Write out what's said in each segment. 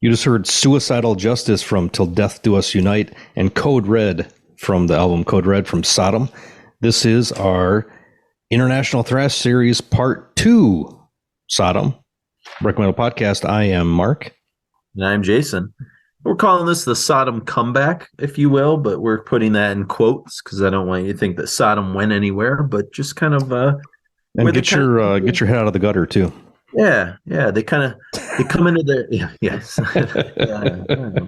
You just heard Suicidal Justice from Till Death Do Us Unite and Code Red from the album Code Red from Sodom. This is our International Thrash Series Part 2, Sodom. Recommended podcast. I am Mark. And I'm Jason. We're calling this the Sodom comeback, if you will, but we're putting that in quotes because I don't want you to think that Sodom went anywhere, but just kind of and get your head out of the gutter too. Yeah, they come into their yes.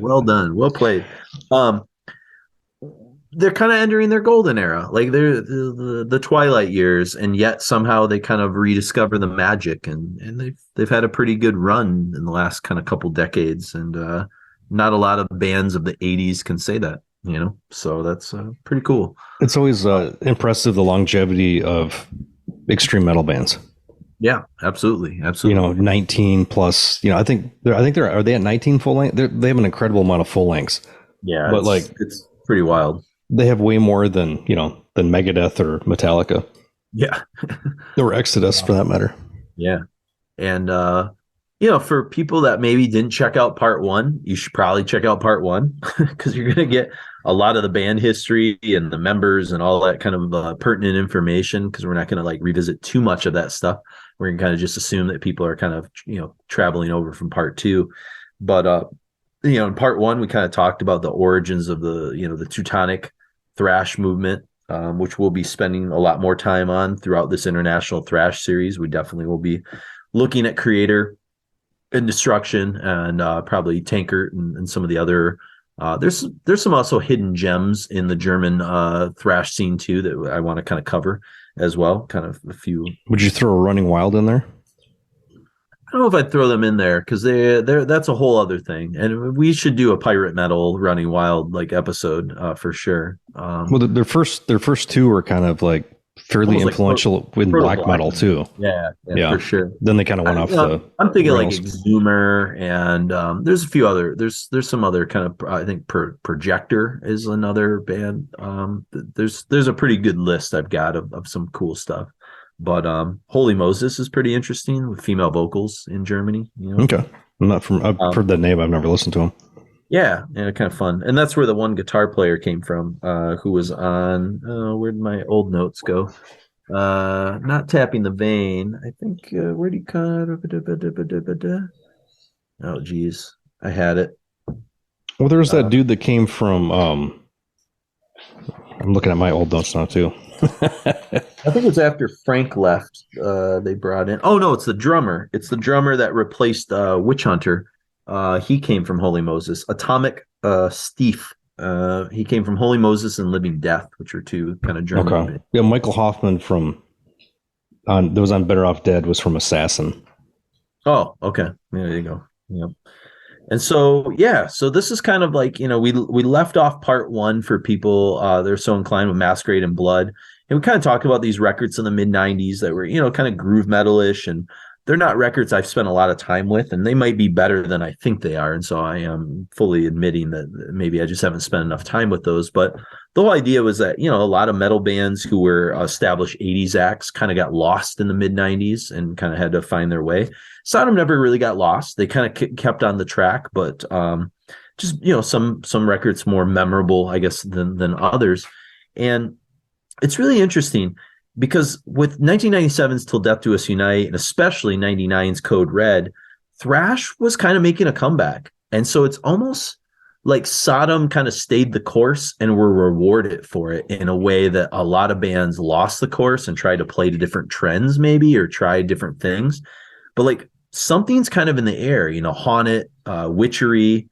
Well done, well played. They're kind of entering their golden era, like they're the twilight years, and yet somehow they kind of rediscover the magic, and they've had a pretty good run in the last kind of couple decades, and not a lot of bands of the 80s can say that, so that's pretty cool. It's always impressive, the longevity of extreme metal bands. Yeah, absolutely. 19 plus, I think are they at 19 full length? They have an incredible amount of full lengths. Yeah, but it's pretty wild. They have way more than Megadeth or Metallica. Yeah. Or Exodus for that matter. Yeah. And for people that maybe didn't check out part 1, you should probably check out part 1 because you're going to get a lot of the band history and the members and all that kind of pertinent information, because we're not going to revisit too much of that stuff. We're going to kind of just assume that people are kind of, traveling over from part 2. But, in part 1, we kind of talked about the origins of the Teutonic thrash movement, which we'll be spending a lot more time on throughout this International Thrash series. We definitely will be looking at Creator and Destruction and probably Tankert and some of the other there's some also hidden gems in the German thrash scene too that I want to kind of cover as well. Kind of a few. Would you throw a Running Wild in there? I don't know if I'd throw them in there because that's a whole other thing, and we should do a pirate metal Running Wild episode for sure. Well, their first two were kind of fairly influential in black metal too. Yeah, for sure. Then they kind of went off the. I'm thinking rails. Exhumer, and there's a few other. There's some other kind of. I think Projector is another band. There's a pretty good list I've got of some cool stuff. But Holy Moses is pretty interesting with female vocals in Germany. Okay, I've heard that name. I've never listened to them. Yeah, kind of fun. And that's where the one guitar player came from, who was on, where'd my old notes go? Not Tapping the Vein. I think, where'd he cut? Oh, geez. I had it. Well, there was that dude that came from, I'm looking at my old notes now, too. I think it was after Frank left, they brought in, oh, no, it's the drummer. It's the drummer that replaced Witch Hunter. He came from Holy Moses. Atomic Steve. He came from Holy Moses and Living Death, which are two kind of German. Okay. Yeah, Michael Hoffman that was on Better Off Dead was from Assassin. Oh, okay. There you go. Yep. And so this is kind of we left off part 1 for people they're so inclined with Masquerade and Blood, and we kind of talked about these records in the mid 90s that were kind of groove metal-ish, and they're not records I've spent a lot of time with, and they might be better than I think they are. And so I am fully admitting that maybe I just haven't spent enough time with those. But the whole idea was that, a lot of metal bands who were established 80s acts kind of got lost in the mid 90s and kind of had to find their way. Sodom never really got lost. They kind of kept on the track, but just, some records more memorable, I guess, than others. And it's really interesting, because with 1997's Till Death Do Us Unite, and especially 99's Code Red, thrash was kind of making a comeback. And so it's almost like Sodom kind of stayed the course and were rewarded for it in a way that a lot of bands lost the course and tried to play to different trends maybe, or try different things. But something's kind of in the air, Haunted, Witchery,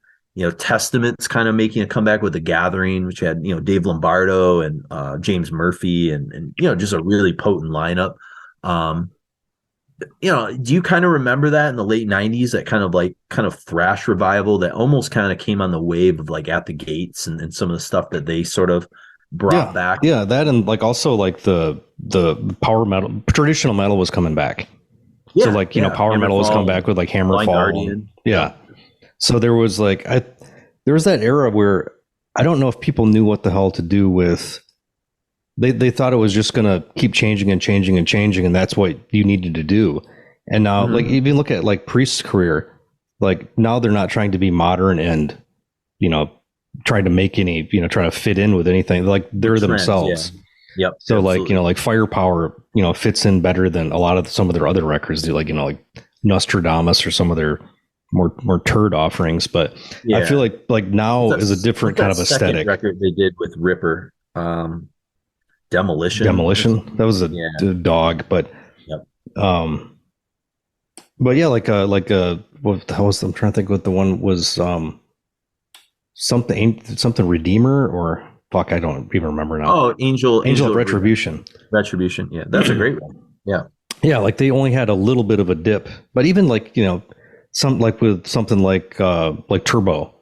Testament's kind of making a comeback with The Gathering, which had, Dave Lombardo and James Murphy and just a really potent lineup. Do you kind of remember that in the late 90s, that kind of thrash revival that almost kind of came on the wave of At the Gates and some of the stuff that they sort of brought back? Yeah, that, and also the power metal, traditional metal was coming back. Yeah, so power metal was coming back with Hammerfall. Yeah. So there was there was that era where I don't know if people knew what the hell to do with. They thought it was just going to keep changing and changing and changing, and that's what you needed to do. And now, even look at Priest's career. like now they're not trying to be modern and, trying to make any, trying to fit in with anything. Like they're themselves. Yeah. Yep. So absolutely. like Firepower, fits in better than a lot of some of their other records do, like, like Nostradamus or some of their more turd offerings. But I feel like now is a different kind of aesthetic. Record they did with Ripper, Demolition. That was a dog, but yep. But yeah, like what was I'm trying to think what the one was, something Redeemer, or fuck, I don't even remember now. Oh, Angel of Retribution. Retribution, yeah, that's a great one. Yeah, like they only had a little bit of a dip, but even like some like with something like Turbo,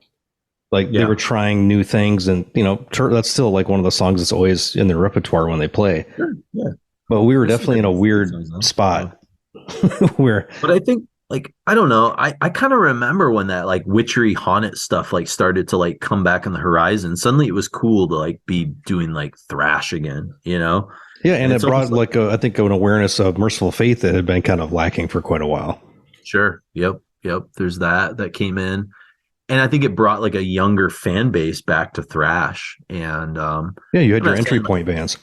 like they were trying new things, and that's still like one of the songs that's always in their repertoire when they play. Sure, yeah. But we were definitely in a weird spot where. But I think, like, I don't know, I kind of remember when that like witchery haunted stuff like started to like come back on the horizon. Suddenly it was cool to like be doing like thrash again, Yeah, and it brought like I think an awareness of Merciful Fate that had been kind of lacking for quite a while. Sure. Yep. There's that came in, and I think it brought like a younger fan base back to thrash. And you had your entry point bands.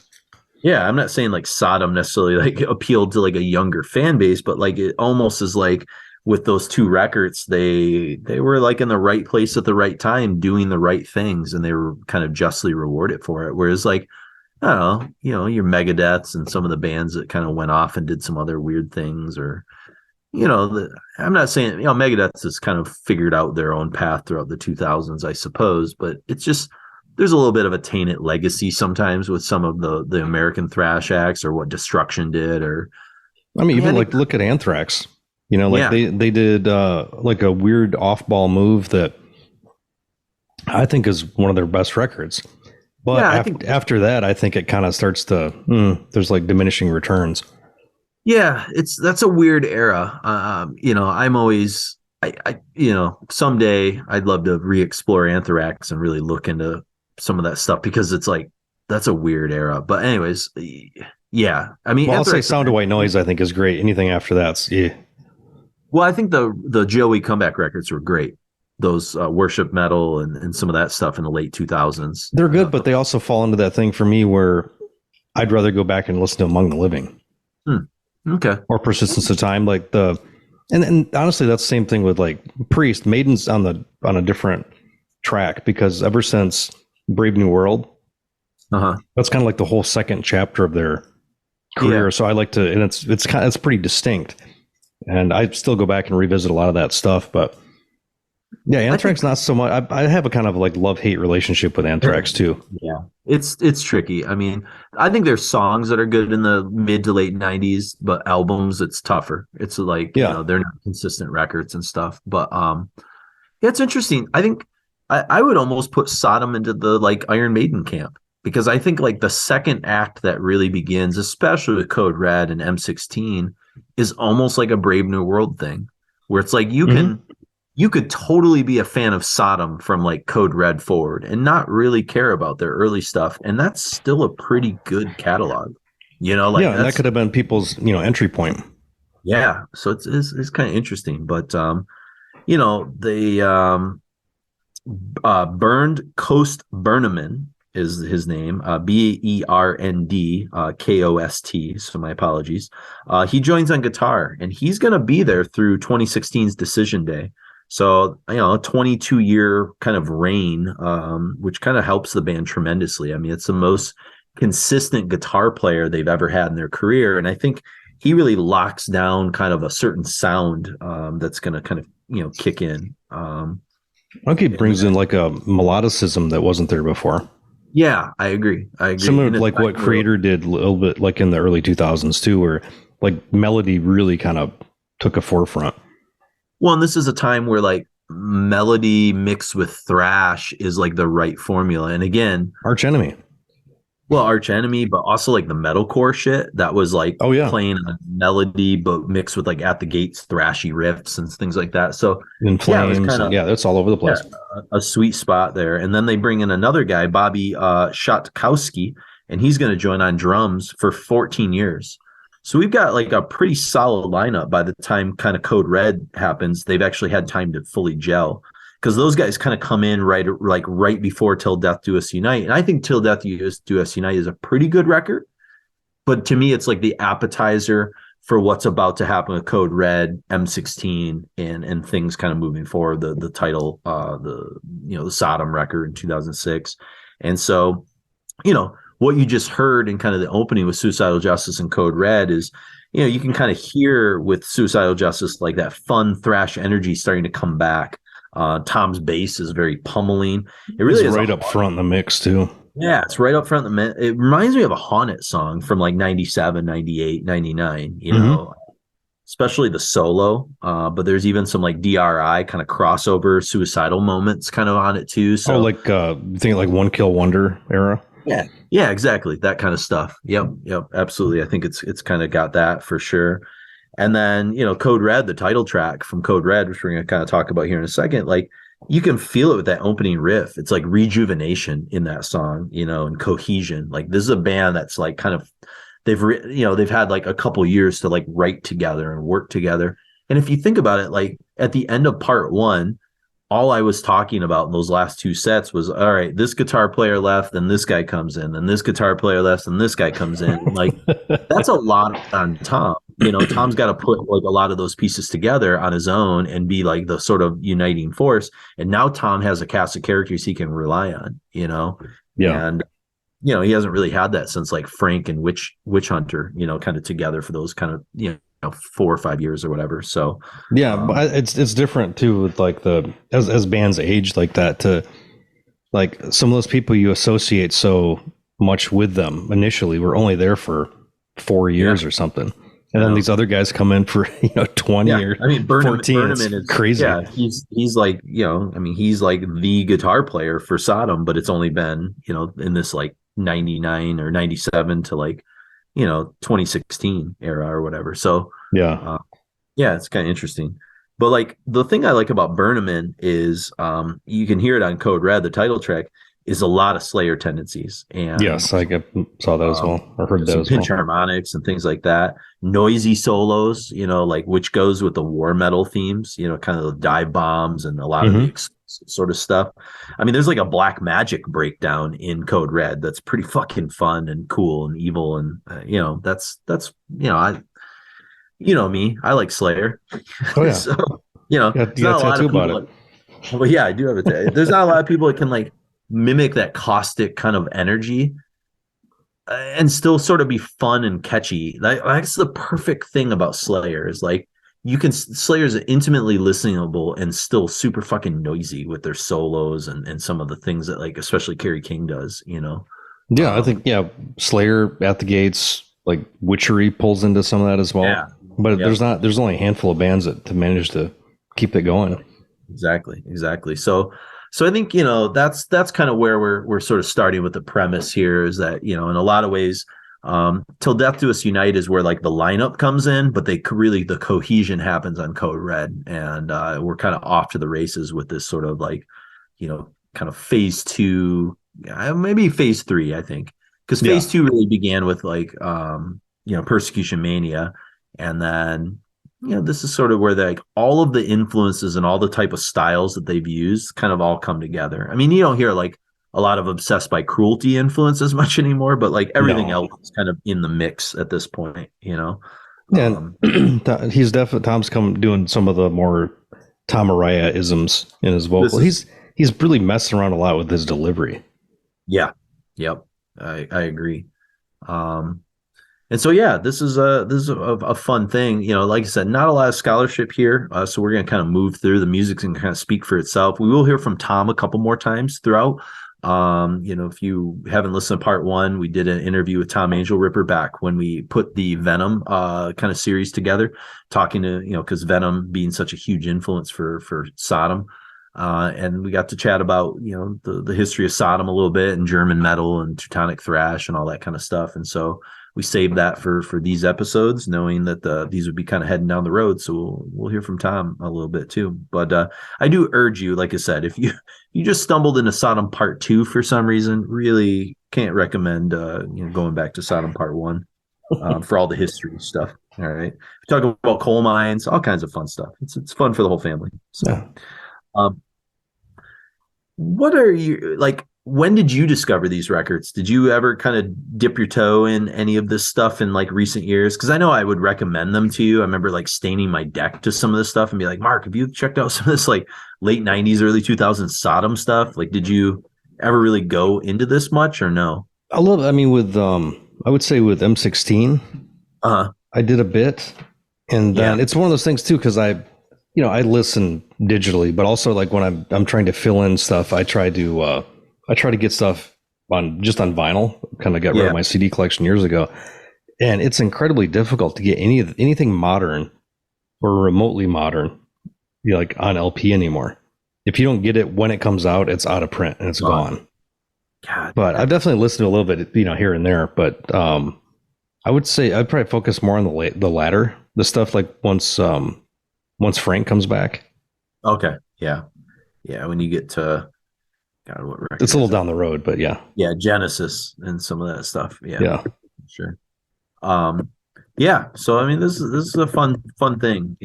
Yeah, I'm not saying like Sodom necessarily like appealed to like a younger fan base, but like it almost is like with those two records, they were like in the right place at the right time, doing the right things, and they were kind of justly rewarded for it. Whereas like, I don't know, your Megadeths and some of the bands that kind of went off and did some other weird things, or I'm not saying Megadeth has kind of figured out their own path throughout the 2000s, I suppose, but it's just there's a little bit of a tainted legacy sometimes with some of the American thrash acts, or what Destruction did, or even like look at Anthrax, they did like a weird off-ball move that I think is one of their best records. But after that, I think it kind of starts to there's like diminishing returns. Yeah, that's a weird era. I'm always someday I'd love to re-explore Anthrax and really look into some of that stuff, because it's like that's a weird era. But anyways, yeah, I mean, I'll say Sound of White Noise I think is great. Anything after that's Well, I think the Joey comeback records were great. Those worship metal and some of that stuff in the late 2000s. They're good, but they also fall into that thing for me where I'd rather go back and listen to Among the Living. Okay. Or Persistence of Time, like and honestly, that's the same thing with like Priest. Maiden's on a different track, because ever since Brave New World, that's kind of like the whole second chapter of their career. Yeah. So I like to, and it's pretty distinct, and I still go back and revisit a lot of that stuff. But yeah, Anthrax not so much. I have a kind of like love-hate relationship with Anthrax too. Yeah, it's tricky. I mean, I think there's songs that are good in the mid to late 90s, but albums it's tougher. It's like they're not consistent records and stuff. But it's interesting. I think I would almost put Sodom into the like Iron Maiden camp, because I think like the second act that really begins, especially with Code Red and M16, is almost like a Brave New World thing, where it's like you could totally be a fan of Sodom from like Code Red forward and not really care about their early stuff, and that's still a pretty good catalog. And that could have been people's entry point. Yeah, so it's kind of interesting, but they Burned Coast Burneman is his name, BERND KOST. So my apologies. He joins on guitar, and he's going to be there through 2016's Decision Day. So, a 22-year kind of reign, which kind of helps the band tremendously. I mean, it's the most consistent guitar player they've ever had in their career. And I think he really locks down kind of a certain sound that's going to kind of, kick in. I think he brings in like a melodicism that wasn't there before. Yeah, I agree. Similar to like what Creator did a little bit like in the early 2000s too, where like melody really kind of took a forefront. Well, and this is a time where like melody mixed with thrash is like the right formula. And again, Arch Enemy, but also like the metalcore shit that was like playing a melody, but mixed with like At the Gates thrashy riffs and things like that. So In Flames, that's all over the place. Yeah, a sweet spot there. And then they bring in another guy, Bobby Schatkowski, and he's going to join on drums for 14 years. So we've got like a pretty solid lineup by the time kind of Code Red happens. They've actually had time to fully gel, because those guys kind of come in right before Till Death Do Us Unite. And I think Till Death Do Us Unite is a pretty good record. But to me, it's like the appetizer for what's about to happen with Code Red, M16, and things kind of moving forward. The title, the Sodom record in 2006. And so, what you just heard in kind of the opening with Suicidal Justice and Code Red is, you can kind of hear with Suicidal Justice like that fun thrash energy starting to come back. Tom's bass is very pummeling. It really is right up front in the mix too. Yeah, it's right up front. It reminds me of a Haunted song from like 97, 98, 99, especially the solo. But there's even some like DRI kind of crossover Suicidal moments kind of on it too. So think like One Kill Wonder era. Yeah, exactly. That kind of stuff. Yep, absolutely. I think it's kind of got that for sure. And then, Code Red, the title track from Code Red, which we're going to kind of talk about here in a second, like you can feel it with that opening riff. It's like rejuvenation in that song, and cohesion. Like this is a band that's like kind of, they've had like a couple years to like write together and work together. And if you think about it, like at the end of part one, all I was talking about in those last two sets was, all right, this guitar player left, then this guy comes in, and this guitar player left, and this guy comes in. Like that's a lot on Tom. Tom's got to put like a lot of those pieces together on his own and be like the sort of uniting force. And now Tom has a cast of characters he can rely on, Yeah. And, he hasn't really had that since like Frank and Witch Hunter, kind of together for those kind of, 4 or 5 years or whatever. So but it's different too with like as bands age like that, to like some of those people you associate so much with them initially were only there for 4 years or something. And then these other guys come in for 20 or 14. Is crazy. Yeah, he's like he's like the guitar player for Sodom, but it's only been in this like 99 or 97 to like 2016 era or whatever. So it's kind of interesting. But like the thing I like about Burnaman is you can hear it on Code Red, the title track, is a lot of Slayer tendencies. And yes, I saw that as well. I heard that as well. Pinch harmonics and things like that. Noisy solos, like which goes with the war metal themes, kind of the dive bombs and a lot of the sort of stuff. I mean, there's like a black magic breakdown in Code Red that's pretty fucking fun and cool and evil. And, that's me, I like Slayer. Oh, yeah. So, you got a tattoo about it. Well, yeah, I do have a tattoo. There's not a lot of people that can like mimic that caustic kind of energy and still sort of be fun and catchy. That's the perfect thing about Slayer is like Slayer is intimately listenable and still super fucking noisy with their solos and some of the things that like especially Kerry King does, Yeah, I think Slayer at the Gates, like Witchery pulls into some of that as well. Yeah. But there's only a handful of bands that manage to keep it going. Exactly. So I think, that's kind of where we're sort of starting with the premise here is that, in a lot of ways, Till Death Do Us Unite is where like the lineup comes in, but the cohesion happens on Code Red. And we're kind of off to the races with this sort of like, kind of phase 2, maybe phase 3, I think. Because phase 2 really began with like, Persecution Mania. And then, this is sort of where like all of the influences and all the type of styles that they've used kind of all come together. I mean, you don't hear like a lot of Obsessed by Cruelty influence as much anymore, but like everything else is kind of in the mix at this point, And he's definitely Tom's doing some of the more Tom Araya isms in his vocal. He's really messing around a lot with his delivery. Yeah. Yep. I agree. And so, this is a fun thing. Like I said, not a lot of scholarship here. So we're going to kind of move through the music and kind of speak for itself. We will hear from Tom a couple more times throughout. If you haven't listened to part 1, we did an interview with Tom Angelripper back when we put the Venom kind of series together, talking to, because Venom being such a huge influence for Sodom. And we got to chat about, the history of Sodom a little bit and German metal and Teutonic thrash and all that kind of stuff. And so we saved that for these episodes, knowing that these would be kind of heading down the road. So we'll hear from Tom a little bit too. But I do urge you, like I said, if you just stumbled into Sodom Part 2 for some reason, really can't recommend going back to Sodom Part 1. for all the history stuff. All right. We talk about coal mines, all kinds of fun stuff. It's fun for the whole family. So, Yeah. um, what are you like? When did you discover these records? Did you ever kind of dip your toe in any of this stuff in like recent years? Because I know I would recommend them to you. I remember like staining my deck to some of this stuff and be like, Mark, have you checked out some of this like late 90s, early 2000s Sodom stuff? Like, did you ever really go into this much or no? I mean, with I would say with M16, Uh-huh. I did a bit, and then Yeah. it's one of those things too, because I listen digitally, but also like when I'm trying to fill in stuff, I try to get stuff on vinyl. Kind of got rid of Yeah. my CD collection years ago, and it's incredibly difficult to get anything modern or remotely modern, like on LP anymore. If you don't get it when it comes out, it's out of print and it's gone. God. But I've definitely listened to a little bit, here and there. But I would say I'd probably focus more on the latter, the stuff like once Frank comes back. Okay. Yeah. Yeah. When you get to God, what record It's a little is it? down the road, but yeah. Yeah, Genesis and some of that stuff. Yeah. Yeah. Sure. Yeah, so I mean this is a fun thing,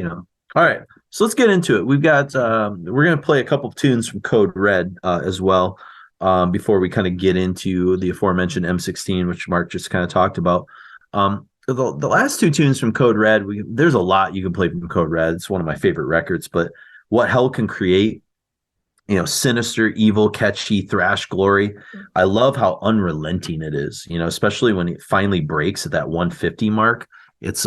All right, so let's get into it. We've got we're gonna play a couple of tunes from Code Red as well, before we kind of get into the aforementioned M16, which Mark just kind of talked about. The last two tunes from Code Red, there's a lot you can play from Code Red. It's one of my favorite records, but What Hell Can Create, sinister, evil, catchy, thrash glory. I love how unrelenting it is, especially when it finally breaks at that 150 mark. It's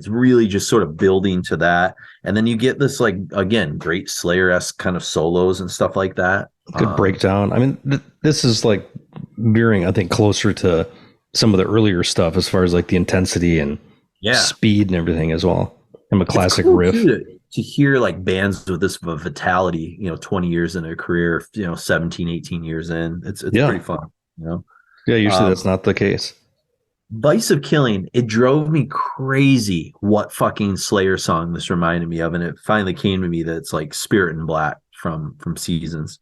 really just sort of building to that. And then you get this, like, again, great Slayer-esque kind of solos and stuff like that. Good breakdown. I mean, this is like veering, I think, closer to some of the earlier stuff as far as like the intensity and speed and everything as well. And a classic riff. To hear like bands with this vitality, 20 years in a career, 17, 18 years in, it's pretty fun, Yeah, usually that's not the case. Vice of Killing, it drove me crazy what fucking Slayer song this reminded me of, and it finally came to me that it's like Spirit in Black from Seasons.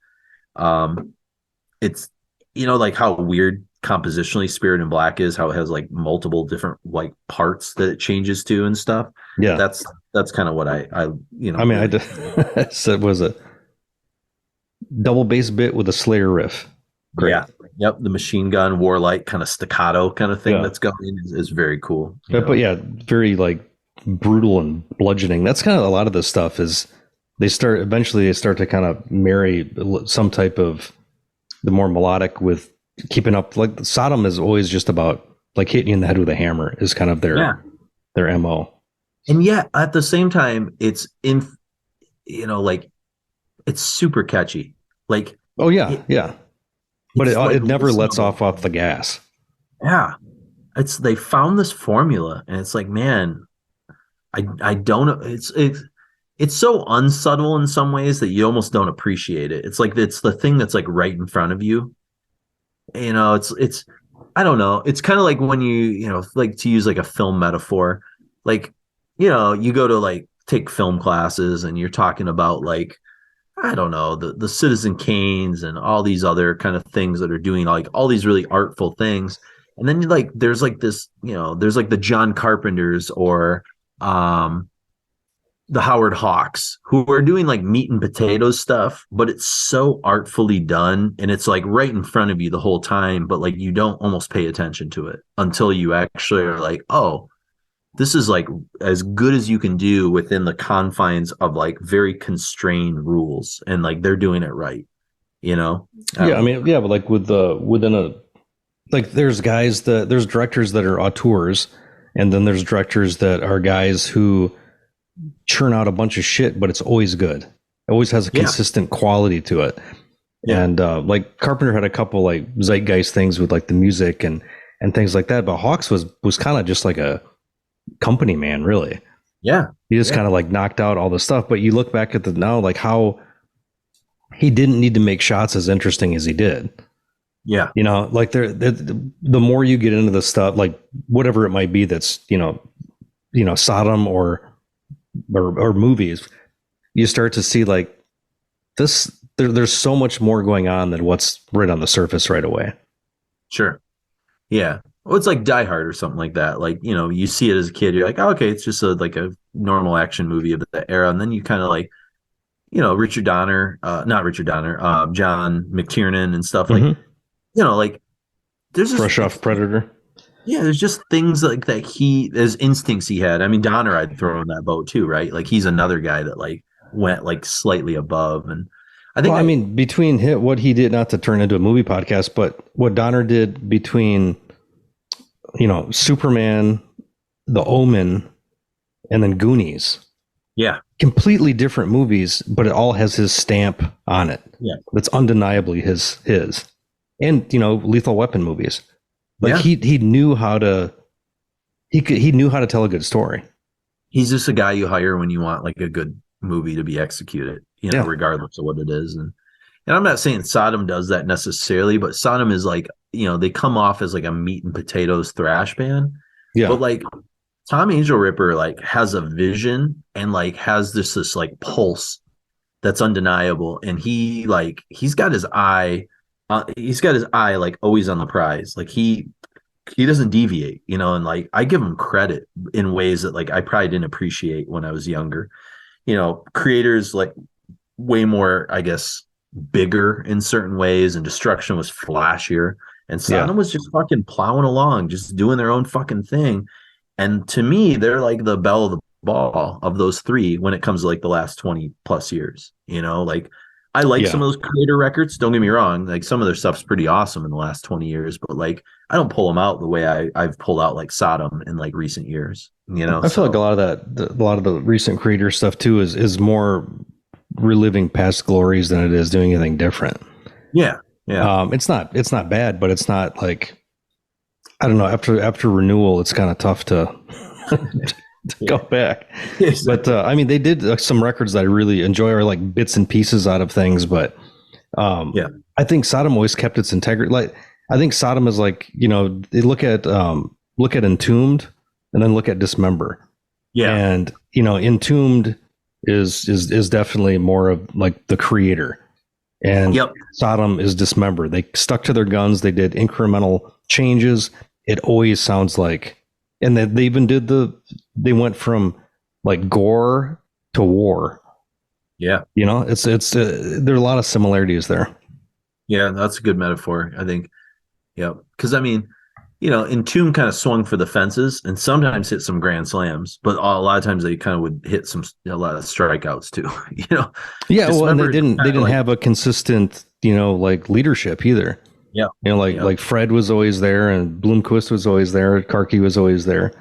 It's like how weird compositionally Spirit in Black is, how it has like multiple different like parts that it changes to and stuff. Yeah, that's kind of what I I mean, I said was a double bass bit with a Slayer riff. Great. Yeah. Yep. The machine gun, warlike kind of staccato kind of thing that's going is very cool. But yeah, very like brutal and bludgeoning. That's kind of a lot of this stuff is they start to kind of marry some type of the more melodic with keeping up. Like Sodom is always just about like hitting you in the head with a hammer is kind of their MO. And yet at the same time, it's like it's super catchy. Like, oh yeah, yeah. But it never lets off the gas. Yeah. They found this formula and it's like, man, I don't, it's so unsubtle in some ways that you almost don't appreciate it. It's like, it's the thing that's like right in front of you. It's, I don't know. It's kind of like when you like to use like a film metaphor, like, you go to like take film classes and you're talking about like, I don't know, the Citizen Kanes and all these other kind of things that are doing like all these really artful things. And then there's like this, there's like the John Carpenters or the Howard Hawks who are doing like meat and potatoes stuff, but it's so artfully done and it's like right in front of you the whole time, but like you don't almost pay attention to it until you actually are like, oh, this is like as good as you can do within the confines of like very constrained rules, and like they're doing it right, Yeah, I mean, yeah, but like there's there's directors that are auteurs, and then there's directors that are guys who churn out a bunch of shit, but it's always good. It always has a consistent quality to it. Yeah. And like Carpenter had a couple like zeitgeist things with like the music and things like that, but Hawks was kind of just like a company man, really. Yeah, he just kind of like knocked out all the stuff. But you look back at now, like how he didn't need to make shots as interesting as he did. Yeah, like the more you get into the stuff, like whatever it might be, that's Sodom or movies, you start to see like this. There's so much more going on than what's right on the surface right away. Sure. Yeah. Well, it's like Die Hard or something like that. Like, you know, you see it as a kid, you're like, oh, okay, it's just like a normal action movie of the era. And then you kind of like, you know, not Richard Donner, John McTiernan and stuff like, you know, like there's just Fresh off Predator. Yeah, there's just things like that there's instincts he had. I mean, Donner I'd throw in that boat too, right? Like he's another guy that like went like slightly above. And I mean, between what he did, not to turn into a movie podcast, but what Donner did between, you know, Superman, The Omen, and then Goonies. Yeah. Completely different movies, but it all has his stamp on it. Yeah. That's undeniably his. And, you know, Lethal Weapon movies. Like he knew how to he knew how to tell a good story. He's just a guy you hire when you want like a good movie to be executed, you know, regardless of what it is. And I'm not saying Sodom does that necessarily, but Sodom is like, you know, they come off as like a meat and potatoes thrash band. Yeah. But like Tom Angelripper like has a vision and like has this like pulse that's undeniable. And he's got his eye like always on the prize. Like he doesn't deviate, you know, and like I give him credit in ways that like I probably didn't appreciate when I was younger. You know, creators like way more, I guess, bigger in certain ways, and Destruction was flashier, and Sodom was just fucking plowing along, just doing their own fucking thing. And to me, they're like the belle of the ball of those three when it comes to like the last 20 plus years, you know, like I like some of those creator records. Don't get me wrong. Like some of their stuff's pretty awesome in the last 20 years, but like, I don't pull them out the way I've pulled out like Sodom in like recent years, you know? I feel like a lot of the recent creator stuff too is more reliving past glories than it is doing anything different. Yeah. Yeah. It's not bad, but it's not like, I don't know, after renewal, it's kind of tough to go back. But I mean, they did some records that I really enjoy, or like bits and pieces out of things. But I think Sodom always kept its integrity. Like I think Sodom is like, you know, they look at Entombed and then look at Dismember. Yeah, and you know, Entombed is definitely more of like the creator, and Sodom is Dismember. They stuck to their guns. They did incremental changes. It always sounds like. And they even they went from like gore to war. Yeah. You know, there are a lot of similarities there. Yeah, that's a good metaphor, I think. Yeah. Because I mean, you know, Entomb kind of swung for the fences and sometimes hit some grand slams, but a lot of times they kind of would hit a lot of strikeouts too, you know? Yeah. Well, and they didn't have a consistent, you know, like leadership either. Yeah. You know, like Fred was always there and Bloomquist was always there. Karki was always there.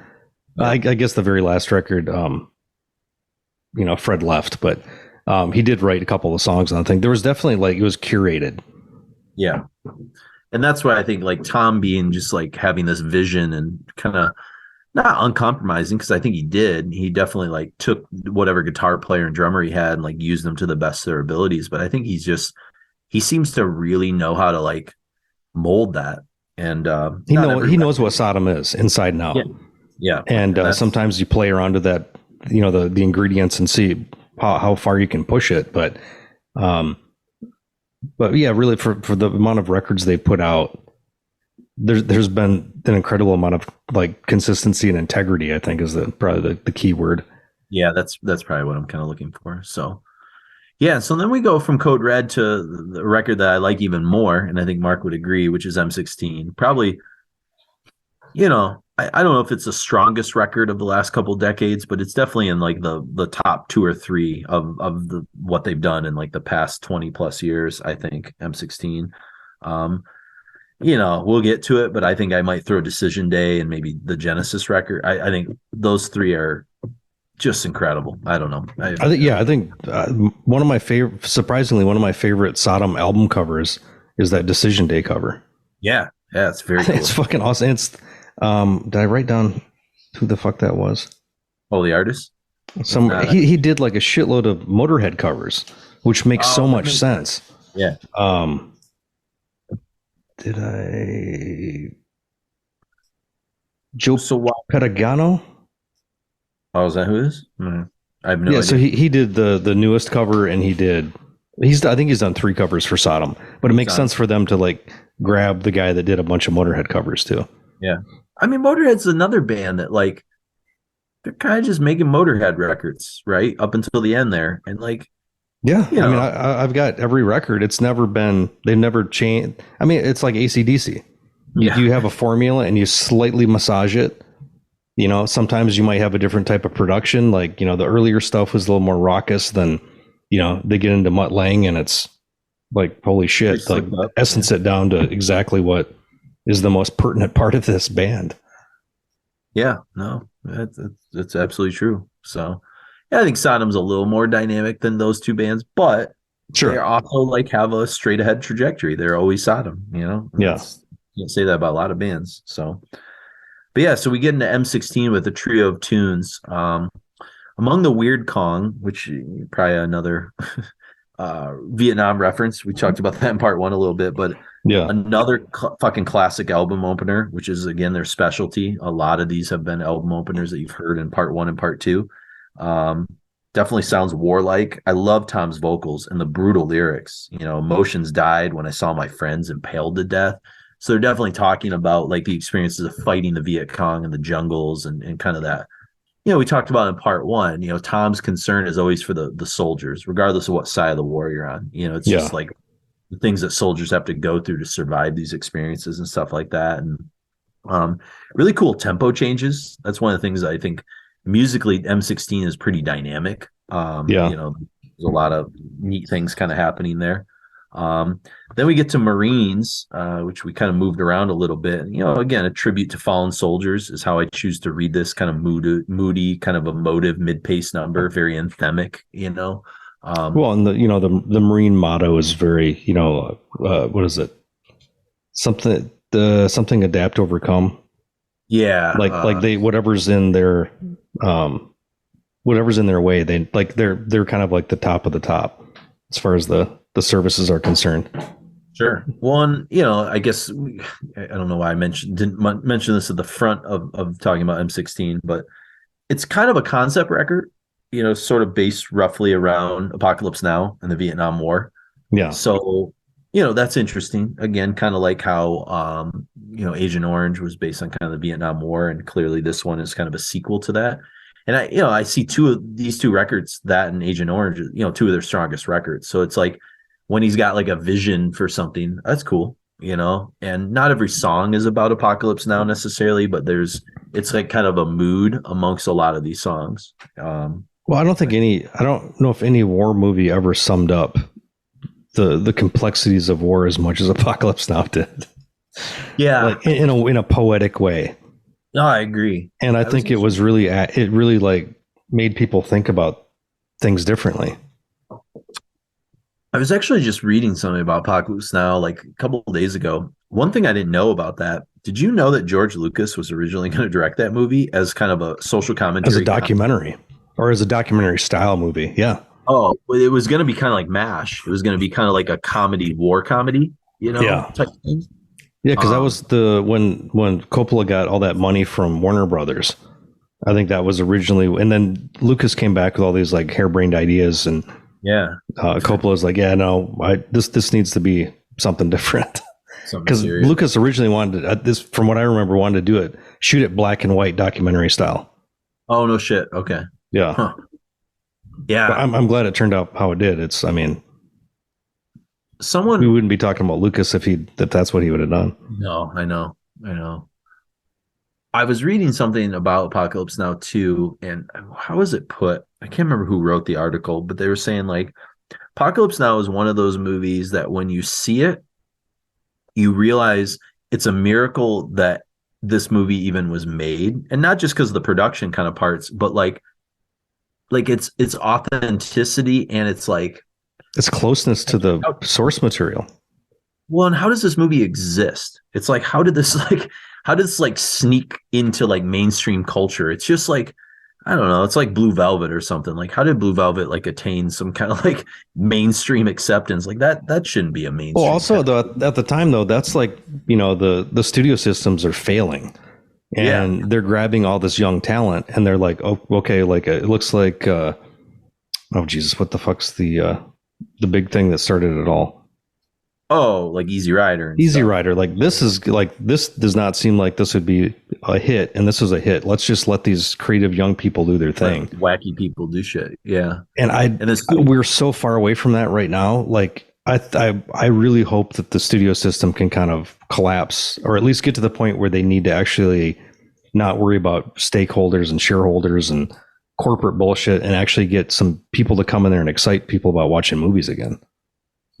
Yeah. I guess the very last record, you know, Fred left, but he did write a couple of songs on the thing. There was definitely like, it was curated. Yeah. And that's why I think like Tom being just like having this vision and kind of not uncompromising, because I think he definitely like took whatever guitar player and drummer he had and like used them to the best of their abilities. But I think he seems to really know how to like mold that. And he knows what Sodom is inside and out. Yeah. And sometimes you play around with that, you know, the ingredients and see how far you can push it. But yeah, really for the amount of records they put out, there's been an incredible amount of like consistency and integrity, I think is probably the key word. Yeah, that's probably what I'm kind of looking for. So yeah, so then we go from Code Red to the record that I like even more, and I think Mark would agree, which is M16. Probably, you know, I don't know if it's the strongest record of the last couple of decades, but it's definitely in like the top 2 or 3 of what they've done in like the past 20 plus years. I think M16. You know, we'll get to it, but I think I might throw Decision Day and maybe the Genesis record. I think those 3 are just incredible. I don't know. I think one of my favorite Sodom album covers is that Decision Day cover. Yeah, it's very cool. It's fucking awesome. It's did I write down who the fuck that was? Oh, the artist? He did like a shitload of Motorhead covers, which makes so much sense. Yeah. Did I Joe Petagano? Oh, is that who it is? I have no idea. So he did the newest cover, and I think he's done 3 covers for Sodom, but it makes sense for them to like grab the guy that did a bunch of Motorhead covers too. Yeah. I mean, Motorhead's another band that like they're kind of just making Motorhead records, right? Up until the end there. And like, Yeah. you I mean, know, I've got every record. It's never been, they've never changed. I mean, it's like AC/DC. yeah. You have a formula and you slightly massage it. You know, sometimes you might have a different type of production. Like, you know, the earlier stuff was a little more raucous than, you know, they get into Mutt Lange and it's like, holy shit, like essence it down to exactly what is the most pertinent part of this band. Yeah, no, that's absolutely true. So, yeah, I think Sodom's a little more dynamic than those two bands, but Sure. they also like have a straight ahead trajectory. They're always Sodom, you know? Yeah. Can't say that about a lot of bands. So, but yeah, so we get into M16 with a trio of tunes. Among the Weirdcong, which probably another Vietnam reference. We talked about that in part one a little bit, but yeah, another fucking classic album opener, which is again their specialty. A lot of these have been album openers that you've heard in part one and part two. Definitely sounds warlike. I love Tom's vocals and the brutal lyrics. You know, emotions died when I saw my friends impaled to death. So they're definitely talking about like the experiences of fighting the Viet Cong in the jungles and kind of that. You know, we talked about in part one, you know, Tom's concern is always for the soldiers, regardless of what side of the war you're on. You know, it's just like the things that soldiers have to go through to survive these experiences and stuff like that. And really cool tempo changes. That's one of the things I think musically M16 is pretty dynamic. You know, there's a lot of neat things kind of happening there. Then we get to Marines, which we kind of moved around a little bit. You know, again, a tribute to fallen soldiers is how I choose to read this kind of moody, kind of emotive mid-pace number, very anthemic, you know. Well, and the Marine motto is very, you know, what is it? Something adapt, overcome. Yeah. Like they, whatever's in their way, they're kind of like the top of the top as far as the services are concerned. Sure. One, you know, I guess I don't know why I didn't mention this at the front of talking about M16, but it's kind of a concept record, you know, sort of based roughly around Apocalypse Now and the Vietnam War. Yeah. So, you know, that's interesting. Again, kind of like how you know, Agent Orange was based on kind of the Vietnam War, and clearly this one is kind of a sequel to that. And I see these two records, that and Agent Orange, you know, two of their strongest records. So it's like when he's got like a vision for something, that's cool, you know. And not every song is about Apocalypse Now necessarily, but it's like kind of a mood amongst a lot of these songs. Well, I don't know if any war movie ever summed up the complexities of war as much as Apocalypse Now did. Yeah, like in a poetic way. No, I agree. And I think it really like made people think about things differently. I was actually just reading something about Apocalypse Now like a couple of days ago. One thing I didn't know about that. Did you know that George Lucas was originally going to direct that movie as kind of a social commentary? As a documentary or as a documentary style movie? Yeah. Oh, it was going to be kind of like MASH. It was going to be kind of like a comedy, war comedy, you know? Yeah. Type thing. Yeah, because that was when Coppola got all that money from Warner Brothers. I think that was originally, and then Lucas came back with all these like harebrained ideas, and Coppola's like, yeah, no, this needs to be something different. Because Lucas originally wanted this, from what I remember, wanted to do it, shoot it black and white documentary style. Oh no shit. Okay. Yeah. Huh. Yeah. But I'm glad it turned out how it did. We wouldn't be talking about Lucas if that's what he would have done. No, I know. I was reading something about Apocalypse Now too, and how was it put? I can't remember who wrote the article, but they were saying like Apocalypse Now is one of those movies that when you see it, you realize it's a miracle that this movie even was made, and not just because of the production kind of parts, but like its authenticity and it's like its closeness to the source material. Well, and how does this movie exist? It's like, how did this sneak into like mainstream culture? It's just like, I don't know. It's like Blue Velvet or something. Like, how did Blue Velvet like attain some kind of like mainstream acceptance? Like that shouldn't be a mainstream. Well, also at the time though, that's like, you know, the studio systems are failing, and they're grabbing all this young talent, and they're like, oh, okay, like it looks like, oh Jesus, what the fuck's the big thing that started it all? Oh, like Easy Rider. Easy Rider. Like this does not seem like this would be a hit, and this was a hit. Let's just let these creative young people do their thing. Wacky people do shit. Yeah. And we're so far away from that right now. Like I really hope that the studio system can kind of collapse, or at least get to the point where they need to actually not worry about stakeholders and shareholders and corporate bullshit, and actually get some people to come in there and excite people about watching movies again.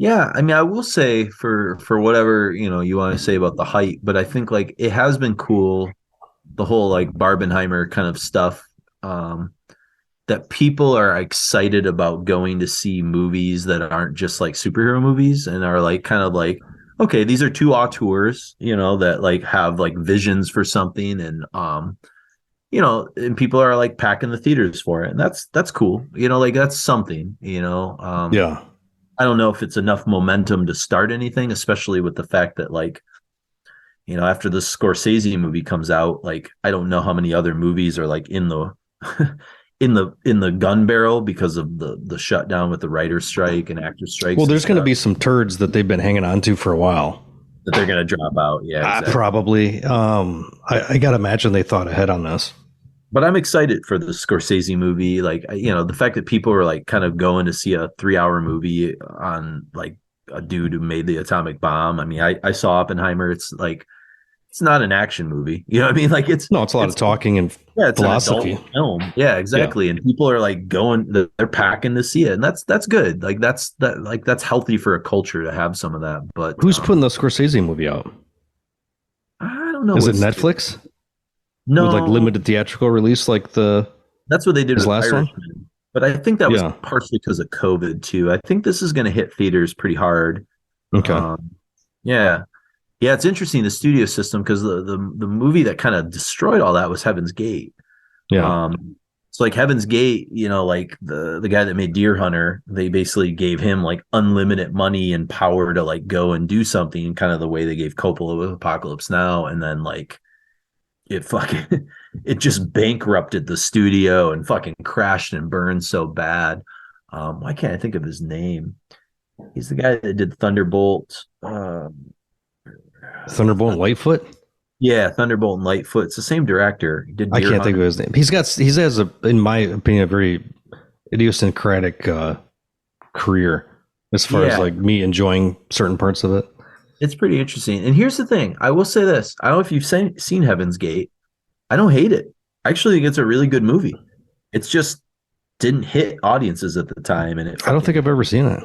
Yeah, I mean, I will say for whatever, you want to say about the hype, but I think like it has been cool, the whole like Barbenheimer kind of stuff, that people are excited about going to see movies that aren't just like superhero movies, and are like kind of like, okay, these are two auteurs, that like have like visions for something, and and people are like packing the theaters for it, and that's cool, like that's something, Yeah. I don't know if it's enough momentum to start anything, especially with the fact that like, after the Scorsese movie comes out, like I don't know how many other movies are like in the in the gun barrel because of the shutdown with the writer's strike and actors strikes. Well, there's going to be some turds that they've been hanging on to for a while that they're going to drop out. Yeah, exactly. Probably. I got to imagine they thought ahead on this. But I'm excited for the Scorsese movie. Like, the fact that people are like kind of going to see a 3-hour movie on like a dude who made the atomic bomb. I mean, I saw Oppenheimer. It's like, it's not an action movie. You know what I mean? Like it's a lot of talking and philosophy. An adult film. Yeah, exactly. Yeah. And people are like they're packing to see it. And that's good. Like that's healthy for a culture to have some of that. But who's putting the Scorsese movie out? I don't know. Is it Netflix? No, with like limited theatrical release, like that's what they did with last one. But I think that was partially because of COVID too. I think this is going to hit theaters pretty hard. Okay. Yeah, it's interesting, the studio system, because the movie that kind of destroyed all that was Heaven's Gate. Yeah. So like Heaven's Gate, like the guy that made Deer Hunter, they basically gave him like unlimited money and power to like go and do something, kind of the way they gave Coppola with Apocalypse Now, and then like it just bankrupted the studio and fucking crashed and burned so bad. Why can't I think of his name? He's the guy that did Thunderbolt. Thunderbolt and Lightfoot? Yeah, Thunderbolt and Lightfoot. It's the same director. He did I can't think of his name. He has in my opinion, a very idiosyncratic career as far as like me enjoying certain parts of it. It's pretty interesting. And here's the thing. I will say this. I don't know if you've seen Heaven's Gate. I don't hate it. I actually think it's a really good movie. It's just didn't hit audiences at the time. And I don't think I've ever seen it.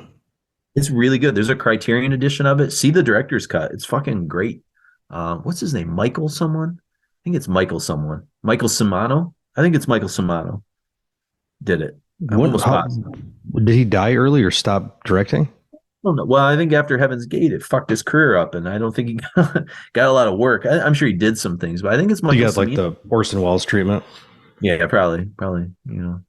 It's really good. There's a Criterion edition of it. See the director's cut. It's fucking great. What's his name? Michael someone? I think it's Michael someone. Michael Cimano? I think it's Michael Cimano. Did it. Did he die early or stop directing? Well, I think after Heaven's Gate, it fucked his career up, and I don't think he got a lot of work. I'm sure he did some things, but I think it's Michael. You got like the Orson Welles treatment. Yeah, probably.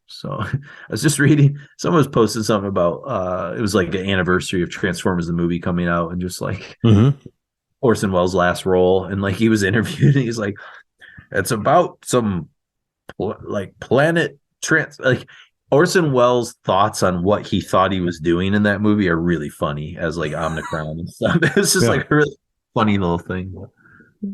So I was just reading. Someone was posting something about it was like an anniversary of Transformers the movie coming out, and just like Orson Welles' last role, and like he was interviewed, and he's like, "It's about some like planet like." Orson Welles' thoughts on what he thought he was doing in that movie are really funny, as like Omnicron and stuff. It's just like a really funny little thing.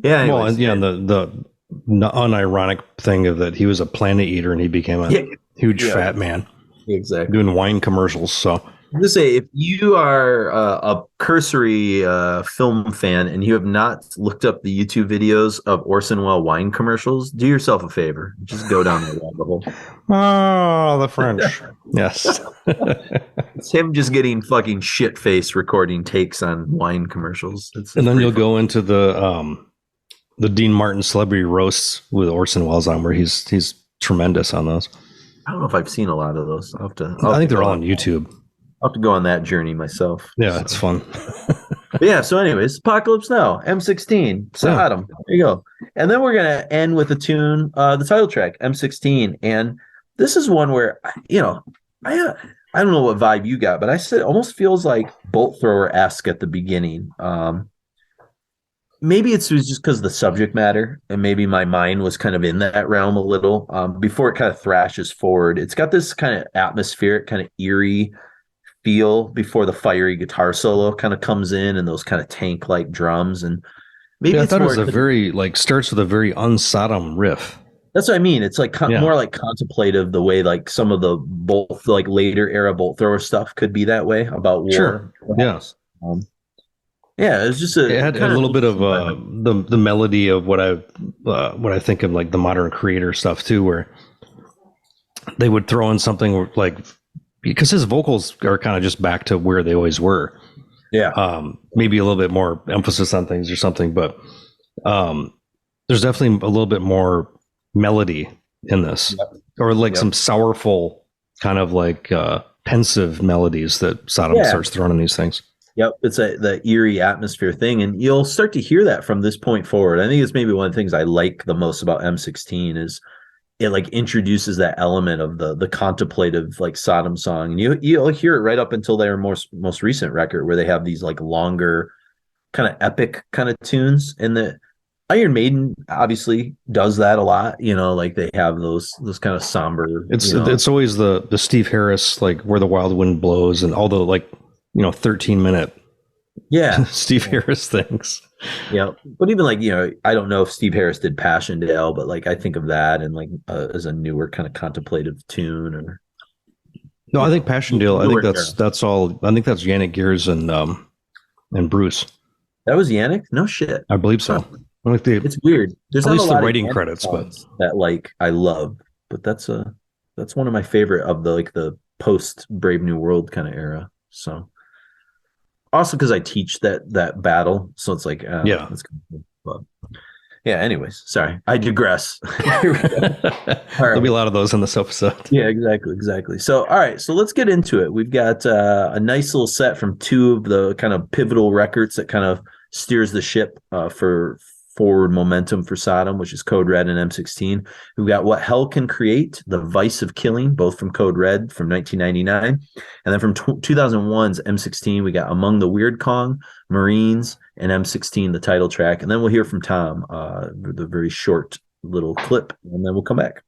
Yeah. Anyways, the unironic thing of that he was a planet eater and he became a huge fat man. Exactly. Doing wine commercials. So I'm just say, if you are a cursory film fan and you have not looked up the YouTube videos of Orson Welles wine commercials, do yourself a favor. Just go down the rabbit hole. Oh, the French. Yes. It's him just getting fucking shit-faced recording takes on wine commercials. And then you'll go into the Dean Martin celebrity roasts with Orson Welles on, where he's tremendous on those. I don't know if I've seen a lot of those. I think they're all on YouTube. I'll have to go on that journey myself. Yeah, it's fun. Yeah, so anyways, Apocalypse Now, M16, Sodom. There you go. And then we're going to end with a tune, the title track, M16. And this is one where, I don't know what vibe you got, but I said it almost feels like Bolt Thrower-esque at the beginning. Maybe it was just because of the subject matter, and maybe my mind was kind of in that realm a little before it kind of thrashes forward. It's got this kind of atmospheric, kind of eerie feel before the fiery guitar solo kind of comes in, and those kind of tank like drums. And maybe I it's thought it more was a very like starts with a very un-Sodom riff. That's what I mean. It's like more like contemplative, the way like some of the bolt like later era bolt thrower stuff could be that way about war. Sure. Perhaps. Yeah, it was just it had a little bit of the melody of what I think of like the modern creator stuff too, where they would throw in something like, because his vocals are kind of just back to where they always were. Yeah. Maybe a little bit more emphasis on things or something, but there's definitely a little bit more melody in this, or like some sorrowful kind of like pensive melodies that Sodom starts throwing in these things. Yep, it's the eerie atmosphere thing, and you'll start to hear that from this point forward. I think it's maybe one of the things I like the most about M16 is it like introduces that element of the contemplative like Sodom song, and you'll hear it right up until their most recent record where they have these like longer kind of epic kind of tunes. And the Iron Maiden obviously does that a lot, like they have those kind of somber. It's always the Steve Harris like Where the Wild Wind Blows, and all the like 13-minute Steve Harris things. Yeah, but even like I don't know if Steve Harris did Passchendaele, but like I think of that and like as a newer kind of contemplative tune. Or no, I think Passchendaele. I think that's all. I think that's Yannick Gears and Bruce. That was Yannick? No shit. I believe so. Like it's weird. There's at not least a lot the writing of credits, but that like I love. But that's one of my favorite of the post Brave New World kind of era. So. Also, because I teach that battle, so it's like that's cool. But yeah. Anyways, sorry, I digress. There'll be a lot of those in this episode. Yeah, exactly. So, all right, so let's get into it. We've got a nice little set from two of the kind of pivotal records that kind of steers the ship for forward momentum for Sodom, which is Code Red and M16. We've got What Hell Can Create, The Vice of Killing, both from Code Red from 1999. And then from 2001's M16, we got Among the Weirdcong, Marines, and M16, the title track. And then we'll hear from Tom, the very short little clip, and then we'll come back.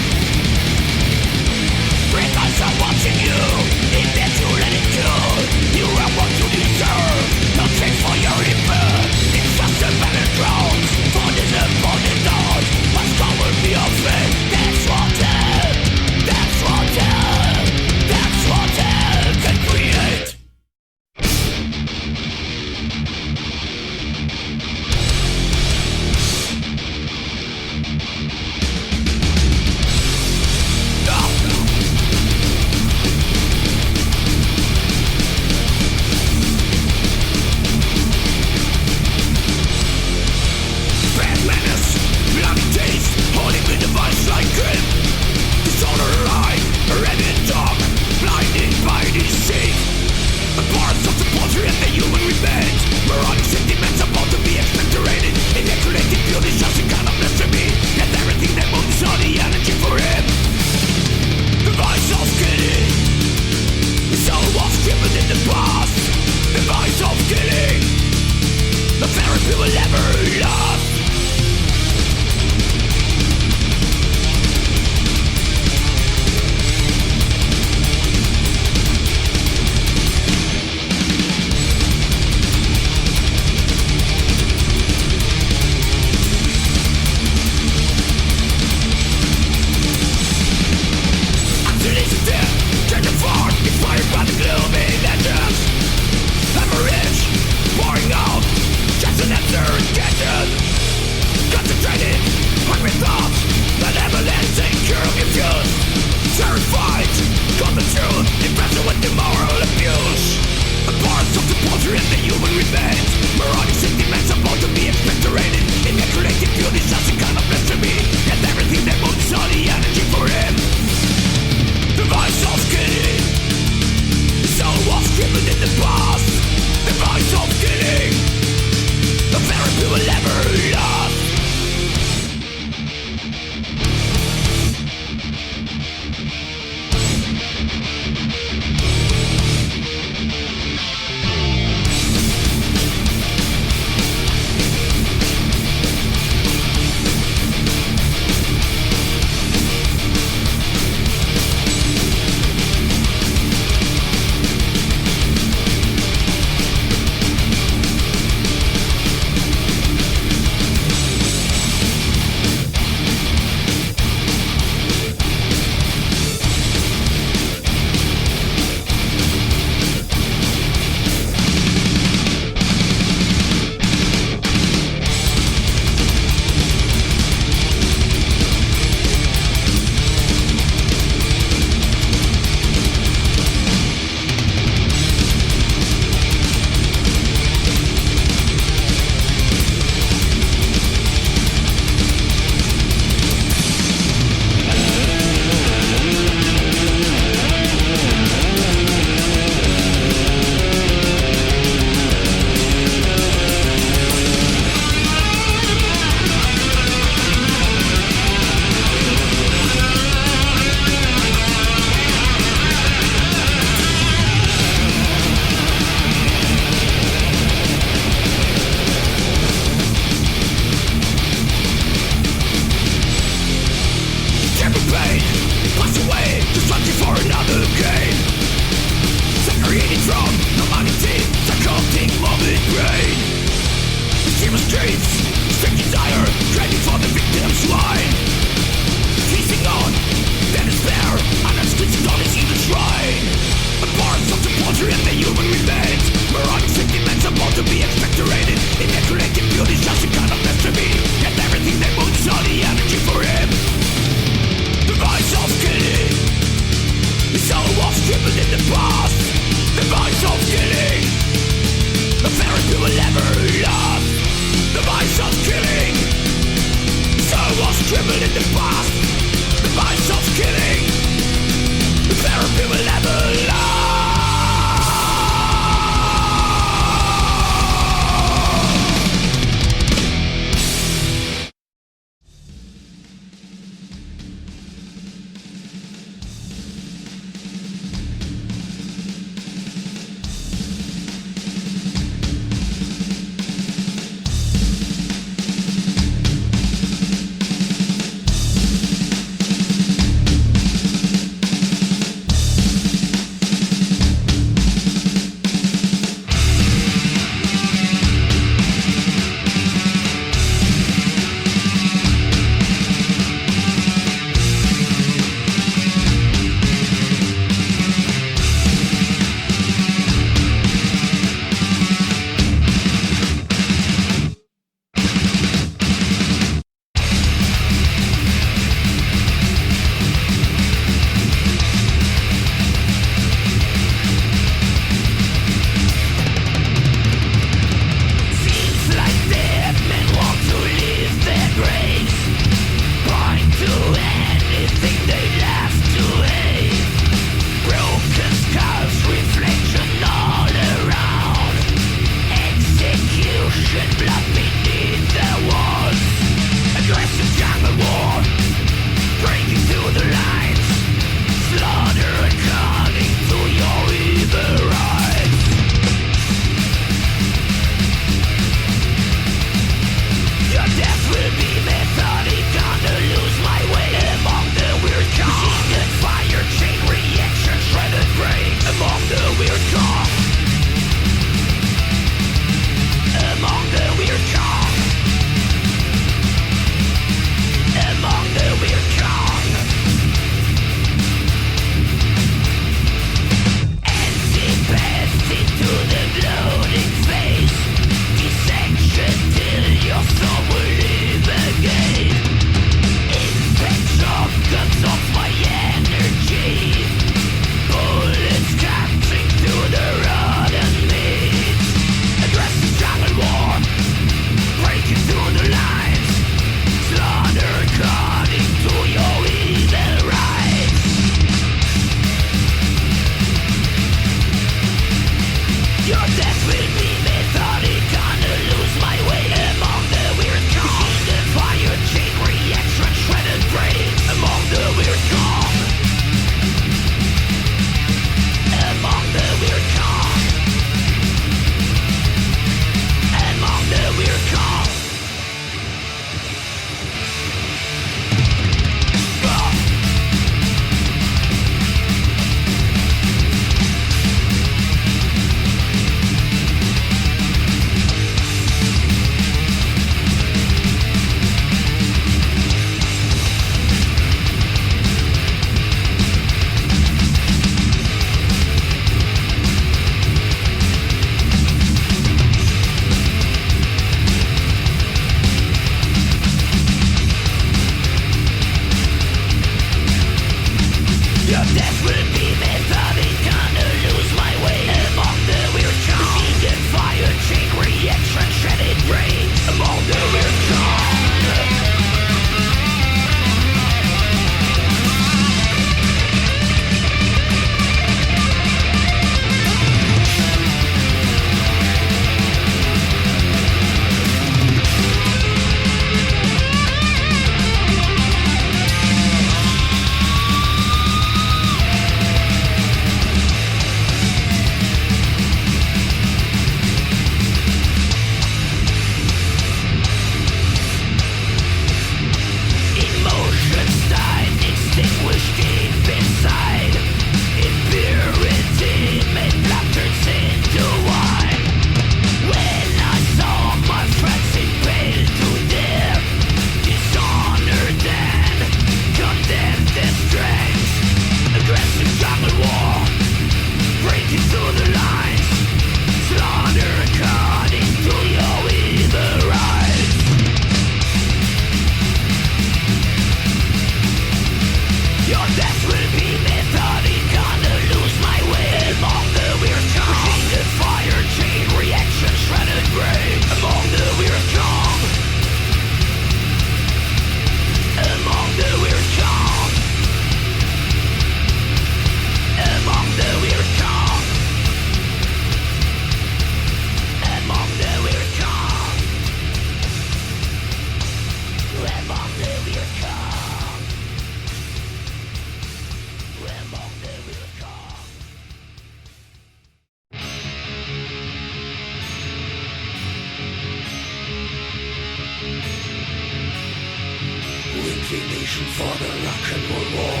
Resignation for the rock and roll war.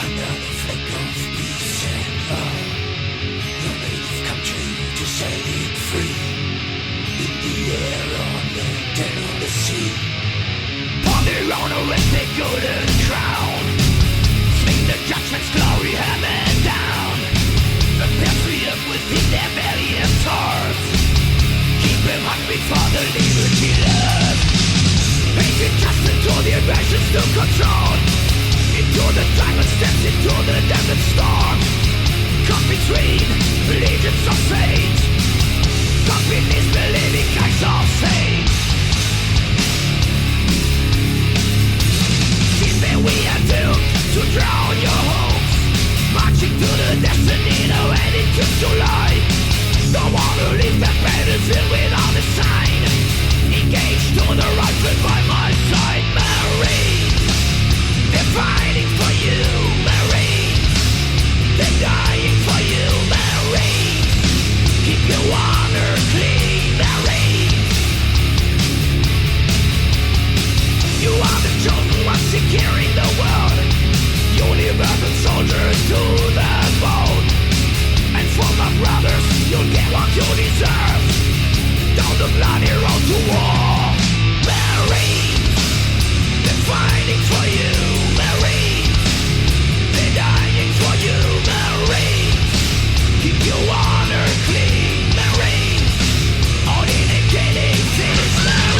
Another flick of peace and love. Your native country to set it free. In the air, on land, and on the sea. On their honorific golden crown. Sling the judgment's glory hammered down. The patriot within their valiant hearts. Keep them hungry for the liberty love. Painted just into the aggressions to control. Into the diamond steps, into the desert storm. Caught between legions of saints. Caught beneath believing kinds of saints. Seems that we are doomed to drown your hopes. Marching to the destiny, no ending to July. Don't wanna leave that battlefield without a sign. Engaged to the right by my side, Marines. They're fighting for you, Marines. They're dying for you, Marines. Keep your honor clean, Marines. You are the chosen ones securing the world. Universal soldiers to the bone. And from my brothers, you'll get what you deserve. Down the bloody road to war, Marines. They're fighting for you, Marines. They're dying for you, Marines. Keep your honor clean, Marines. Untitled things, Marines.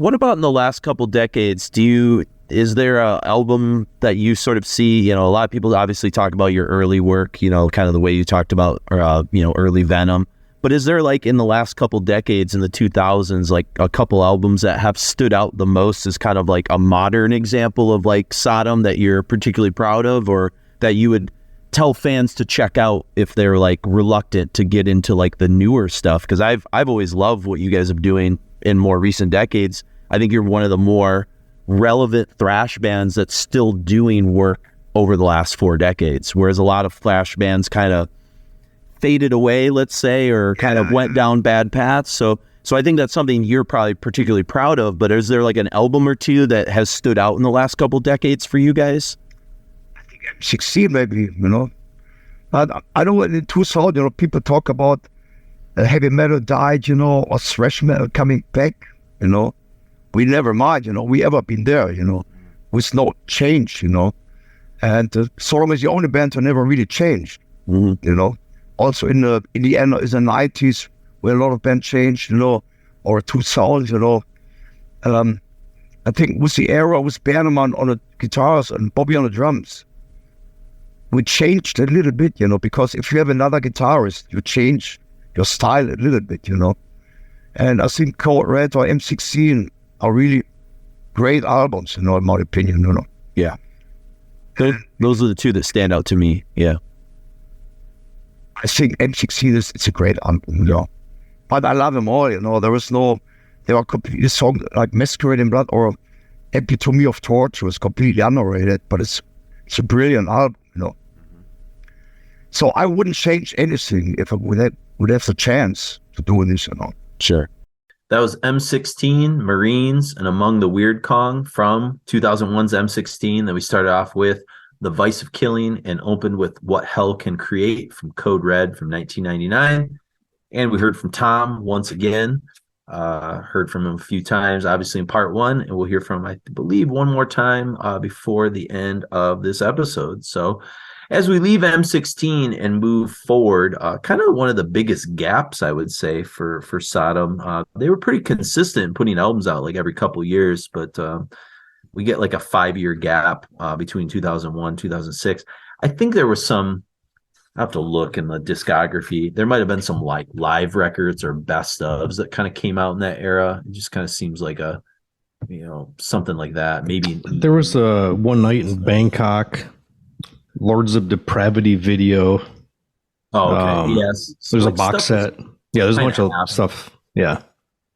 what about in the last couple decades? Is there a album that you sort of see, you know, a lot of people obviously talk about your early work, you know, kind of the way you talked about, you know, early Venom, but is there like in the last couple decades in the 2000s, like a couple albums that have stood out the most as kind of like a modern example of like Sodom that you're particularly proud of, or that you would tell fans to check out if they're like reluctant to get into like the newer stuff? Because I've always loved what you guys are doing in more recent decades. I think you're one of the more relevant thrash bands that's still doing work over the last 4 decades, whereas a lot of thrash bands kind of faded away, let's say, or kind of went down bad paths. So I think that's something you're probably particularly proud of, but is there like an album or two that has stood out in the last couple decades for you guys? I think M16 maybe, you know. I know in 2000, you know, people talk about heavy metal died, you know, or thrash metal coming back, you know. We never mind, you know, we ever been there, you know, with no change, you know. And Sodom is the only band who never really changed, you know. Also in the end of the 90s, where a lot of bands changed, you know, or 2000s, you know. I think with the era with Bernemann on the guitars and Bobby on the drums, we changed a little bit, you know, because if you have another guitarist, you change your style a little bit, you know. And I think Code Red or M16 are really great albums, you know, in my opinion, you know. Yeah. Those are the two that stand out to me, yeah. I think M16 it's a great album, you know. But I love them all, you know. There are completely songs like Masquerade in Blood or Epitome of Torture was completely underrated, but it's a brilliant album, you know. So I wouldn't change anything if I would have the chance to do this, you know. Sure. That was M16, Marines, and Among the Weirdcong from 2001's M16. Then we started off with The Vice of Killing and opened with What Hell Can Create from Code Red from 1999. And we heard from Tom once again. Heard from him a few times, obviously in part 1, and we'll hear from him, I believe, one more time before the end of this episode. So as we leave M16 and move forward, kind of one of the biggest gaps, I would say, for Sodom. They were pretty consistent in putting albums out like every couple years, but we get like a 5-year gap between 2001, 2006. I think there was some, I have to look in the discography. There might have been some like live records or best ofs that kind of came out in that era. It just kind of seems like a, you know, something like that. Maybe there was a One Night in Bangkok, Lords of Depravity video. Oh, okay. Yes. There's like a box set. Yeah, there's a bunch of stuff. Yeah.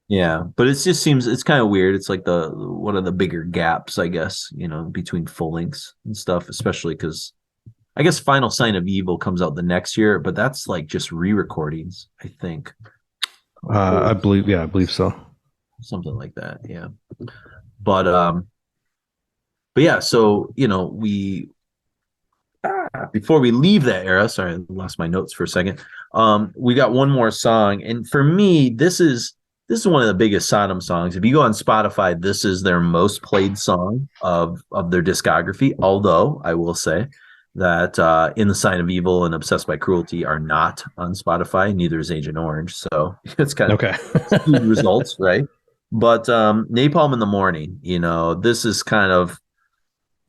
Yeah. But it just seems it's kind of weird. It's like one of the bigger gaps, I guess, you know, between full lengths and stuff, especially because I guess Final Sign of Evil comes out the next year, but that's like just re-recordings, I think. I believe so. Something like that, yeah. But yeah, so you know, before we leave that era, sorry, I lost my notes for a second. We got one more song, and for me, this is one of the biggest Sodom songs. If you go on Spotify, this is their most played song of their discography. Although I will say that In the Sign of Evil and Obsessed by Cruelty are not on Spotify. Neither is Agent Orange, so it's kind of okay. Results, right? But Napalm in the Morning, you know, this is kind of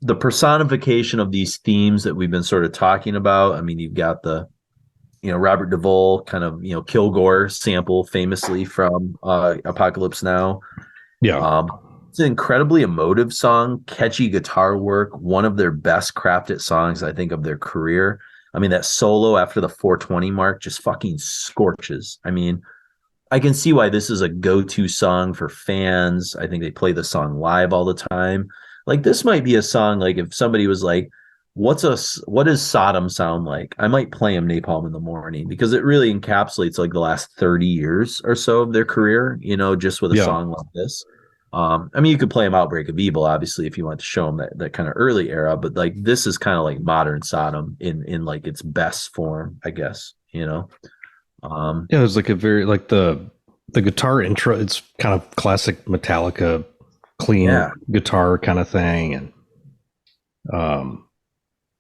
the personification of these themes that we've been sort of talking about. I mean, you've got the, you know, Robert Duvall kind of, you know, Kilgore sample famously from Apocalypse Now. Yeah. It's an incredibly emotive song, catchy guitar work, one of their best crafted songs, I think, of their career. I mean, that solo after the 420 mark just fucking scorches. I mean, I can see why this is a go-to song for fans. I think they play the song live all the time. Like, this might be a song, like, if somebody was like, what does Sodom sound like? I might play him Napalm in the Morning, because it really encapsulates like the last 30 years or so of their career, you know, just with a song like this. I mean, you could play him Outbreak of Evil, obviously, if you want to show him that kind of early era, but like this is kind of like modern Sodom in like its best form, I guess, you know. Yeah, there's like a very like the guitar intro. It's kind of classic Metallica, clean guitar kind of thing, and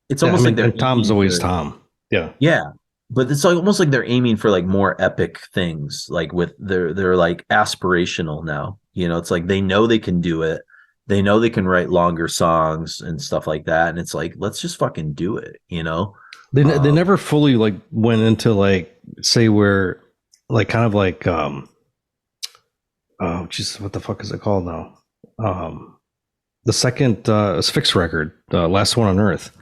it's almost like and Tom's always Tom. Yeah. But it's like almost like they're aiming for like more epic things, like with they're like aspirational now, You know, it's like they know they can do it. They know they can write longer songs and stuff like that. And it's like, let's just fucking do it, you know? They never fully like went into like, say where like kind of like, oh, jeez, what the fuck is it called now? The second Asphyx record, Last One on Earth.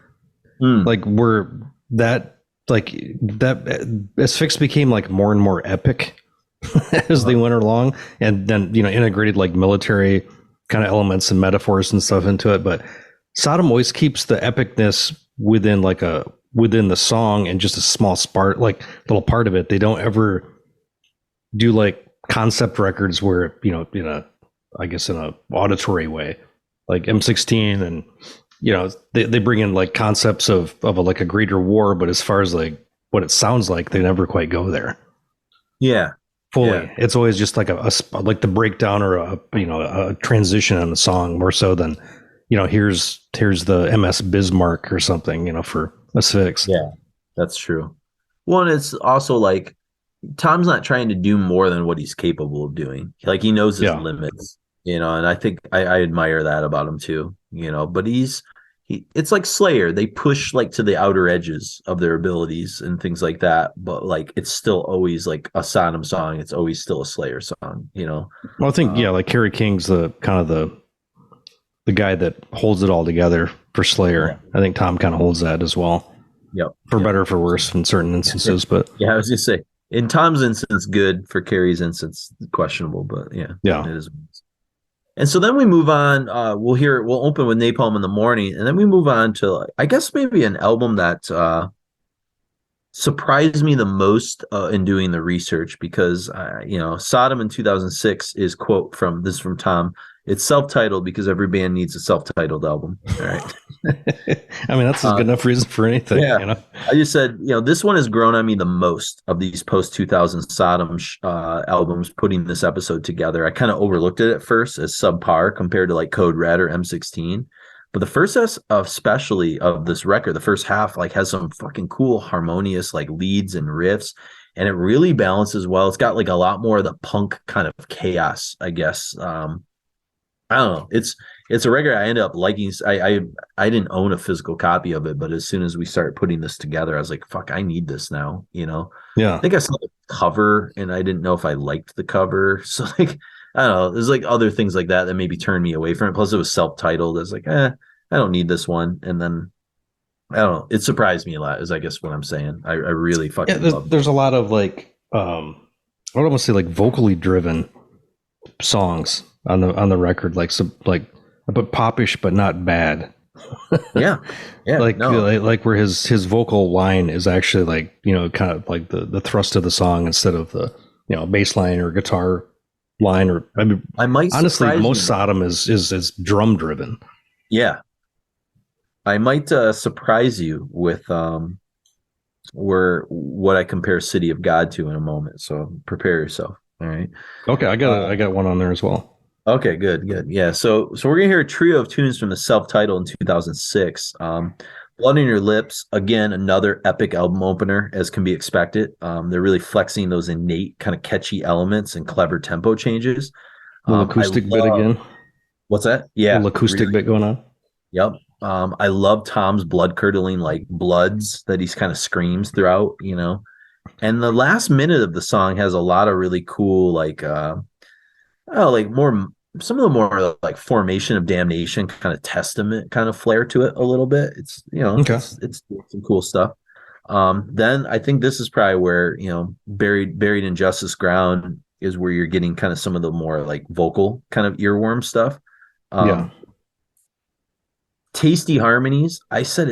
Like where that Asphyx became like more and more epic as they went along, and then, you know, integrated like military kind of elements and metaphors and stuff into it. But Sodom always keeps the epicness within the song and just a small like little part of it. They don't ever do like concept records where, you know, in a auditory way, like M16, and, you know, they bring in like concepts of like a greater war, but as far as like what it sounds like, they never quite go there. Yeah. Fully. Yeah. It's always just like a like the breakdown or a transition in the song, more so than, you know, here's the MS Bismarck or something, you know, for Asphyx. Yeah, that's true. One, it's also like Tom's not trying to do more than what he's capable of doing. Like, he knows his limits, you know, and I think I admire that about him too, you know. But it's like Slayer. They push like to the outer edges of their abilities and things like that. But like, it's still always like a Sodom song. It's always still a Slayer song, you know. Well, I think like Kerry King's the kind of the guy that holds it all together for Slayer. Yeah. I think Tom kind of holds that as well. Yep. For better or for worse in certain instances, but yeah, I was gonna say, in Tom's instance, good. For Kerry's instance, questionable. But yeah, it is. And so then we move on. We'll open with Napalm in the Morning, and then we move on to, I guess, maybe an album that surprised me the most in doing the research, because you know, Sodom in 2006 is from Tom. It's self-titled because every band needs a self-titled album. All right. I mean, that's a good enough reason for anything. Yeah. You know? I just said, you know, this one has grown on me the most of these post-2000 Sodom albums, putting this episode together. I kind of overlooked it at first as subpar compared to like Code Red or M16. But the first especially of this record, the first half, like, has some fucking cool harmonious like leads and riffs. And it really balances well. It's got like a lot more of the punk kind of chaos, I guess. I don't know. It's a record I ended up liking. I didn't own a physical copy of it, but as soon as we started putting this together, I was like, fuck, I need this now, you know? Yeah. I think I saw the cover and I didn't know if I liked the cover. So like, I don't know. There's like other things like that maybe turned me away from it. Plus it was self-titled. I was like, I don't need this one. And then I don't know. It surprised me a lot, is I guess what I'm saying. I really fucking love it. There's a lot of like, I would almost say like vocally driven songs on the record, like but popish but not bad. yeah like where his vocal line is actually like, you know, kind of like the thrust of the song instead of the, you know, bass line or guitar line. Or I mean, honestly, most Sodom is drum driven. Yeah, I might surprise you with what I compare City of God to in a moment, so prepare yourself. All right. Okay, I got one on there as well. Okay, good. Yeah, so we're gonna hear a trio of tunes from the self-titled in 2006. Blood on Your Lips, again, another epic album opener, as can be expected. They're really flexing those innate kind of catchy elements and clever tempo changes. Acoustic bit again. What's that? Yeah, acoustic bit going on. Yep. I love Tom's blood-curdling like bloods that he's kind of screams throughout, you know. And the last minute of the song has a lot of really cool like some of the more like Formation of Damnation kind of Testament kind of flair to it a little bit. It's, you know, okay. It's some cool stuff. Then I think this is probably where, you know, buried in Justice Ground is where you're getting kind of some of the more like vocal kind of earworm stuff. Tasty harmonies. I said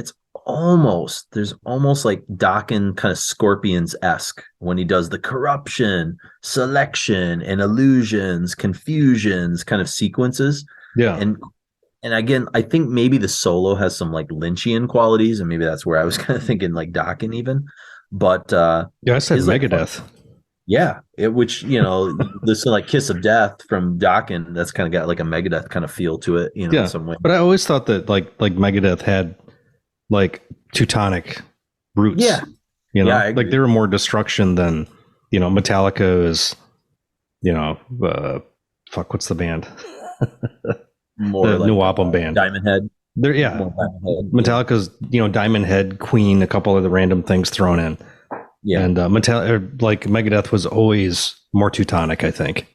there's almost like Dokken kind of Scorpions-esque when he does the corruption, selection, and illusions, confusions kind of sequences. Yeah. And again, I think maybe the solo has some like Lynchian qualities, and maybe that's where I was kind of thinking like Dokken even. But I said Megadeth. Like, yeah, which, you know, this like Kiss of Death from Dokken, that's kind of got like a Megadeth kind of feel to it, you know, in some way. But I always thought that like Megadeth had like Teutonic roots. Yeah. You know, like they were more destruction than, you know, Metallica is, you know, fuck, what's the band? More the like new album band. Diamond Head. They're, yeah. Metallica's, Diamond Head, Queen, a couple of the random things thrown in. Yeah. And Megadeth was always more Teutonic, I think.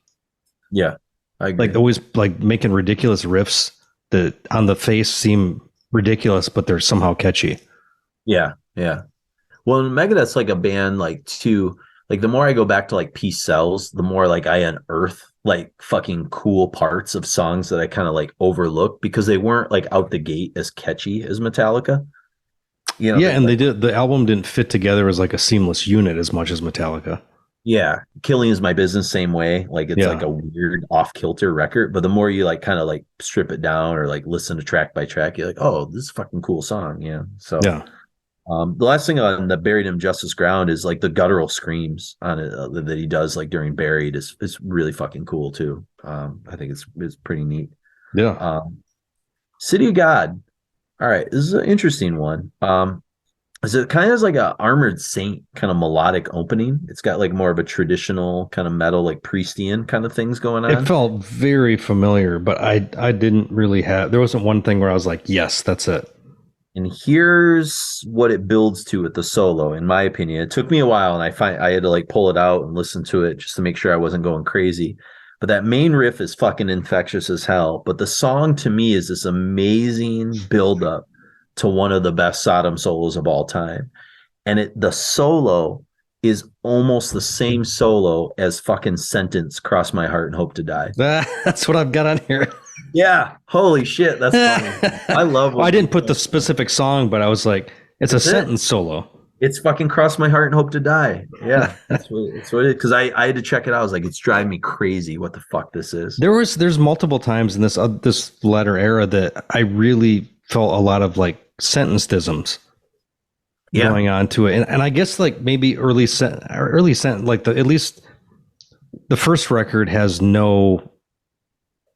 Yeah. I agree. Like always like making ridiculous riffs that on the face seem ridiculous, but they're somehow catchy. Yeah. Yeah. Well, Megadeth's like a band, like too, like the more I go back to like Peace Sells, the more like I unearth like fucking cool parts of songs that I kind of like overlook because they weren't like out the gate as catchy as Metallica. The album didn't fit together as like a seamless unit as much as Metallica. Yeah, Killing Is My Business, same way. Like it's like a weird off kilter record, but the more you like kind of like strip it down or like listen to track by track, you're like, oh, this is a fucking cool song. Yeah. So yeah. The last thing on the Buried in Justice Ground is like the guttural screams on it that he does like during Buried is really fucking cool too. I think it's pretty neat. Yeah. City of God. All right, this is an interesting one. Is it kind of like a Armored Saint kind of melodic opening? It's got like more of a traditional kind of metal, like Priestian kind of things going on. It felt very familiar, but I didn't really there wasn't one thing where I was like, yes, that's it. And here's what it builds to with the solo, in my opinion. It took me a while, and I had to like pull it out and listen to it just to make sure I wasn't going crazy. But that main riff is fucking infectious as hell. But the song to me is this amazing buildup to one of the best Sodom solos of all time. And the solo is almost the same solo as fucking Sentence, Cross My Heart and Hope to Die. That's what I've got on here. Yeah. Holy shit. That's funny. I love I didn't put the specific song, but I was like, it's a Sentence solo. It's fucking Cross My Heart and Hope to Die. Yeah. That's what it is. Because I had to check it out. I was like, it's driving me crazy what the fuck this is. There's multiple times in this latter era that I really felt a lot of like Sentence-isms going on to it. And I guess like maybe early sentence, like at least the first record has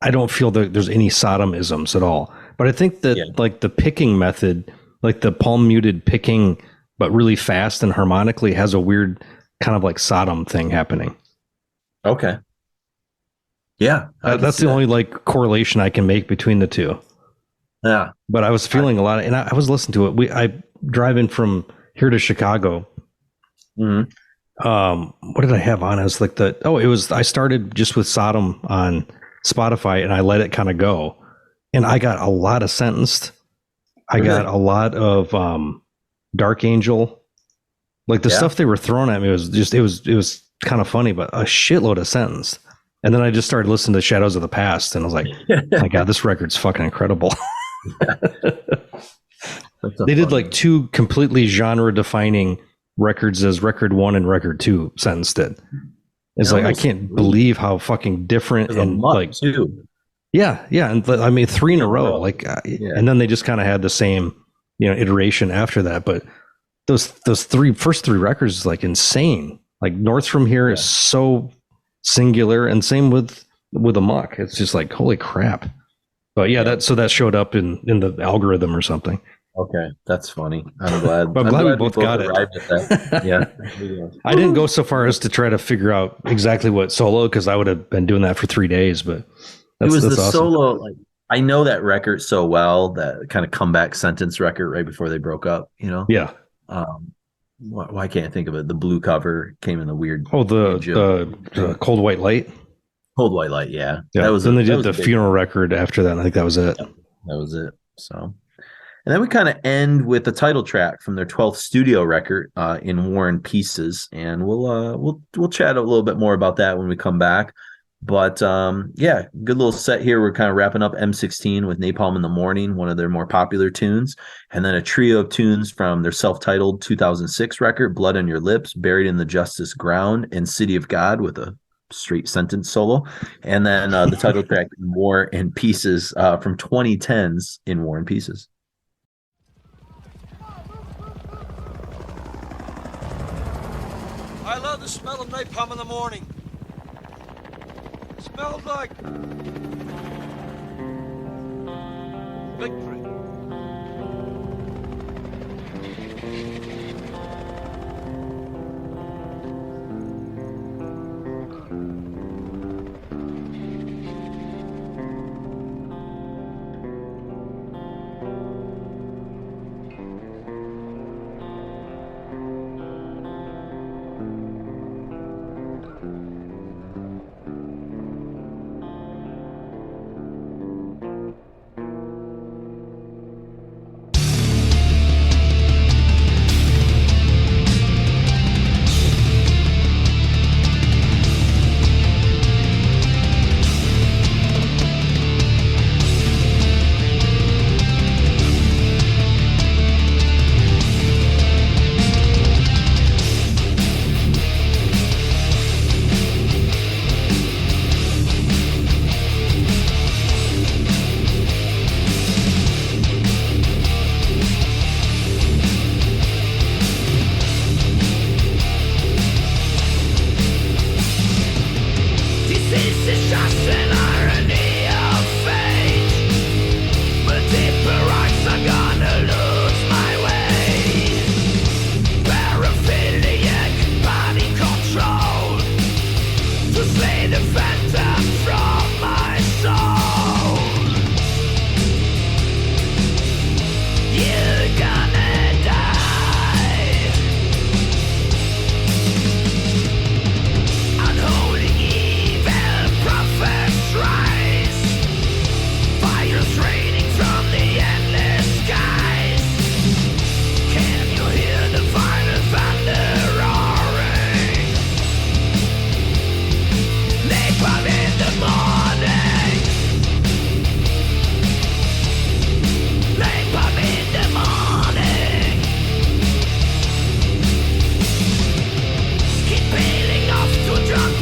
I don't feel that there's any Sodom-isms at all. But I think that like the picking method, like the palm muted picking, but really fast and harmonically has a weird kind of like Sodom thing happening. Okay. Yeah. That's the only like correlation I can make between the two. Yeah. But I was feeling a lot and I was listening to it. I driving from here to Chicago. Mm-hmm. What did I have on? I was like I started just with Sodom on Spotify and I let it kind of go. And I got a lot of Sentenced. I got a lot of Dark Angel. Like the stuff they were throwing at me was just it was kind of funny, but a shitload of Sentenced. And then I just started listening to Shadows of the Past and I was like, my God, this record's fucking incredible. They did like two completely genre defining records as record 1 and record 2 Sentence did. It's like I can't believe how fucking different and like too. Yeah, and I mean 3 in a row, like and then they just kind of had the same, iteration after that, but those first three records is like insane. Like North From Here is so singular, and same with Amok. It's just like holy crap. But that showed up in the algorithm or something. Okay, that's funny. I'm glad. But I'm glad we both got it. Yeah. I didn't go so far as to try to figure out exactly what solo, because I would have been doing that for 3 days. But it was the awesome. solo. Like I know that record so well, that kind of comeback Sentence record right before they broke up. Yeah. Why can't I think of it? The blue cover came in the weird. Oh, the Cold White Light. Cold White Light. Yeah. Then they did the funeral record after that. And I think that was it. Yeah, that was it. So. And then we kind of end with the title track from their 12th studio record, In War and Pieces, and we'll chat a little bit more about that when we come back. But good little set here. We're kind of wrapping up M16 with Napalm in the Morning, one of their more popular tunes, and then a trio of tunes from their self-titled 2006 record, Blood on Your Lips, Buried in the Justice Ground, and City of God with a straight Sentence solo, and then the title track In War and Pieces from 2010's In War and Pieces. I love the smell of napalm in the morning. It smells like victory.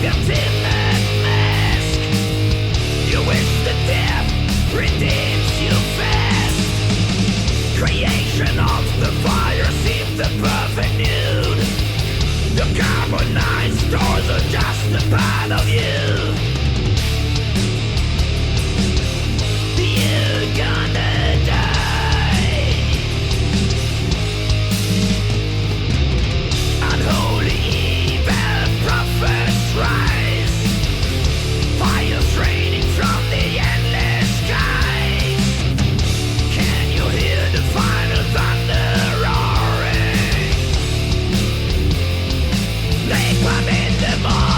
ultimate mask. You wish the death redeems you fast. Creation of the fire seems the perfect nude. The carbonized stores are just a part of you. You're gonna die. Unholy evil prophets rise. Fire's raining from the endless skies. Can you hear the final thunder roaring? Napalm in the morning.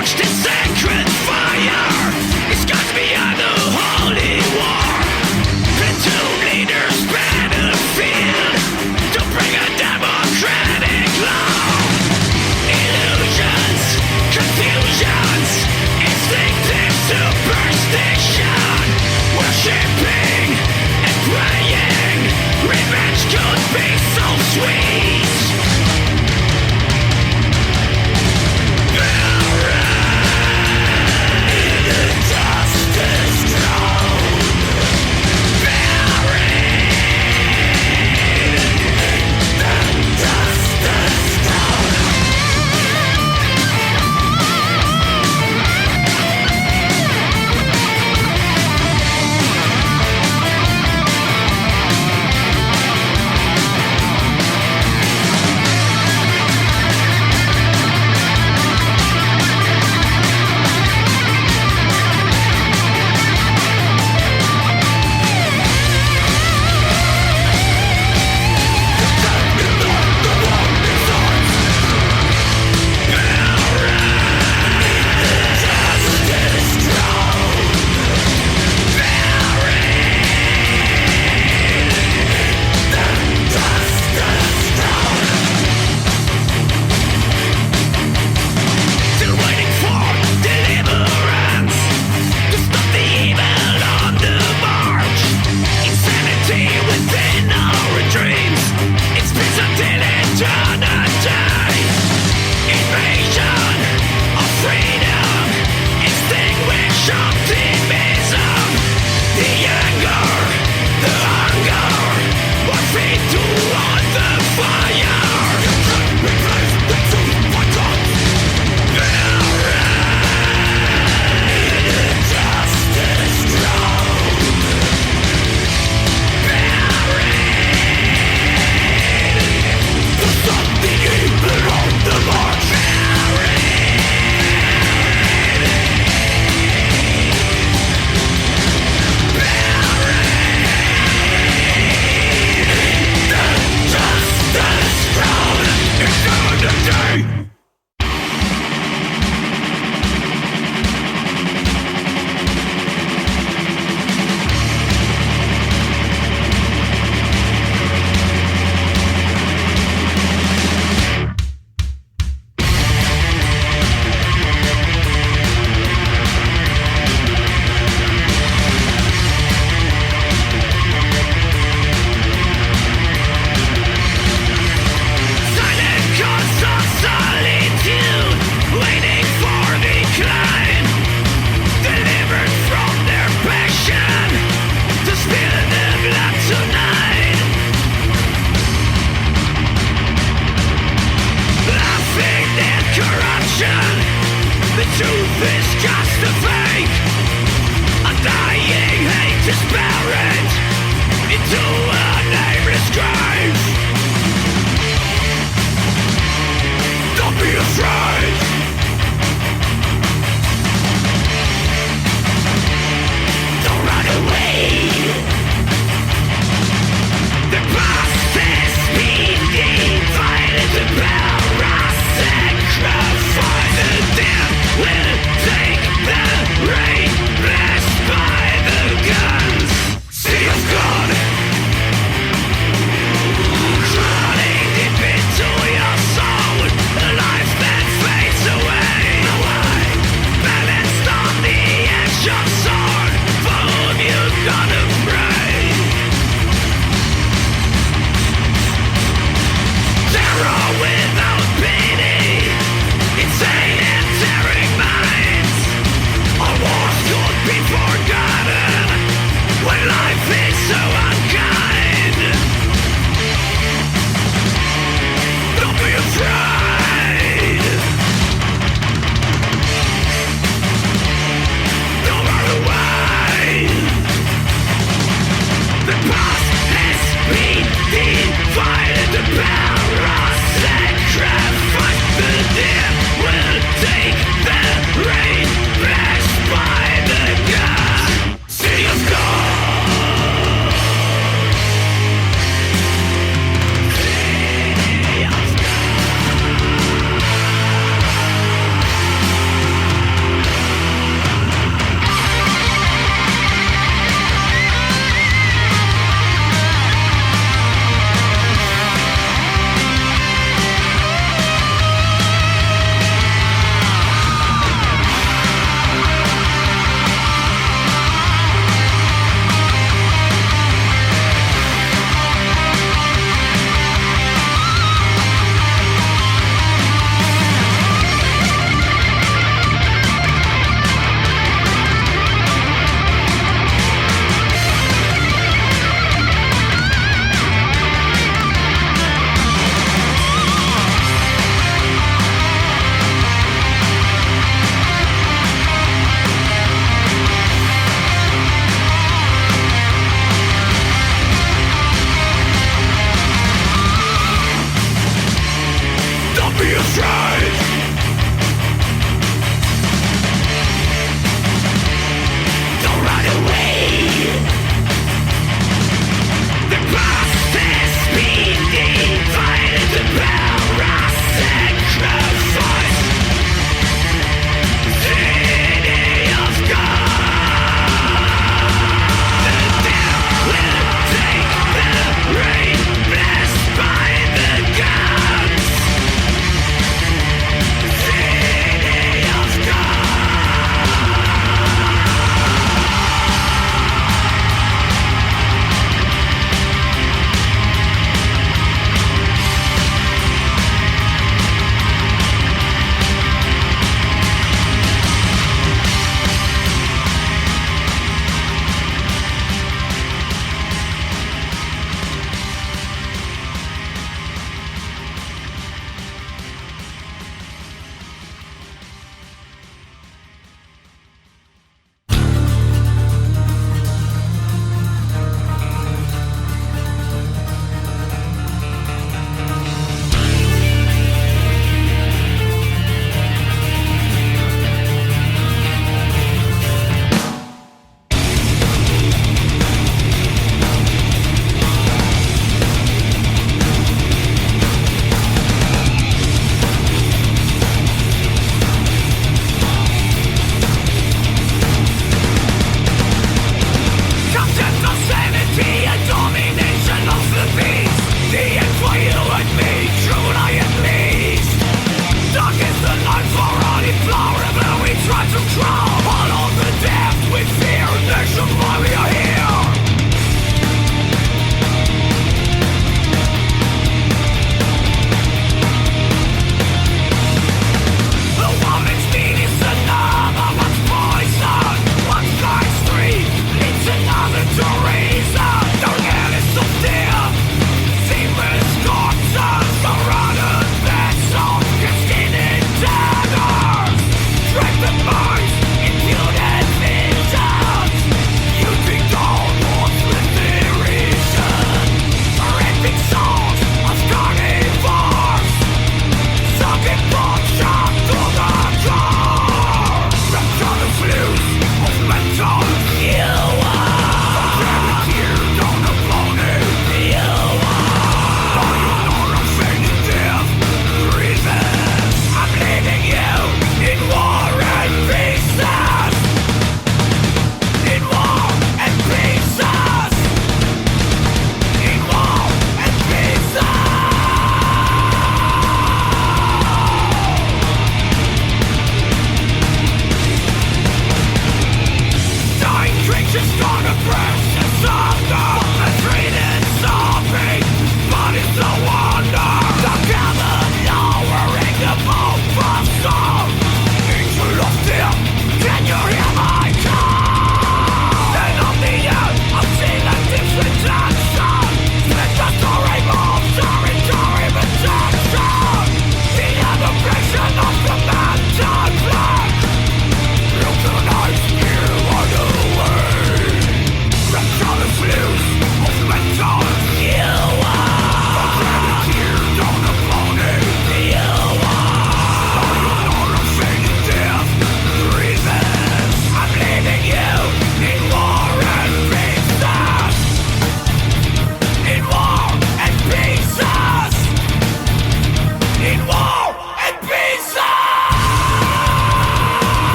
forged in sacred fire. It's got beyond the holy war. Platoon leaders battlefield to bring a democratic law. Illusions, confusions, instinctive superstition. Worshipping and praying, revenge could be so sweet.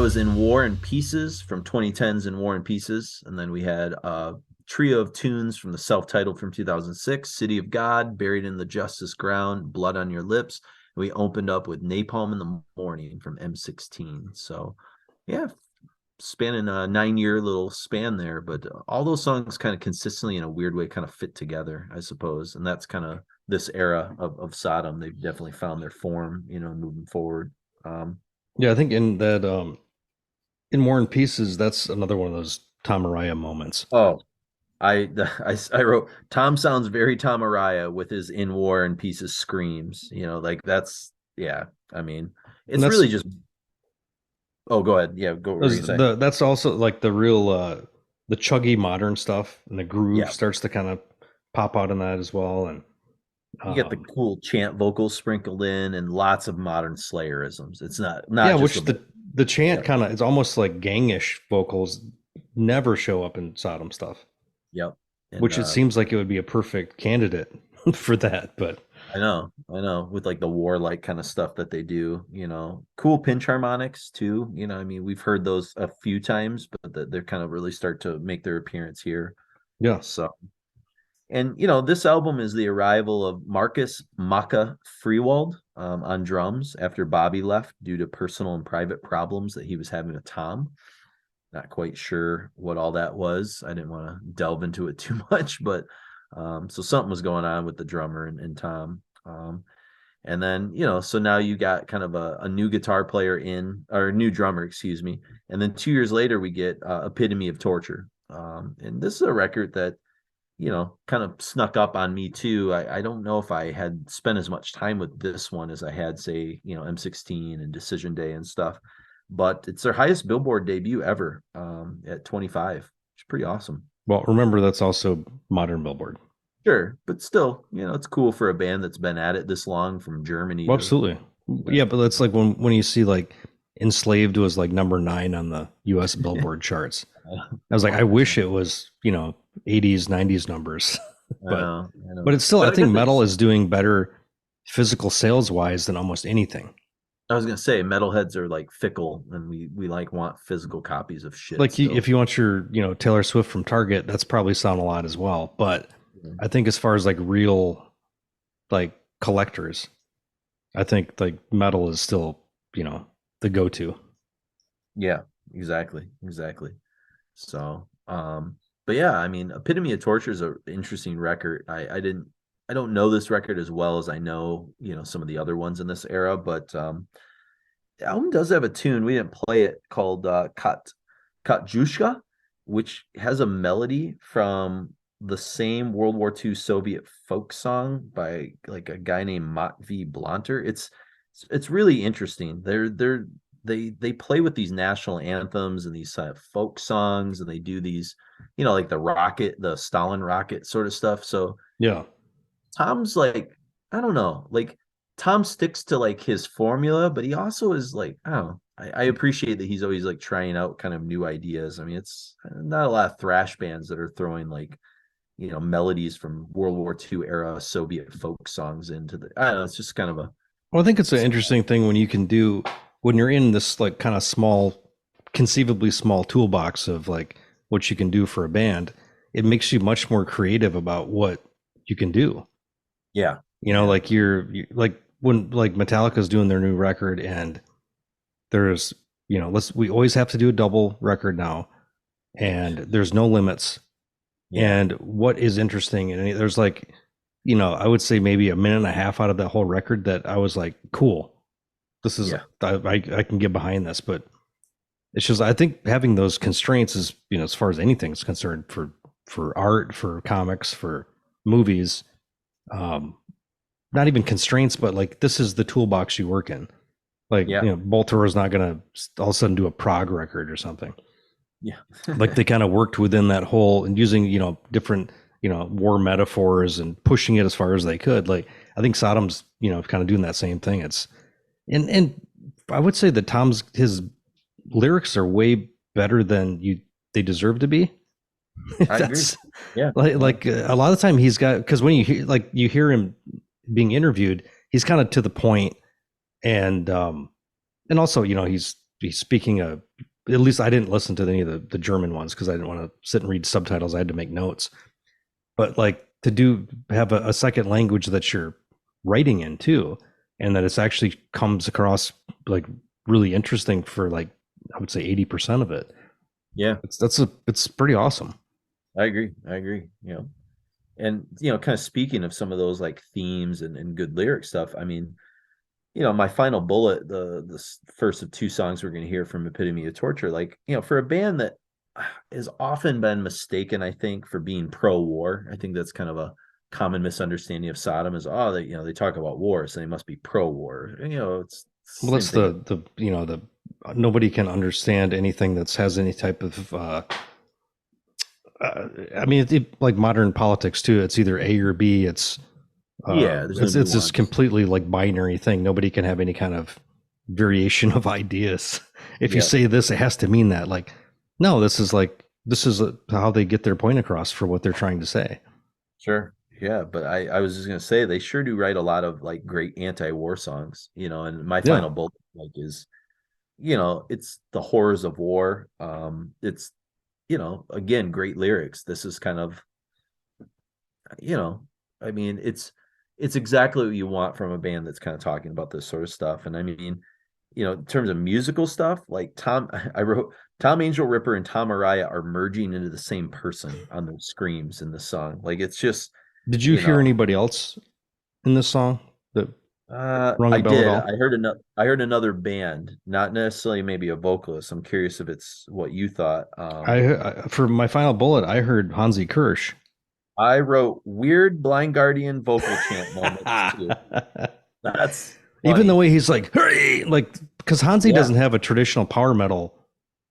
was In War and Pieces from 2010's In War and Pieces. And then we had a trio of tunes from the self-titled from 2006, City of God, Buried in the Justice Ground, Blood on Your Lips. And we opened up with Napalm in the Morning from M16. So yeah, spanning a 9-year little span there, but all those songs kind of consistently in a weird way kind of fit together, I suppose. And that's kind of this era of Sodom. They've definitely found their form, moving forward. Yeah, I think in that in War and Pieces, that's another one of those Tom Araya moments. Oh, I wrote, Tom sounds very Tom Araya with his In War and Pieces screams, like that's, yeah. I mean, it's really just, oh, go ahead. Yeah, go. That's also like the real, the chuggy modern stuff, and the groove starts to kind of pop out in that as well. And you get the cool chant vocals sprinkled in, and lots of modern Slayerisms. It's not which the chant kind of, it's almost like gangish vocals never show up in Sodom stuff. Yep. And, which it seems like it would be a perfect candidate for that, but I know, with like the warlike kind of stuff that they do, cool pinch harmonics too. I mean, we've heard those a few times, but they're kind of really start to make their appearance here. Yeah. So, and this album is the arrival of Marcus Maka Freewald on drums after Bobby left due to personal and private problems that he was having with Tom. Not quite sure what all that was. I didn't want to delve into it too much, but so something was going on with the drummer and Tom. And then, so now you got kind of a new guitar player or new drummer, excuse me. And then 2 years later, we get Epitome of Torture. And this is a record that, kind of snuck up on me too. I don't know if I had spent as much time with this one as I had, say, M16 and Decision Day and stuff. But it's their highest Billboard debut ever at 25. It's pretty awesome. Well, remember, that's also modern Billboard. Sure, but still, it's cool for a band that's been at it this long from Germany. Well, absolutely. Yeah, but that's like when you see like Enslaved was like number 9 on the U.S. Billboard charts. I was like, I wish it was, 80s, 90s numbers. But I know. But it's still, I think metal is doing better physical sales wise than almost anything. I was gonna say metalheads are like fickle, and we like want physical copies of shit. Like if you want your Taylor Swift from Target, that's probably selling a lot as well. But I think as far as like real like collectors, I think like metal is still the go-to. Yeah, exactly. So, but yeah, I mean, Epitome of Torture is an interesting record. I don't know this record as well as I know, some of the other ones in this era, but the album does have a tune. We didn't play it, called Katjushka, which has a melody from the same World War II Soviet folk song by like a guy named Matvey Blanter. It's really interesting. They play with these national anthems and these folk songs, and they do these, like the Stalin rocket sort of stuff. So yeah. Tom's like, I don't know, like Tom sticks to like his formula, but he also is like, I don't know. I appreciate that he's always like trying out kind of new ideas. I mean, it's not a lot of thrash bands that are throwing like, melodies from World War II era Soviet folk songs into I don't know. It's just kind of well, I think it's an interesting thing when you're in this like kind of conceivably small toolbox of like what you can do for a band. It makes you much more creative about what you can do. Yeah. Like you're like when like Metallica's doing their new record, and there's, we always have to do a double record now, and there's no limits. Yeah. And what is interesting, and there's like, I would say maybe a minute and a half out of that whole record that I was like, cool, this is, I can get behind this. But it's just, I think having those constraints is, as far as anything is concerned, for art, for comics, for movies, not even constraints, but like this is the toolbox you work in. Like, Baltimore is not going to all of a sudden do a prog record or something. Yeah. Like they kind of worked within that whole and using, different, war metaphors and pushing it as far as they could. Like I think Sodom's, kind of doing that same thing. It's, and I would say that his lyrics are way better than they deserve to be. I agree. Yeah. Like a lot of the time he's got, because when you hear him being interviewed, he's kind of to the point, and also, he's he's speaking at least I didn't listen to any of the German ones because I didn't want to sit and read subtitles. I had to make notes. But like to have a second language that you're writing in too, and that it's actually comes across like really interesting for like I would say 80% of it. Yeah, it's pretty awesome. I agree. You know, and you know, kind of speaking of some of those like themes and good lyric stuff. I mean, you know, my final bullet, the first of two songs we're going to hear from Epitome of Torture, like, you know, for a band that has often been mistaken, I think, for being pro-war. I think that's kind of a common misunderstanding of Sodom is, oh, they, you know, they talk about war, so they must be pro-war. And, you know, it's well, that's the you know, the nobody can understand anything that has any type of I mean, like modern politics too. It's either A or B. It's it's this completely like binary thing. Nobody can have any kind of variation of ideas. If you say this, it has to mean that. Like, no, this is how they get their point across for what they're trying to say. Sure. Yeah, but I was just gonna say they sure do write a lot of like great anti-war songs, you know, and my final bullet like is, you know, it's the horrors of war. It's, you know, again, great lyrics. This is kind of, you know, I mean, it's exactly what you want from a band that's kind of talking about this sort of stuff. And I mean, you know, in terms of musical stuff, like I wrote Tom Angelripper and Tom Araya are merging into the same person on their screams in the song. Like, it's just. Did you hear anybody else in this song that rung a bell did. at all? I heard another band, not necessarily maybe a vocalist. I'm curious if it's what you thought. I for my final bullet, I heard Hansi Kirsch. I wrote weird Blind Guardian vocal chant moments too. That's funny. Even the way he's like, hurry, like, because Hansi doesn't have a traditional power metal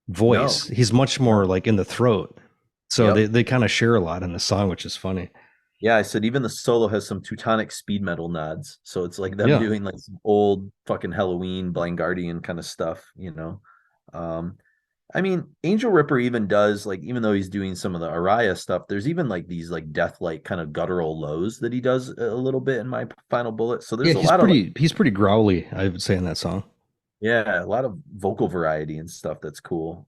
voice. No. He's much more like in the throat. So they kind of share a lot in the song, which is funny. Yeah, I said even the solo has some Teutonic speed metal nods. So it's like them doing like some old fucking Halloween Blind Guardian kind of stuff, you know. I mean, Angelripper even does, like, even though he's doing some of the Araya stuff, there's even like these like death-like kind of guttural lows that he does a little bit in my final bullet. So there's he's pretty growly, I would say, in that song. Yeah, a lot of vocal variety and stuff that's cool.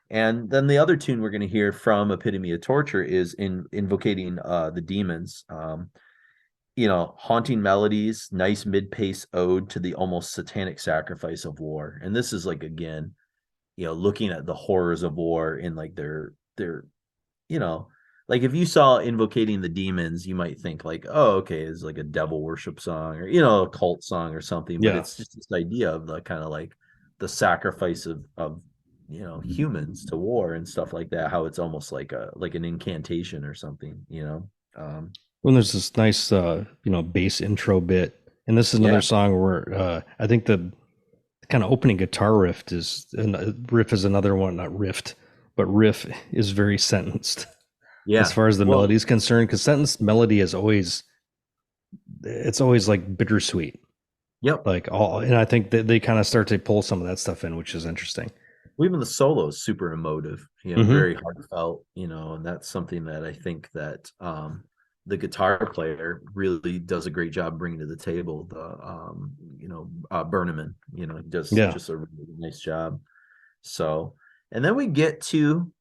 And then the other tune we're going to hear from Epitome of Torture is Invocating the Demons. You know, haunting melodies, nice mid-pace ode to the almost satanic sacrifice of war. And this is like, again, you know, looking at the horrors of war in like their, you know, like if you saw Invocating the Demons, you might think like, oh, okay, it's like a devil worship song or, you know, a cult song or something. But it's just this idea of the kind of like the sacrifice of you know, humans to war and stuff like that, how it's almost like an incantation or something, you know. When there's this nice you know, bass intro bit, and this is another song where I think the kind of opening guitar riff is another one, not riff, but riff is very sentenced as far as the melody is concerned, because sentenced melody is always like bittersweet. Like and I think that they kind of start to pull some of that stuff in, which is interesting. Even the solo is super emotive, you know, very heartfelt, you know, and that's something that I think that the guitar player really does a great job bringing to the table. You know, Berneman, you know, he does just a really nice job. So, and then we get to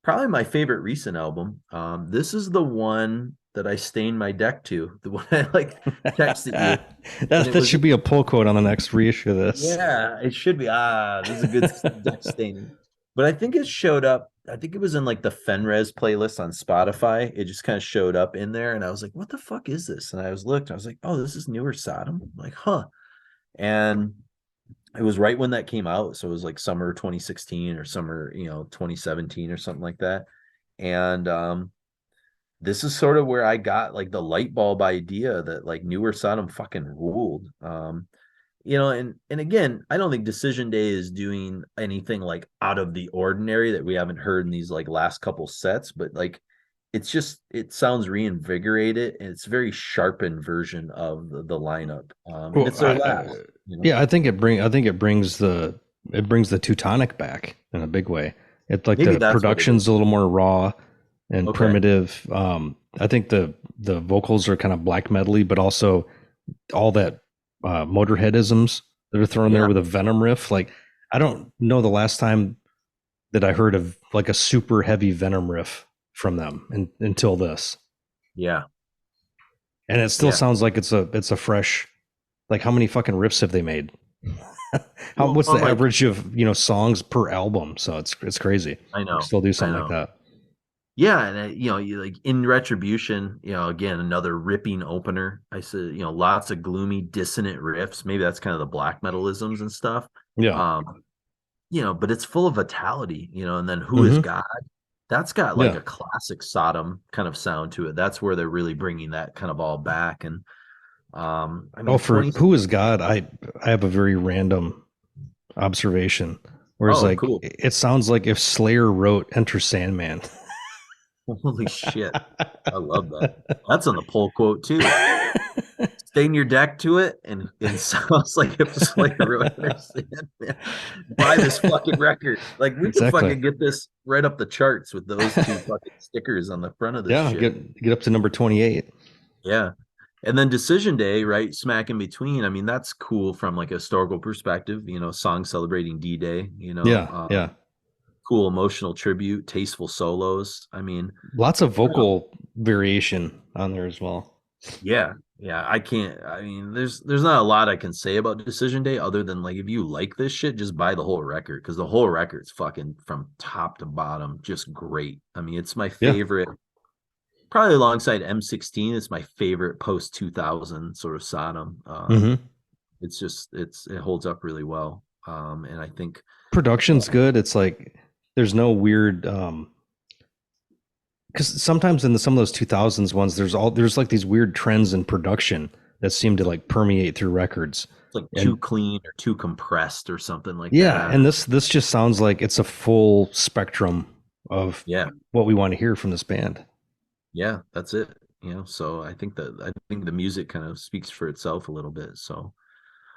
probably my favorite recent album. This is the one that I stained my deck to, the one I like texted you. that should be a pull quote on the next reissue of this. Yeah, it should be. This is a good deck staining. But I think it showed up. I think it was in like the Fenres playlist on Spotify. It just kind of showed up in there. And I was like, what the fuck is this? And I was like, oh, this is newer Sodom. I'm like, huh. And it was right when that came out. So it was like summer 2016 or summer, you know, 2017 or something like that. And this is sort of where I got like the light bulb idea that like newer Sodom fucking ruled. You know, and again, I don't think Decision Day is doing anything like out of the ordinary that we haven't heard in these like last couple sets, but like it's just, it sounds reinvigorated and it's a very sharpened version of the lineup. Well, it's their last. You know? Yeah, I think it brings the Teutonic back in a big way. It's like the production's a little more raw and primitive. I think the vocals are kind of black metal-y, but also all that Motorheadisms that are thrown there with a Venom riff. Like, I don't know the last time that I heard of like a super heavy Venom riff from them until this. Yeah. And it still sounds like it's a fresh, like, how many fucking riffs have they made? What's the average of, songs per album? So it's crazy. I know. Still do something like that. Yeah, and you like in Retribution, again, another ripping opener. I said, lots of gloomy, dissonant riffs. Maybe that's kind of the black metalisms and stuff. Yeah. But it's full of vitality, and then Who is God? That's got like a classic Sodom kind of sound to it. That's where they're really bringing that kind of all back. And for Who is God, I have a very random observation. Whereas cool. It sounds like if Slayer wrote Enter Sandman. Holy shit. I love that. That's on the poll quote too. Stain your deck to it, and it sounds like if Slayer wrote Enter Sandman. Buy this fucking record. Like, we can fucking get this right up the charts with those two fucking stickers on the front of this shit. Get up to number 28. Yeah. And then Decision Day, right, smack in between. I mean, that's cool from like a historical perspective, song celebrating D-Day, cool emotional tribute, tasteful solos. I mean, lots of vocal variation on there as well. Yeah. There's not a lot I can say about Decision Day other than, like, if you like this shit, just buy the whole record, because the whole record's fucking from top to bottom just great. I mean, it's my favorite, probably alongside M16. It's my favorite post 2000 sort of Sodom. It's just it holds up really well. And I think production's good. It's like there's no weird because sometimes in some of those 2000s ones, there's like these weird trends in production that seem to like permeate through records. It's like too clean or too compressed or something like that. Yeah, and this just sounds like it's a full spectrum of what we want to hear from this band. Yeah, that's it. So I think the music kind of speaks for itself a little bit. So,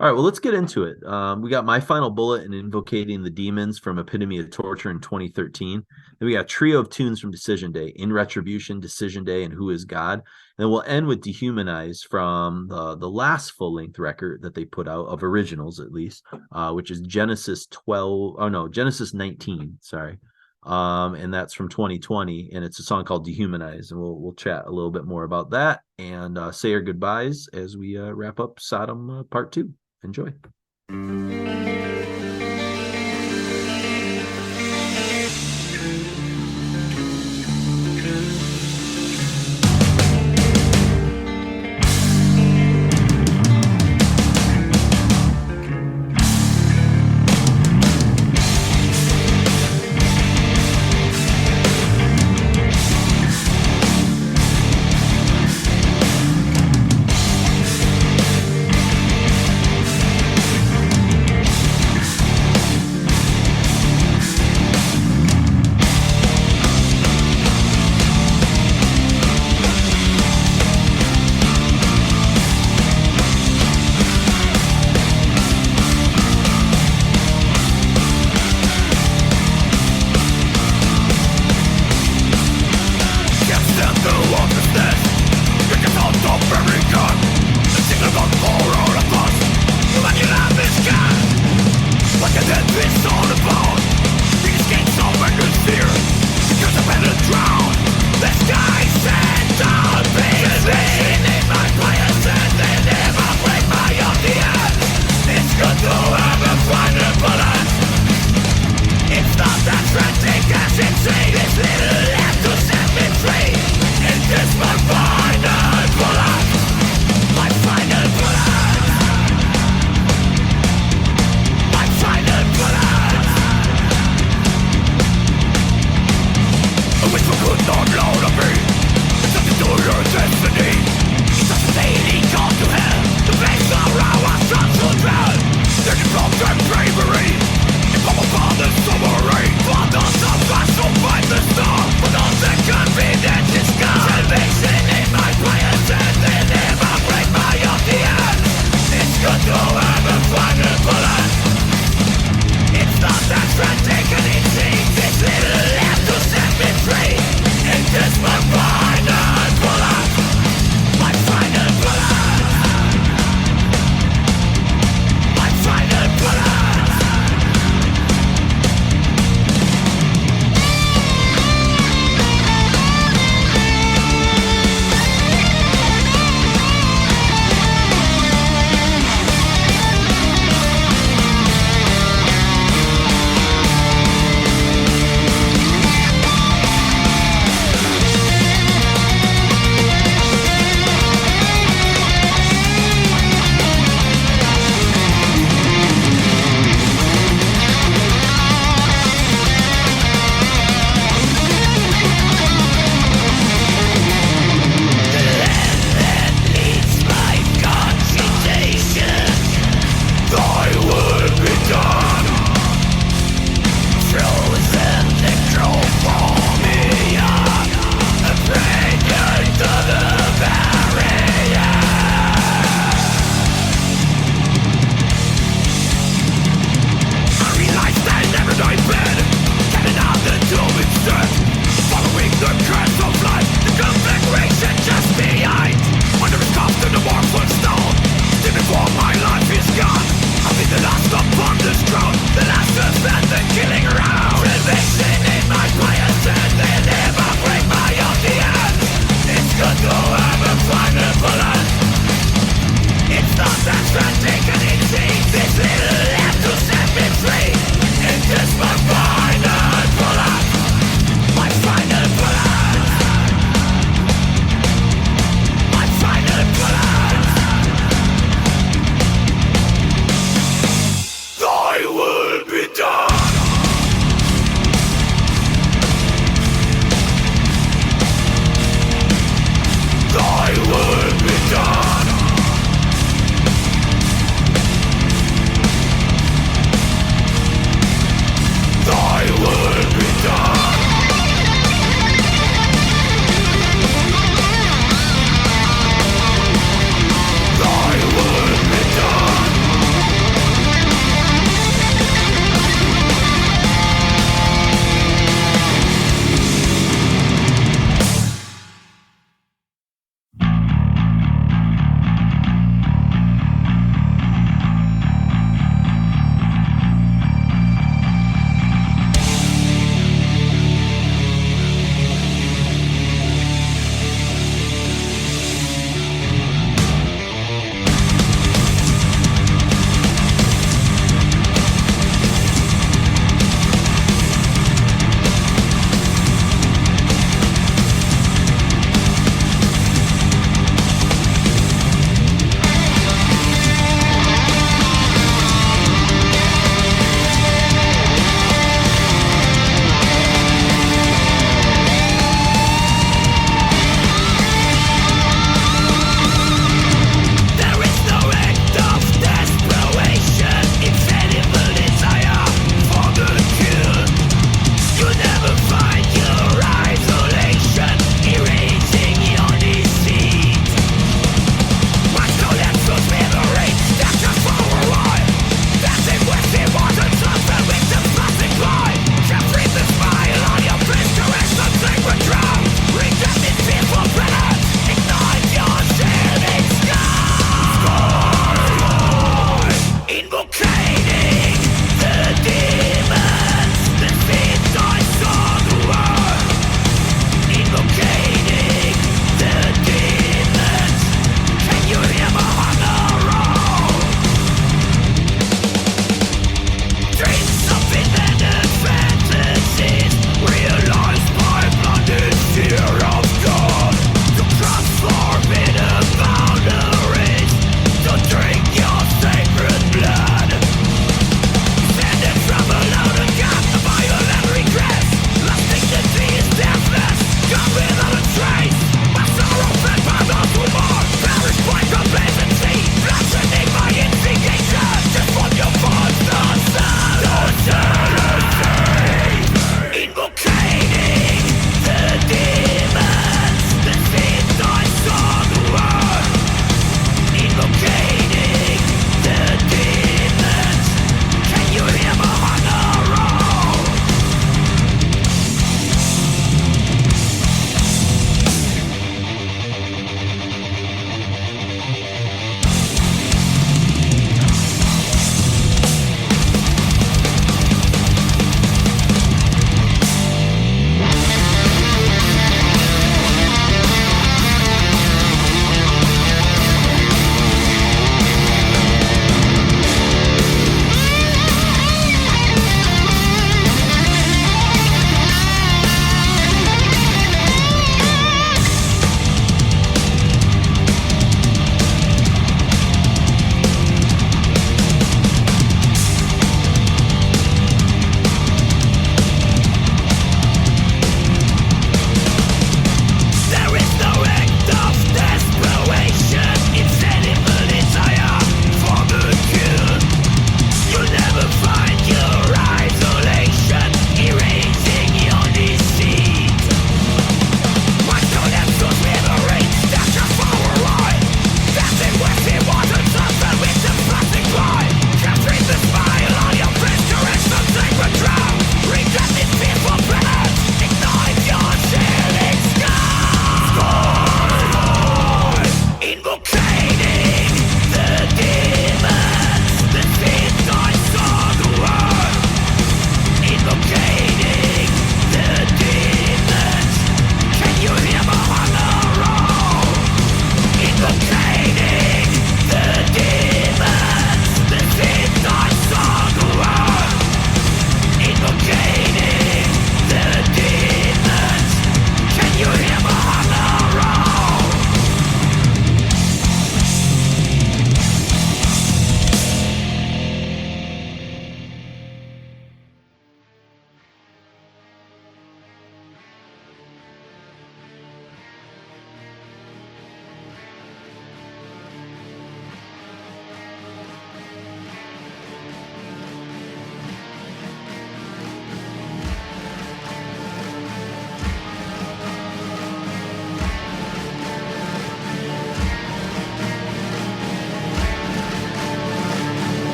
all right, well, let's get into it. We got My Final Bullet and Invocating the Demons from Epitome of Torture in 2013. Then we got a trio of tunes from Decision Day, In Retribution, Decision Day, and Who is God. And then we'll end with Dehumanized from the last full-length record that they put out, of originals at least, which is Genesis 19, sorry. And that's from 2020, and it's a song called Dehumanized, and we'll chat a little bit more about that and say our goodbyes as we wrap up Sodom Part 2. Enjoy.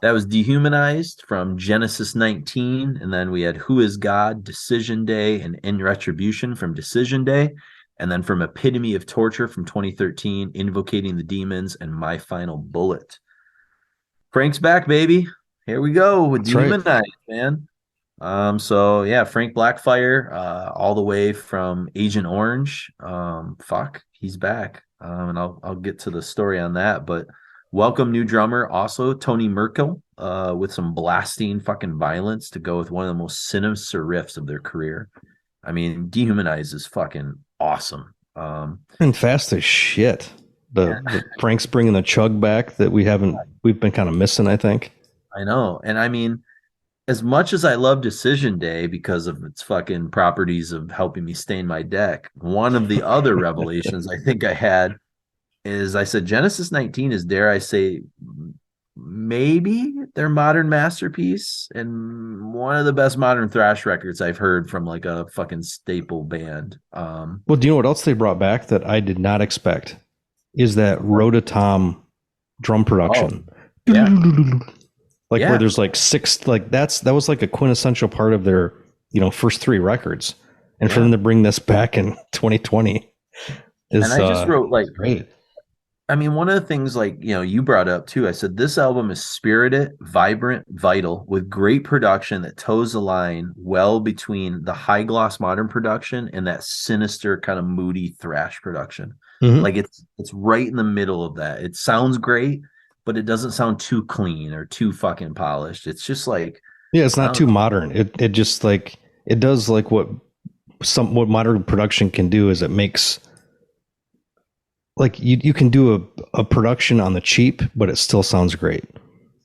That was Dehumanized from Genesis 19. And then we had Who is God, Decision Day, and In Retribution from Decision Day. And then from Epitome of Torture from 2013, Invocating the Demons, and My Final Bullet. Frank's back, baby. Here we go with Dehumanized, man. So yeah, Frank Blackfire, all the way from Agent Orange. He's back. And I'll get to the story on that, but welcome new drummer, also Tony Merkel, with some blasting fucking violence to go with one of the most sinister riffs of their career. I mean, Dehumanized is fucking awesome. And fast as shit. The Frank's bringing the chug back that we've been kind of missing, I think. I know. And I mean, as much as I love Decision Day because of its fucking properties of helping me stain my deck, one of the other revelations I think I had is I said Genesis 19 is, dare I say, maybe their modern masterpiece and one of the best modern thrash records I've heard from like a fucking staple band. Well, do you know what else they brought back that I did not expect? Is that Rototom drum production. Oh, yeah. Where there's like six, like that was like a quintessential part of their, first three records. And for them to bring this back in 2020 is, and I just wrote like, great. I mean, one of the things like, you brought up too, I said, this album is spirited, vibrant, vital, with great production that toes the line well between the high gloss modern production and that sinister kind of moody thrash production. Mm-hmm. Like it's right in the middle of that. It sounds great, but it doesn't sound too clean or too fucking polished. It's just like, it's not too modern. It just like, it does like what modern production can do is it makes, like you can do a production on the cheap, but it still sounds great.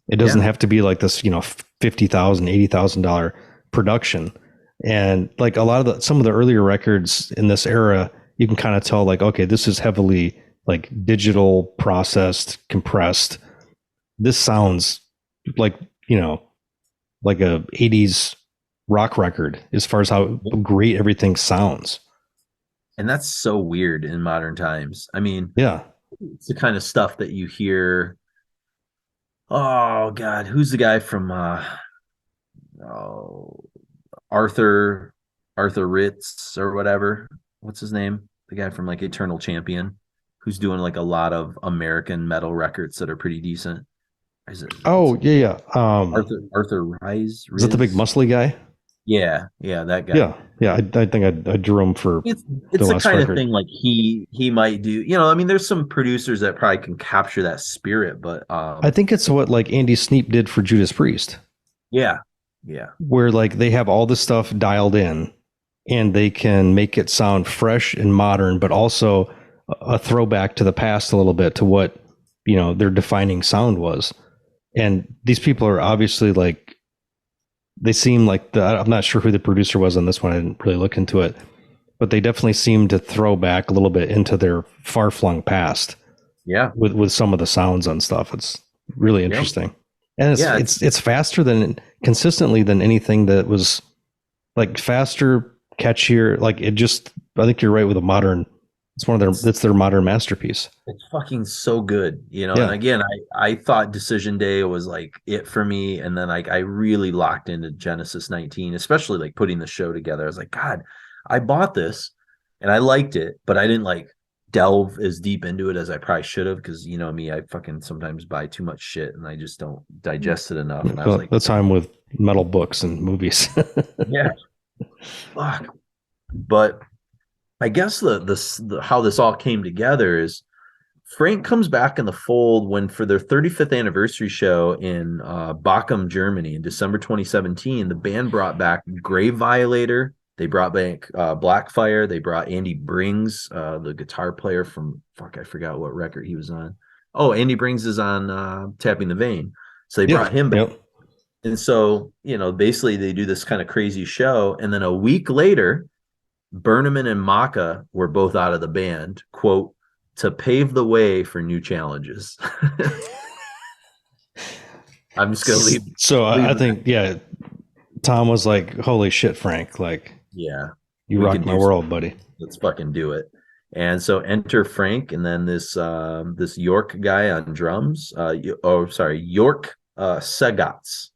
It doesn't have to be like this, $50,000, $80,000 production. And like some of the earlier records in this era, you can kind of tell like, okay, this is heavily like digital processed, compressed. This sounds like, like a 80s rock record as far as how great everything sounds. And that's so weird in modern times. I mean, it's the kind of stuff that you hear. Oh God, who's the guy from Arthur Ritz or whatever? What's his name? The guy from like Eternal Champion, who's doing like a lot of American metal records that are pretty decent. Arthur Riz. Is that the big muscly guy? Yeah, that guy. Yeah. I think I drew him for. It's the kind of thing like he might do. I mean, there's some producers that probably can capture that spirit, but I think it's what like Andy Sneap did for Judas Priest. Yeah. Where like they have all this stuff dialed in, and they can make it sound fresh and modern, but also a throwback to the past a little bit to what their defining sound was. And these people are obviously like. They seem like I'm not sure who the producer was on this one. I didn't really look into it, but they definitely seem to throw back a little bit into their far flung past. Yeah. With some of the sounds and stuff. It's really interesting. And it's faster consistently than anything that was like faster, catchier. Like I think you're right with a modern, it's their modern masterpiece. It's fucking so good, And again, I thought Decision Day was like it for me, and then like I really locked into Genesis 19, especially like putting the show together. I was like, God, I bought this and I liked it, but I didn't like delve as deep into it as I probably should have, because me, I fucking sometimes buy too much shit and I just don't digest it enough. And I was like, that's how I'm with metal books and movies. Yeah, fuck. But I guess the how this all came together is Frank comes back in the fold when, for their 35th anniversary show in Bochum, Germany in December 2017, the band brought back Grave Violator. They brought back Blackfire. They brought Andy Brings, the guitar player from, I forgot what record he was on. Oh, Andy Brings is on Tapping the Vein. So they brought him back. Yep. And so, basically they do this kind of crazy show. And then a week later, Berneman and Maka were both out of the band, quote, to pave the way for new challenges. I'm just going to leave. So I think, Tom was like, holy shit, Frank. Like, you rock my world, buddy. Let's fucking do it. And so enter Frank, and then this York guy on drums. York Sagats.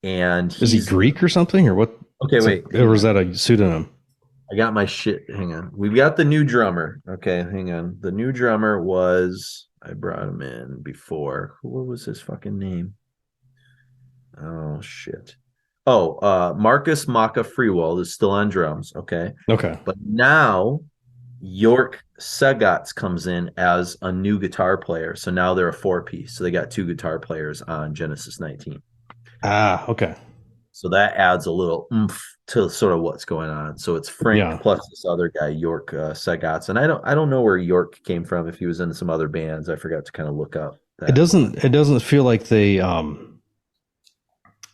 And is he Greek or something, or what? Okay, wait. Or is that a pseudonym? I got my shit. Hang on. We've got the new drummer. Okay, hang on. The new drummer was, I brought him in before. What was his fucking name? Oh shit. Oh, Marcus Maka Freewald is still on drums. Okay. But now York Sagats comes in as a new guitar player. So now they're a 4-piece. So they got 2 guitar players on Genesis 19. Ah, okay. So that adds a little oomph to sort of what's going on. So it's Frank plus this other guy, York Sagats. And I don't know where York came from, if he was in some other bands. I forgot to kind of look up that. It doesn't feel like they're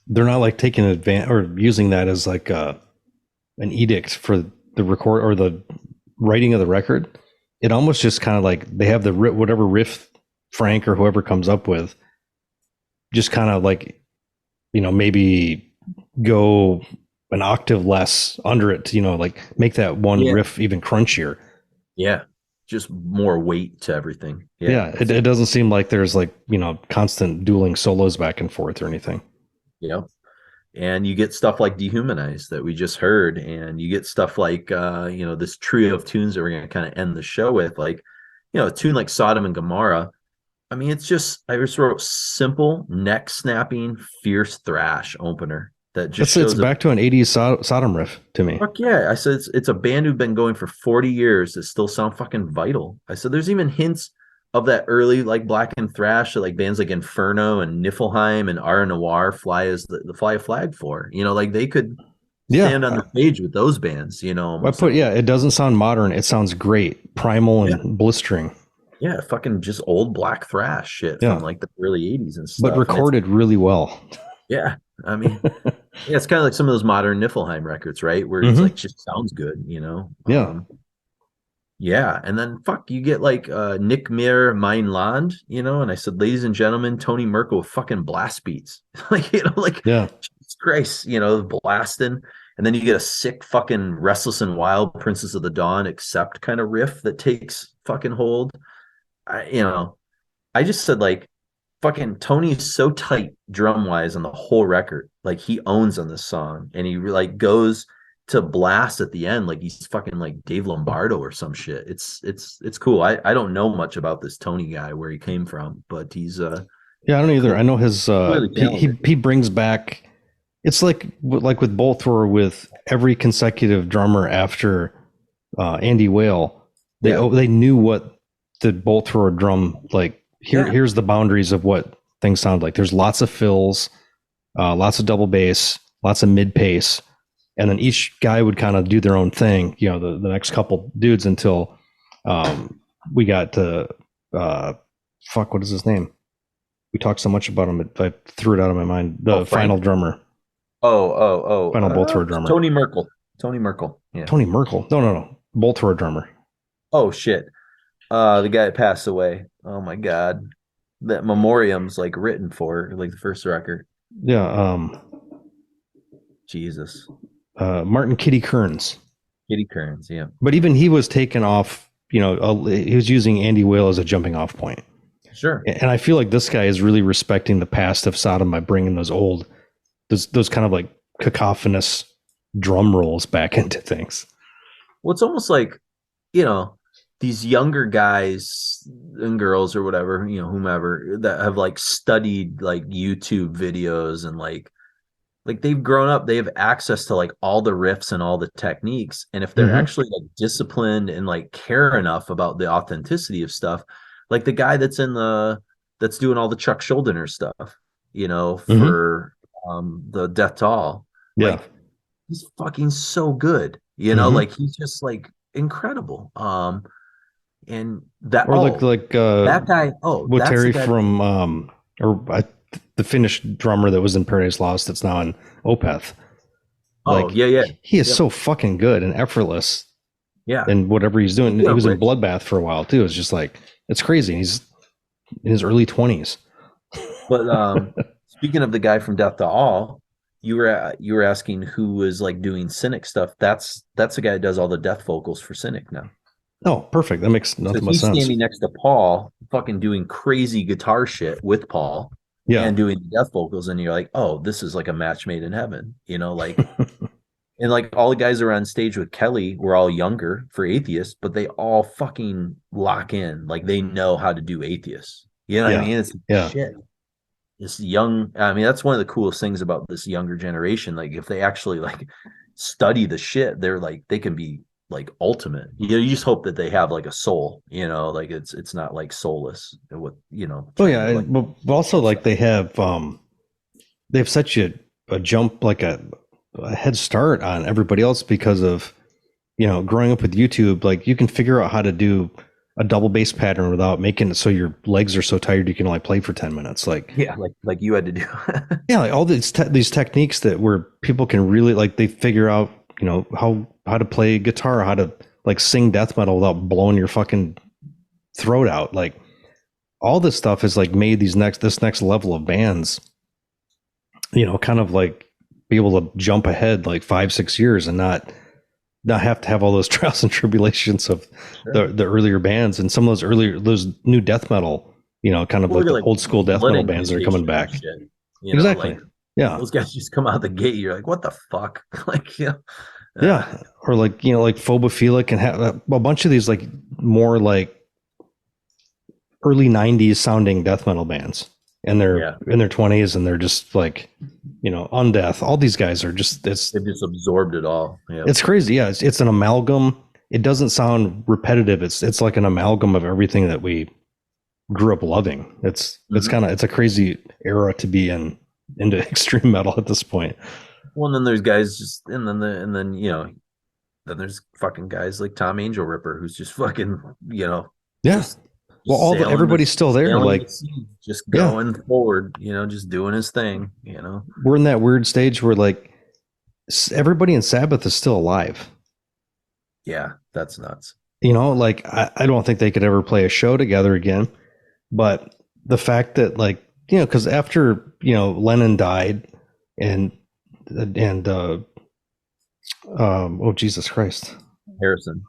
not like taking advantage or using that as like an edict for the record or the writing of the record. It almost just kind of like they have the whatever riff Frank or whoever comes up with, just kind of like, maybe go an octave less under it to, like make that one riff even crunchier. Yeah. Just more weight to everything. Yeah. It doesn't seem like there's like, constant dueling solos back and forth or anything. Yeah. And you get stuff like Dehumanized that we just heard. And you get stuff like, this trio of tunes that we're going to kind of end the show with, like, a tune like Sodom and Gomorrah. I mean, I just wrote simple, neck snapping, fierce thrash opener that just it's back to an 80s Sodom riff to me. Fuck yeah. I said it's a band who've been going for 40 years that still sound fucking vital. I said there's even hints of that early like black and thrash that like bands like Inferno and Niflheim and Ara Noir fly as the fly a flag for. Like they could stand on the stage with those bands, it doesn't sound modern. It sounds great. Primal and blistering. Yeah, fucking just old black thrash shit from like the early 80s and stuff. But recorded really well. Yeah. I mean, it's kind of like some of those modern Niflheim records, right? Where it's like just sounds good, Yeah. Yeah. And then you get like Nicht mehr, mein Land, and I said, ladies and gentlemen, Tony Merkel with fucking blast beats. Jesus Christ, blasting. And then you get a sick fucking Restless and Wild Princess of the Dawn accept kind of riff that takes fucking hold. I just said like fucking Tony is so tight drum wise on the whole record. Like he owns on this song and he like goes to blast at the end. Like he's fucking like Dave Lombardo or some shit. It's cool. I don't know much about this Tony guy, where he came from, but he's I don't either. I know his he brings back, it's like with Bolt Thrower, with every consecutive drummer after Andy Whale, they knew what the Bolt Thrower drum, like here's the boundaries of what things sound like. There's lots of fills, lots of double bass, lots of mid pace, and then each guy would kind of do their own thing, the next couple dudes until we got to what is his name? We talked so much about him, I threw it out of my mind. The final drummer. Final Bolt Thrower drummer. Tony Merkel. Yeah. Tony Merkel. No. Bolt Thrower drummer. Oh shit. The guy that passed away. Oh my god. That memoriam's like written for like the first record. Yeah. Jesus. Martin Kitty Kearns. Yeah. But even he was taken off, he was using Andy Whale as a jumping off point. Sure. And I feel like this guy is really respecting the past of Sodom by bringing those kind of like cacophonous drum rolls back into things. Well, it's almost like, these younger guys and girls or whatever, whomever that have like studied like YouTube videos and like they've grown up, they have access to like all the riffs and all the techniques. And if they're actually like disciplined and like care enough about the authenticity of stuff, like the guy that's doing all the Chuck Schuldiner stuff, for the Death to All, like he's fucking so good, like he's just like incredible. And that that guy, Terry from the Finnish drummer that was in Paradise Lost that's now in Opeth. He is so fucking good and effortless. Yeah, and whatever he's doing, he was in Bloodbath for a while too. It's just like, it's crazy. He's in his early 20s. But speaking of the guy from Death to All, you were asking who was like doing Cynic stuff. That's the guy that does all the death vocals for Cynic now. Oh, perfect. That makes nothing but sense. He's standing next to Paul, fucking doing crazy guitar shit with Paul, and doing the death vocals, and you're like, oh, this is like a match made in heaven, like. And like all the guys who are on stage with Kelly were all younger for Atheists, but they all fucking lock in. Like they know how to do Atheists. You know what I mean? It's shit. This young, I mean, that's one of the coolest things about this younger generation. Like if they actually like study the shit, they're like, they can be like ultimate. You just hope that they have like a soul, like it's not like soulless. What Oh yeah, like, but also like they have such a jump, like a head start on everybody else because of growing up with YouTube. Like you can figure out how to do a double bass pattern without making it so your legs are so tired you can only play for 10 minutes. Like like you had to do. Yeah, like all these techniques that where people can really like they figure out how to play guitar, how to like sing death metal without blowing your fucking throat out. Like all this stuff has like made this next level of bands kind of like be able to jump ahead like 5-6 years and not have to have all those trials and tribulations of the earlier bands. And some of those new death metal, kind of like the old school death metal bands that are coming back. Exactly. Like, those guys just come out the gate. You're like, what the fuck? Like, yeah. Or like, like Phobophilic and have a bunch of these like more like early 90s sounding death metal bands. And they're in their 20s and they're just like, Undeath. All these guys are just they've just absorbed it all. Yeah. It's crazy. Yeah, it's an amalgam. It doesn't sound repetitive. It's like an amalgam of everything that we grew up loving. It's a crazy era to be into extreme metal at this point. Well, and then there's guys then there's fucking guys like Tom Angelripper who's just fucking just well, everybody's still there, like just going forward, just doing his thing. We're in that weird stage where like everybody in Sabbath is still alive. Yeah, that's nuts. Like I don't think they could ever play a show together again. But the fact that like because after Lennon died and oh Jesus Christ, Harrison,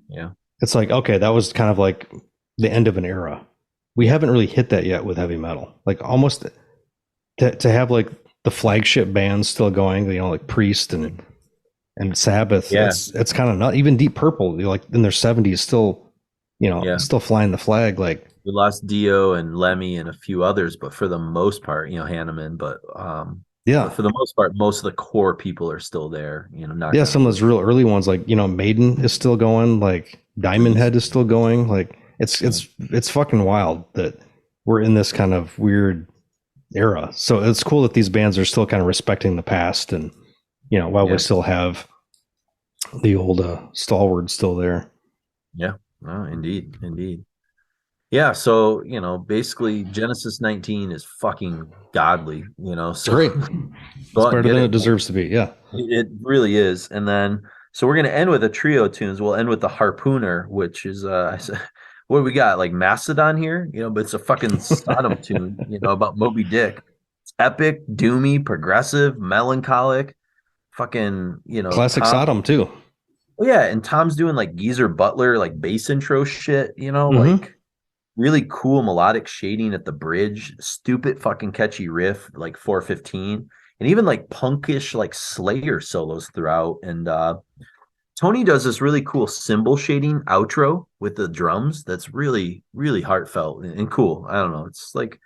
yeah. It's like, okay, that was kind of like the end of an era. We haven't really hit that yet with heavy metal. Like almost to have like the flagship bands still going, like Priest and Sabbath. Yeah. It's kind of not even Deep Purple, like in their 70s still, still flying the flag. Like we lost Dio and Lemmy and a few others, but for the most part, Hanneman, but but for the most part, most of the core people are still there. Some of those real early ones, like Maiden is still going, like Diamond Head is still going. Like it's fucking wild that we're in this kind of weird era. So it's cool that these bands are still kind of respecting the past, and while we still have the old stalwarts still there. Yeah, indeed. Yeah, so basically Genesis 19 is fucking godly, so great. It's better than it deserves to be. Yeah, it really is. And then so we're gonna end with a trio of tunes. We'll end with the Harpooneer, which is what do we got, like Mastodon here, but it's a fucking Sodom tune, about Moby Dick. It's epic, doomy, progressive, melancholic, fucking classic Sodom too. Well, yeah, and Tom's doing like Geezer Butler like bass intro shit, like really cool melodic shading at the bridge, stupid fucking catchy riff like 415, and even like punkish like Slayer solos throughout. And Tony does this really cool cymbal shading outro with the drums that's really, really heartfelt and cool. I don't know, it's like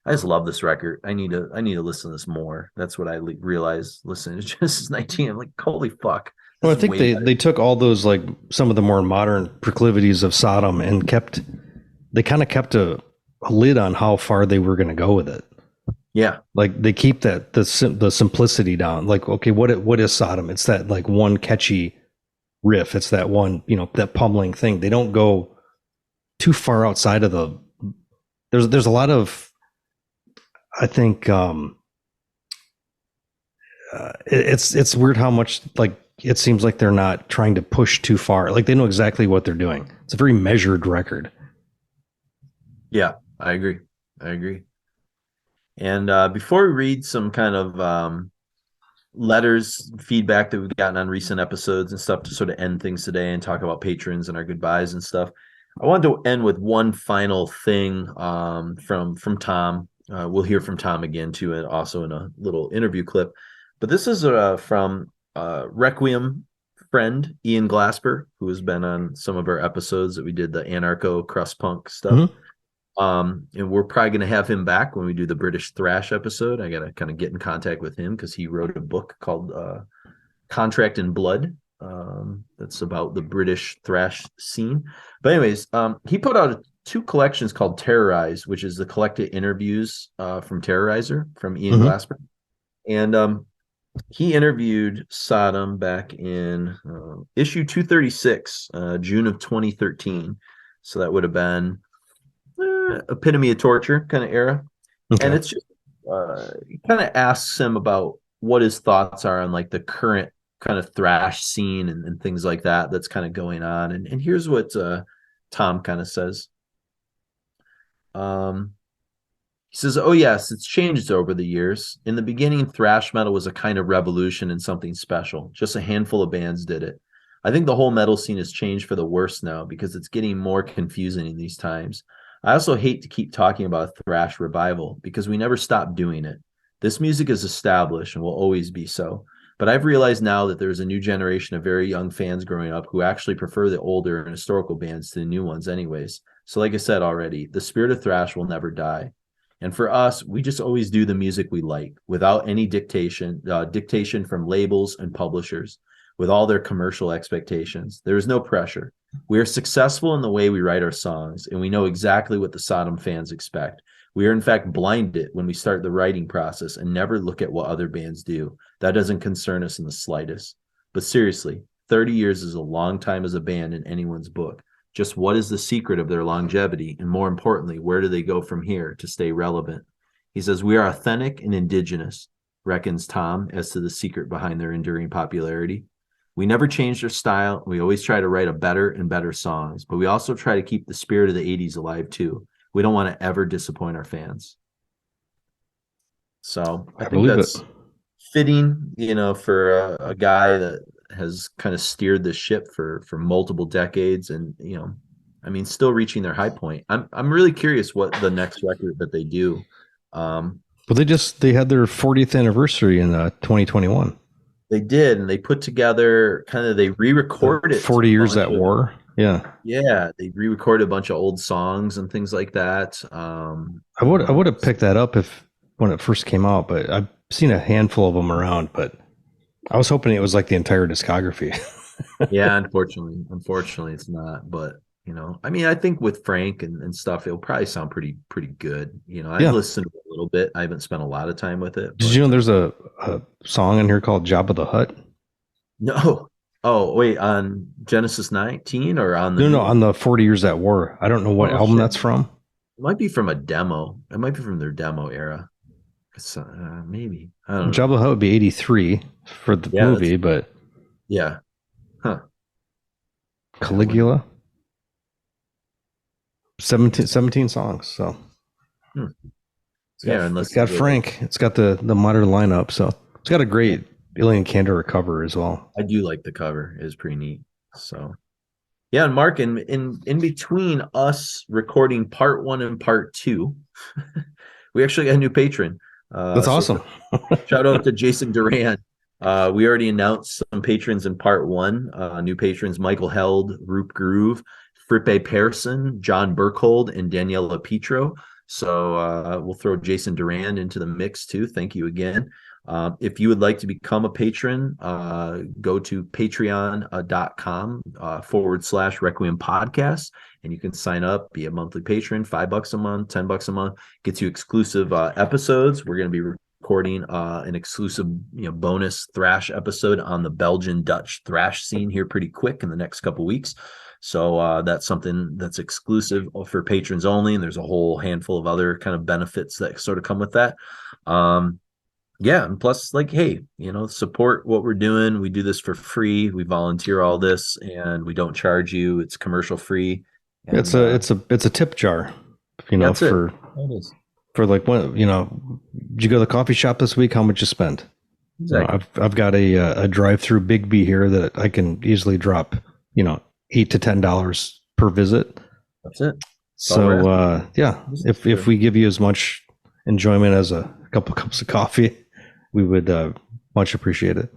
I just love this record. I need to listen to this more. That's what I realized listening to Genesis 19. I'm like, holy fuck. Well, I think they took all those like some of the more modern proclivities of Sodom and kept a lid on how far they were going to go with it. Yeah, like they keep the simplicity down. Like, okay, what is Sodom? It's that like one catchy riff. It's that one that pummeling thing. They don't go too far outside of the. There's a lot of, I think, it's weird how much like it seems like they're not trying to push too far. Like they know exactly what they're doing. It's a very measured record. Yeah, I agree. And before we read some kind of letters, feedback that we've gotten on recent episodes and stuff to sort of end things today and talk about patrons and our goodbyes and stuff, I wanted to end with one final thing from Tom. we'll hear from Tom again too, and also in a little interview clip. But this is from Requiem friend Ian Glasper, who has been on some of our episodes that we did, the anarcho crust punk stuff. And we're probably going to have him back when we do the British thrash episode. I got to kind of get in contact with him because he wrote a book called Contract in Blood. That's about the British thrash scene. But anyways, he put out 2 collections called Terrorize, which is the collected interviews from Terrorizer from Ian Glasper. And he interviewed Sodom back in issue 236, June of 2013. So that would have been Epitome of Torture kind of era. Okay. And it's just he kind of asks him about what his thoughts are on like the current kind of thrash scene and things like that that's kind of going on. And here's what Tom kind of says. He says, "Oh yes, it's changed over the years. In the beginning, thrash metal was a kind of revolution and something special. Just a handful of bands did it. I think the whole metal scene has changed for the worse now because it's getting more confusing in these times. I also hate to keep talking about a thrash revival because we never stopped doing it. This music is established and will always be so. But I've realized now that there's a new generation of very young fans growing up who actually prefer the older and historical bands to the new ones anyways. So like I said already, the spirit of thrash will never die. And for us, we just always do the music we like without any dictation from labels and publishers with all their commercial expectations. There is no pressure. We are successful in the way we write our songs, and we know exactly what the Sodom fans expect. We are in fact blinded when we start the writing process and never look at what other bands do. That doesn't concern us in the slightest. But seriously, 30 years is a long time as a band in anyone's book. Just what is the secret of their longevity? And more importantly, where do they go from here to stay relevant?" He says, "We are authentic and indigenous," reckons Tom, as to the secret behind their enduring popularity. "We never changed our style. We always try to write a better and better songs, but we also try to keep the spirit of the 80s alive too. We don't want to ever disappoint our fans." So I think that's fitting, for a guy that has kind of steered the ship for multiple decades and, still reaching their high point. I'm really curious what the next record that they do. Well, they had their 40th anniversary in 2021. They did, and they put together they re-recorded 40 years at war. Yeah. Yeah, they re-recorded a bunch of old songs and things like that. I would have picked that up when it first came out, but I've seen a handful of them around, but I was hoping it was like the entire discography. Yeah, unfortunately it's not, but I think with Frank and stuff, it'll probably sound pretty good. I've listened to it a little bit. I haven't spent a lot of time with it. Did you know there's a song in here called Jabba the Hutt? No. Oh, wait, on Genesis 19 or on the... No, on the 40 Years at War. I don't know what album that's from. It might be from a demo. It might be from their demo era. Maybe. I don't know. Jabba the Hutt would be 83 for the movie, but... Yeah. Huh. Caligula? 17 songs, so... It's got Frank. It's got the modern lineup, so it's got a great Alien Candor cover as well. I do like the cover. It's pretty neat. So, yeah, and Mark, in between us recording part 1 and part 2, we actually got a new patron. That's awesome. Shout out to Jason Duran. We already announced some patrons in part 1. New patrons: Michael Held, Roop Groove, Frippe Persson, John Burkhold, and Daniela Petro. So we'll throw Jason Duran into the mix too. Thank you again. If you would like to become a patron, go to patreon.com/Requiem podcast, and you can sign up, be a monthly patron. $5 a month, $10 a month gets you exclusive episodes. We're going to be recording an exclusive bonus thrash episode on the Belgian Dutch thrash scene here pretty quick in the next couple weeks. So that's something that's exclusive for patrons only, and there's a whole handful of other kind of benefits that sort of come with that. Yeah, and plus, hey, support what we're doing. We do this for free. We volunteer all this, and we don't charge you. It's commercial free. And, it's a tip jar, for when did you go to the coffee shop this week? How much you spend? Exactly. I've got a drive-through Big B here that I can easily drop $8 to $10 per visit. That's it. So if we give you as much enjoyment as a couple cups of coffee, we would much appreciate it.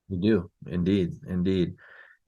We do, indeed.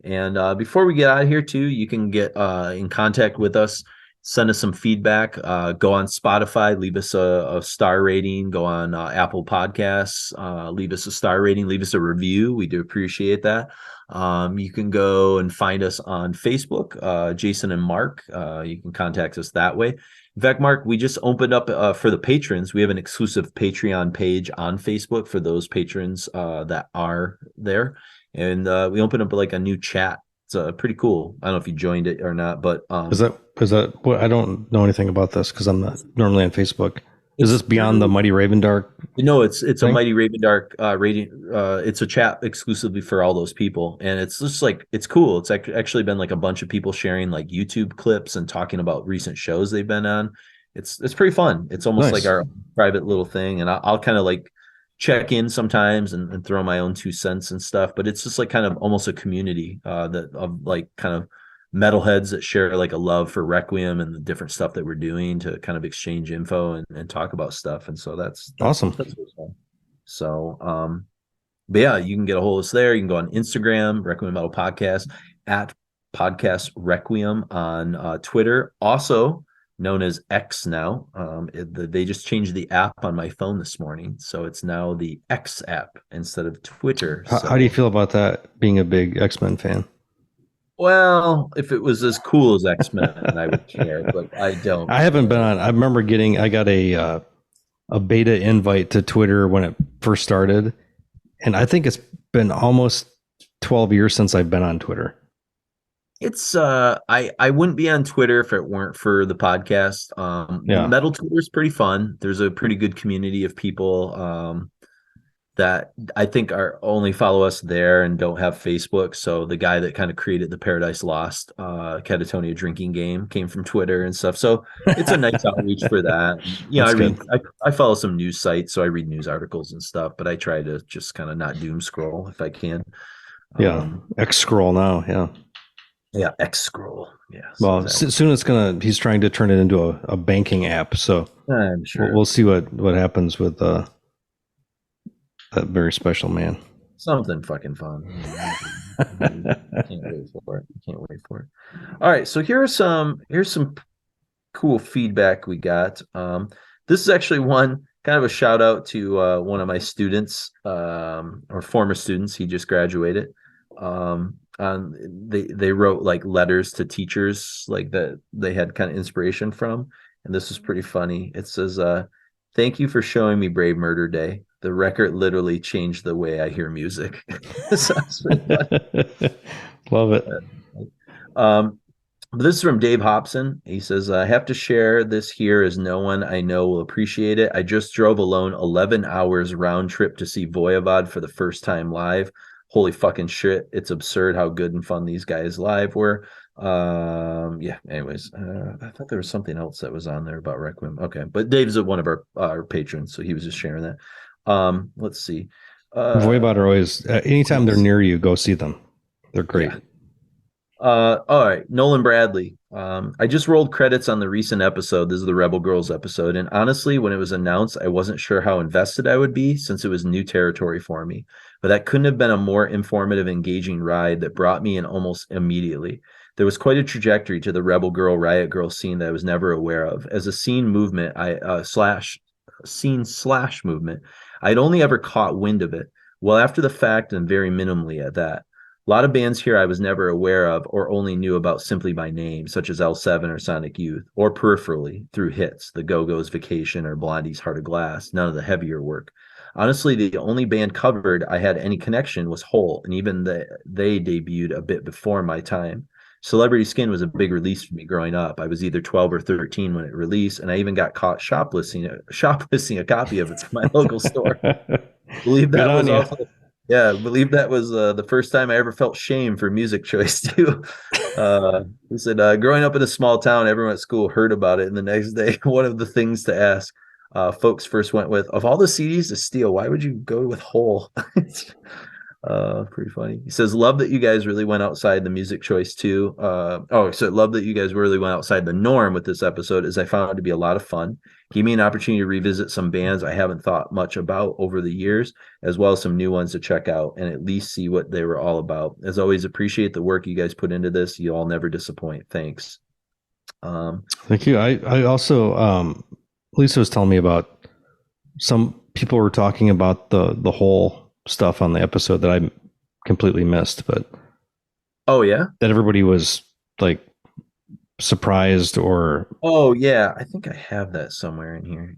And before we get out of here, too, you can get in contact with us. Send us some feedback. Go on Spotify, leave us a star rating. Go on Apple Podcasts, leave us a star rating, leave us a review. We do appreciate that. You can go and find us on Facebook, Jason and Mark. You can contact us that way. In fact, Mark, we just opened up for the patrons. We have an exclusive Patreon page on Facebook for those patrons that are there. And we opened up like a new chat. It's pretty cool. I don't know if you joined it or not, but is that what? I don't know anything about this because I'm not normally on Facebook. Is this beyond the Mighty Raven Dark? No, it's a Mighty Raven Dark rating. It's a chat exclusively for all those people, and it's just like it's cool. It's actually been like a bunch of people sharing like YouTube clips and talking about recent shows they've been on. It's pretty fun. It's almost like our private little thing, and I'll kind of like check in sometimes and throw my own 2 cents and stuff. But it's just like kind of almost a community that of like kind of metalheads that share like a love for Requiem and the different stuff that we're doing to kind of exchange info and talk about stuff. And so that's awesome. That's fun. So, but yeah, you can get a hold of us there. You can go on Instagram, Requiem Metal Podcast, at Podcast Requiem on Twitter, also known as X now. They just changed the app on my phone this morning, so it's now the X app instead of Twitter. How do you feel about that, being a big X-Men fan? Well, if it was as cool as X-Men, I would care, but I don't. I haven't been on. I remember I got a beta invite to Twitter when it first started, and I think it's been almost 12 years since I've been on Twitter. It's I wouldn't be on Twitter if it weren't for the podcast. Metal Twitter is pretty fun. There's a pretty good community of people that I think are only follow us there and don't have Facebook. So the guy that kind of created the Paradise Lost Catatonia drinking game came from Twitter and stuff. So it's a nice outreach for that. I follow some news sites, so I read news articles and stuff, but I try to just kind of not doom scroll if I can. X scroll now. X scroll. Yeah. Well, exactly. Soon he's trying to turn it into a banking app. So I'm sure we'll see what happens with that very special man. Something fucking fun. Can't wait for it. All right, so here's some cool feedback we got. This is actually one kind of a shout out to one of my students, or former students. He just graduated. They wrote like letters to teachers like that they had kind of inspiration from, and this is pretty funny. It says, "Thank you for showing me Brave Murder Day. The record literally changed the way I hear music." Love it. This is from Dave Hobson. He says, "I have to share this here as no one I know will appreciate it. I just drove alone 11 hours round trip to see Voivod for the first time live. Holy fucking shit. It's absurd how good and fun these guys live were." Anyways, I thought there was something else that was on there about Requiem. Okay, but Dave's one of our patrons, so he was just sharing that. Let's see. Voivod are always, anytime they're near you, go see them. They're great. Yeah. All right, Nolan Bradley. I just rolled credits on the recent episode. This is the Rebel Girls episode, and honestly, when it was announced, I wasn't sure how invested I would be since it was new territory for me. But that couldn't have been a more informative, engaging ride that brought me in almost immediately. There was quite a trajectory to the Rebel Girl, Riot Girl scene that I was never aware of. As a scene movement, scene/slash movement, I'd only ever caught wind of it. Well, after the fact, and very minimally at that. A lot of bands here I was never aware of or only knew about simply by name, such as L7 or Sonic Youth, or peripherally through hits, the Go-Go's Vacation or Blondie's Heart of Glass, none of the heavier work. Honestly, the only band covered I had any connection was Hole, and even they debuted a bit before my time. Celebrity Skin was a big release for me growing up. I was either 12 or 13 when it released, and I even got caught shoplifting a copy of it from my local store. Believe that was the first time I ever felt shame for music choice too. He said, growing up in a small town, everyone at school heard about it, and the next day, one of the things to ask folks first went with, of all the CDs to steal, why would you go with Hole? Pretty funny. He says, love that you guys really went outside the music choice too. So love that you guys really went outside the norm with this episode, as I found it to be a lot of fun. Gave me an opportunity to revisit some bands I haven't thought much about over the years, as well as some new ones to check out and at least see what they were all about. As always, appreciate the work you guys put into this. You all never disappoint. Thanks. Thank you. I also, Lisa was telling me about some people were talking about the whole stuff on the episode that I completely missed, but that everybody was like surprised or I think I have that somewhere in here.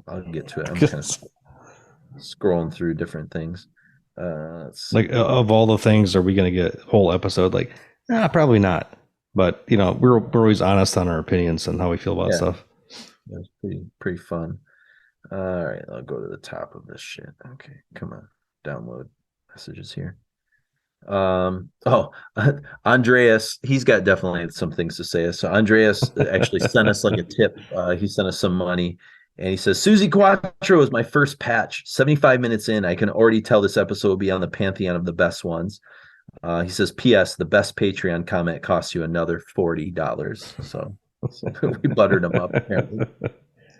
I'll get to it. I'm kind of scrolling through different things. Like of all the things, are we going to get a whole episode? Like, probably not, but we're always honest on our opinions and how we feel about stuff. That's pretty fun. All right, I'll go to the top of this shit. Okay, come on. Download messages here. Andreas, he's got definitely some things to say. So Andreas actually sent us like a tip. He sent us some money, and he says, Susie Quattro is my first patch. 75 minutes in, I can already tell this episode will be on the pantheon of the best ones. He says, P.S. the best Patreon comment costs you another $40. So we buttered him up apparently.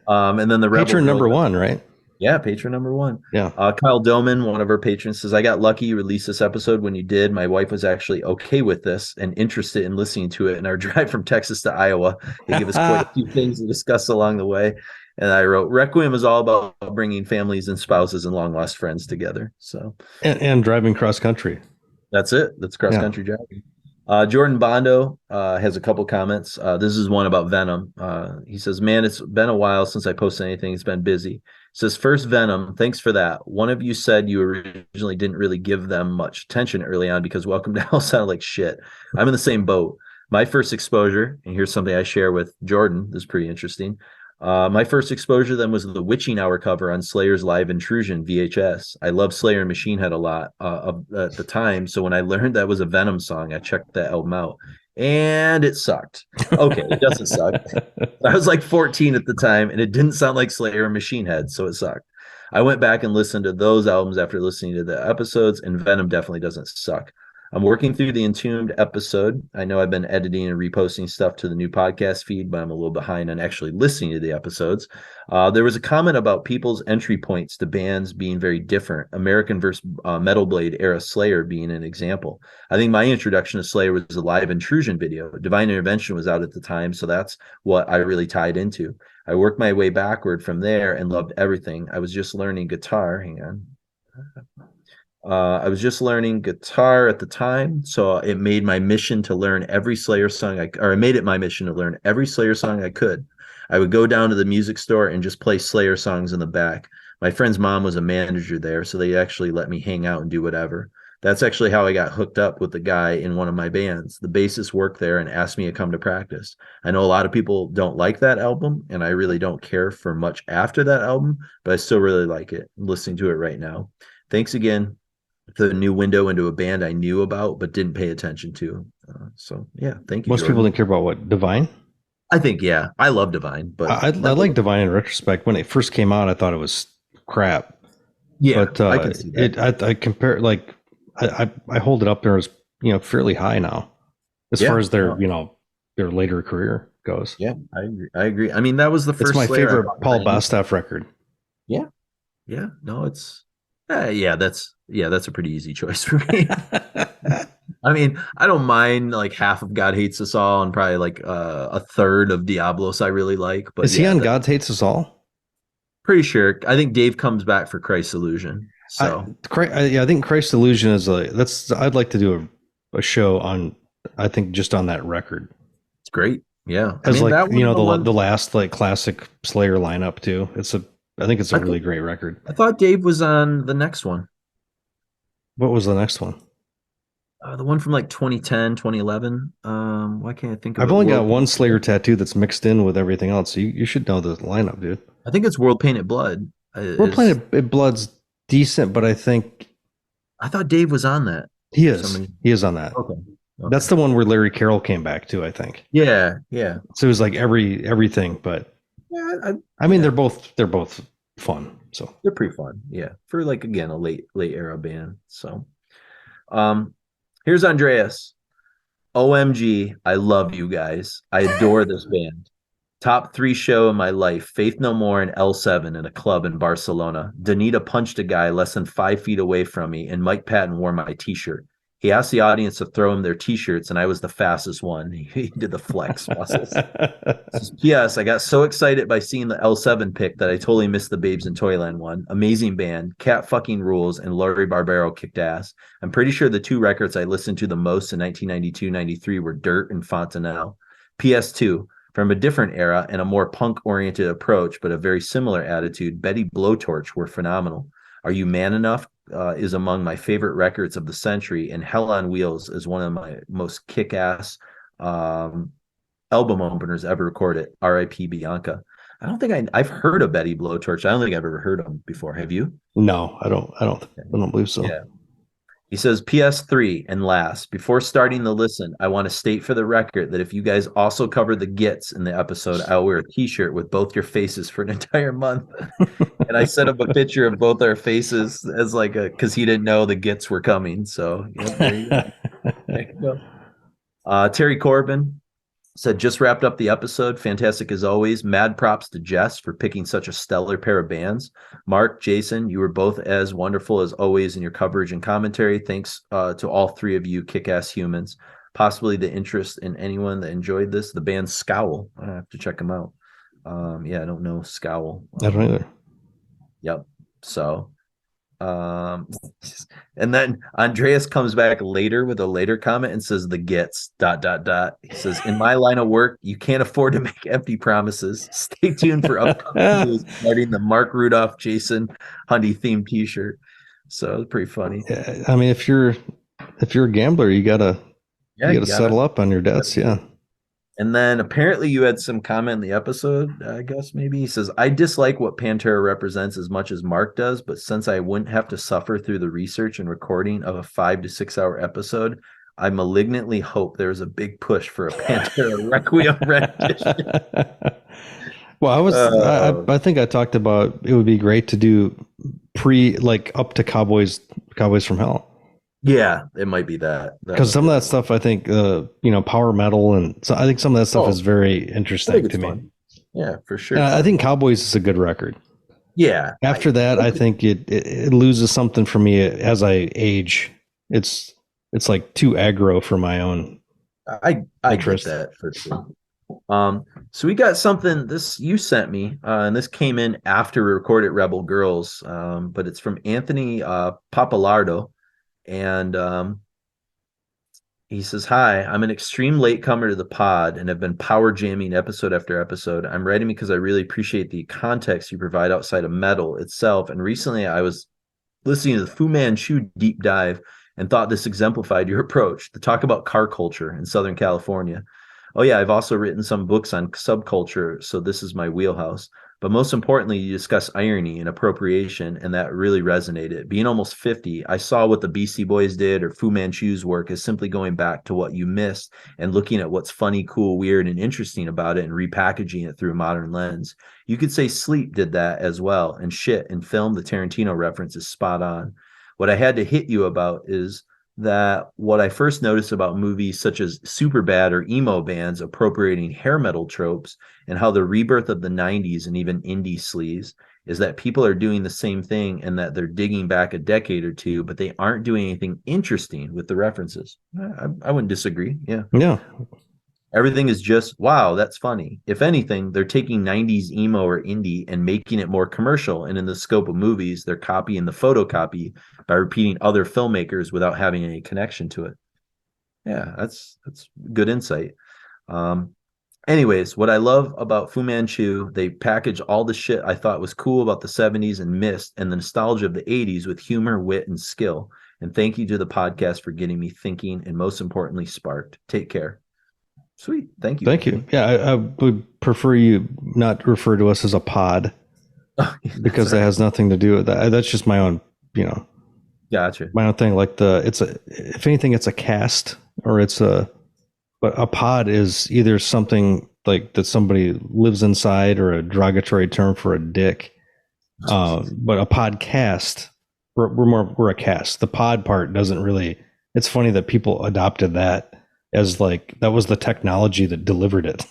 And then the patron number one, right? Yeah, patron number one. Yeah. Kyle Doman, one of our patrons, says, I got lucky you released this episode when you did. My wife was actually okay with this and interested in listening to it in our drive from Texas to Iowa. They give us quite a few things to discuss along the way. And I wrote, Requiem is all about bringing families and spouses and long lost friends together. So and driving cross country. That's it. That's cross country driving. Jordan Bondo has a couple comments. This is one about Venom. He says, man, it's been a while since I posted anything. It's been busy. Says, first Venom, thanks for that. One of you said you originally didn't really give them much attention early on because Welcome to Hell sounded like shit. I'm in the same boat. My first exposure, and here's something I share with Jordan, this is pretty interesting. My first exposure then was the Witching Hour cover on Slayer's Live Intrusion VHS. I loved Slayer and Machine Head a lot at the time, so when I learned that was a Venom song, I checked that album out. And it sucked. Okay, it doesn't suck. I was like 14 at the time, and it didn't sound like Slayer or Machine Head, so it sucked. I went back and listened to those albums after listening to the episodes, and Venom definitely doesn't suck. I'm working through the Entombed episode. I know I've been editing and reposting stuff to the new podcast feed, but I'm a little behind on actually listening to the episodes. There was a comment about people's entry points to bands being very different. American versus Metal Blade era Slayer being an example. I think my introduction to Slayer was a Live Intrusion video. Divine Intervention was out at the time, so that's what I really tied into. I worked my way backward from there and loved everything. I was just learning guitar. Hang on. I was just learning guitar at the time, so it made my mission to learn every Slayer song I made it my mission to learn every Slayer song I could. I would go down to the music store and just play Slayer songs in the back. My friend's mom was a manager there, so they actually let me hang out and do whatever. That's actually how I got hooked up with the guy in one of my bands. The bassist worked there and asked me to come to practice. I know a lot of people don't like that album, and I really don't care for much after that album, but I still really like it. I'm listening to it right now. Thanks again. The new window into a band I knew about but didn't pay attention to. Thank you. Most people didn't care about what Divine. I think I love Divine, but I like Divine in retrospect. When it first came out, I thought it was crap. Yeah, but I can see that. I compare like I hold it up there as fairly high now, as far as their their later career goes. Yeah, I agree. I mean, that was the first. It's my favorite Paul Bostaph record. Yeah, no, it's. That's a pretty easy choice for me. I mean, I don't mind like half of God Hates Us All and probably like a third of Diablos I really like. But is he on God Hates Us All? Pretty sure. I think Dave comes back for Christ's Illusion. So I think Christ's Illusion is I'd like to do a show on. I think just on that record. It's great. Yeah, as the last like classic Slayer lineup too. I think it's a really great record. I thought Dave was on the next one. What was the next one? The one from like 2010, 2011. Why can't I think of it? I've only got one Slayer tattoo that's mixed in with everything else. So you should know the lineup, dude. I think it's World Painted Blood. World Painted Blood's decent, but I thought Dave was on that. He is. He is on that. Okay. That's the one where Larry Carroll came back to, I think. Yeah. So it was like everything, but I mean, they're both fun. So they're pretty fun. Yeah. For like, again, a late era band. So, Here's Andreas. OMG, I love you guys. I adore this band. Top 3 show in my life, Faith No More and L7 in a club in Barcelona. Danita punched a guy less than 5 feet away from me, and Mike Patton wore my t-shirt. He asked the audience to throw him their t-shirts, and I was the fastest one. He did the flex muscles. P.S. I got so excited by seeing the L7 pick that I totally missed the Babes in Toyland one. Amazing band, Cat fucking rules, and Laurie Barbero kicked ass. I'm pretty sure the 2 records I listened to the most in 1992-93 were Dirt and Fontanelle. PS2. From a different era and a more punk-oriented approach, but a very similar attitude, Betty Blowtorch were phenomenal. Are You Man Enough is among my favorite records of the century, and Hell on Wheels is one of my most kick-ass album openers ever recorded. R.I.P. Bianca. I don't think I've heard of Betty Blowtorch. I don't think I've ever heard of them before. Have you? No, I don't believe so. Yeah. He says, PS3, and last, before starting the listen, I want to state for the record that if you guys also cover the Gits in the episode, I'll wear a t-shirt with both your faces for an entire month. And I set up a picture of both our faces as like because he didn't know the Gits were coming. So, there you go. There you go. Terry Corbin said, just wrapped up the episode. Fantastic as always. Mad props to Jess for picking such a stellar pair of bands. Mark, Jason, you were both as wonderful as always in your coverage and commentary. Thanks to all 3 of you kick-ass humans. Possibly the interest in anyone that enjoyed this. The band Scowl. I have to check them out. I don't know Scowl. I don't either. Yep. So, and then Andreas comes back later with a later comment and says the Gits ... He says, in my line of work, you can't afford to make empty promises. Stay tuned for upcoming news regarding the Mark Rudolph Jason Hundy themed t-shirt. So it's pretty funny. Yeah, I mean, if you're a gambler, you gotta settle up on your debts. Yeah. And then apparently you had some comment in the episode, I guess maybe. He says, I dislike what Pantera represents as much as Mark does, but since I wouldn't have to suffer through the research and recording of a 5 to 6 hour episode, I malignantly hope there's a big push for a Pantera Requiem rendition. Well, I think I talked about it would be great to do up to Cowboys from Hell. Yeah, it might be that. Because some of that stuff, I think, power metal, and so I think some of that stuff is very interesting to me. Fun. Yeah, for sure. I think Cowboys is a good record. Yeah. After that, I think it loses something for me as I age. It's like too aggro for my own. I get that for sure. So we got something this you sent me, and this came in after we recorded Rebel Girls, but it's from Anthony Papalardo. And he says, hi, I'm an extreme latecomer to the pod and have been power jamming episode after episode. I'm writing because I really appreciate the context you provide outside of metal itself. And recently I was listening to the Fu Manchu deep dive and thought this exemplified your approach to talk about car culture in Southern California. Oh yeah, I've also written some books on subculture, so this is my wheelhouse. But most importantly, you discuss irony and appropriation, and that really resonated. Being almost 50, I saw what the Beastie Boys did or Fu Manchu's work as simply going back to what you missed and looking at what's funny, cool, weird, and interesting about it and repackaging it through a modern lens. You could say Sleep did that as well, and shit, in film, the Tarantino reference is spot on. What I had to hit you about is that what I first noticed about movies such as Superbad or emo bands appropriating hair metal tropes and how the rebirth of the 90s and even indie sleaze is that people are doing the same thing and that they're digging back a decade or two, but they aren't doing anything interesting with the references. I wouldn't disagree. Yeah. Yeah. Everything is just, wow, that's funny. If anything, they're taking 90s emo or indie and making it more commercial. And in the scope of movies, they're copying the photocopy by repeating other filmmakers without having any connection to it. Yeah, that's good insight. Anyways, what I love about Fu Manchu, they package all the shit I thought was cool about the 70s and missed, and the nostalgia of the 80s with humor, wit, and skill. And thank you to the podcast for getting me thinking and most importantly, sparked. Take care. Sweet. Thank you. Thank you. Yeah, I would prefer you not refer to us as a pod because that has nothing to do with that. That's just my own, Gotcha. My own thing. Like if anything, it's a cast or but a pod is either something like that somebody lives inside or a derogatory term for a dick. But a podcast, we're a cast. The pod part doesn't really it's funny that people adopted that as like that was the technology that delivered it,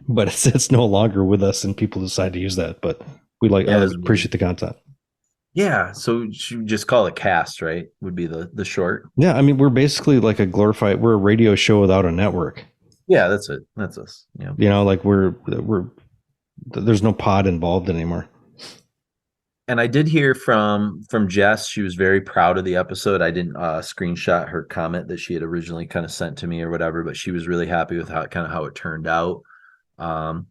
but it's no longer with us, and people decide to use that. But we appreciate the content. Yeah, so you just call it cast, right? Would be the short. Yeah, I mean, we're basically like we're a radio show without a network. Yeah, that's it. That's us. Yeah, you know, like we're there's no pod involved anymore. And I did hear from Jess. She was very proud of the episode. I didn't screenshot her comment that she had originally kind of sent to me or whatever, but she was really happy with how it turned out. I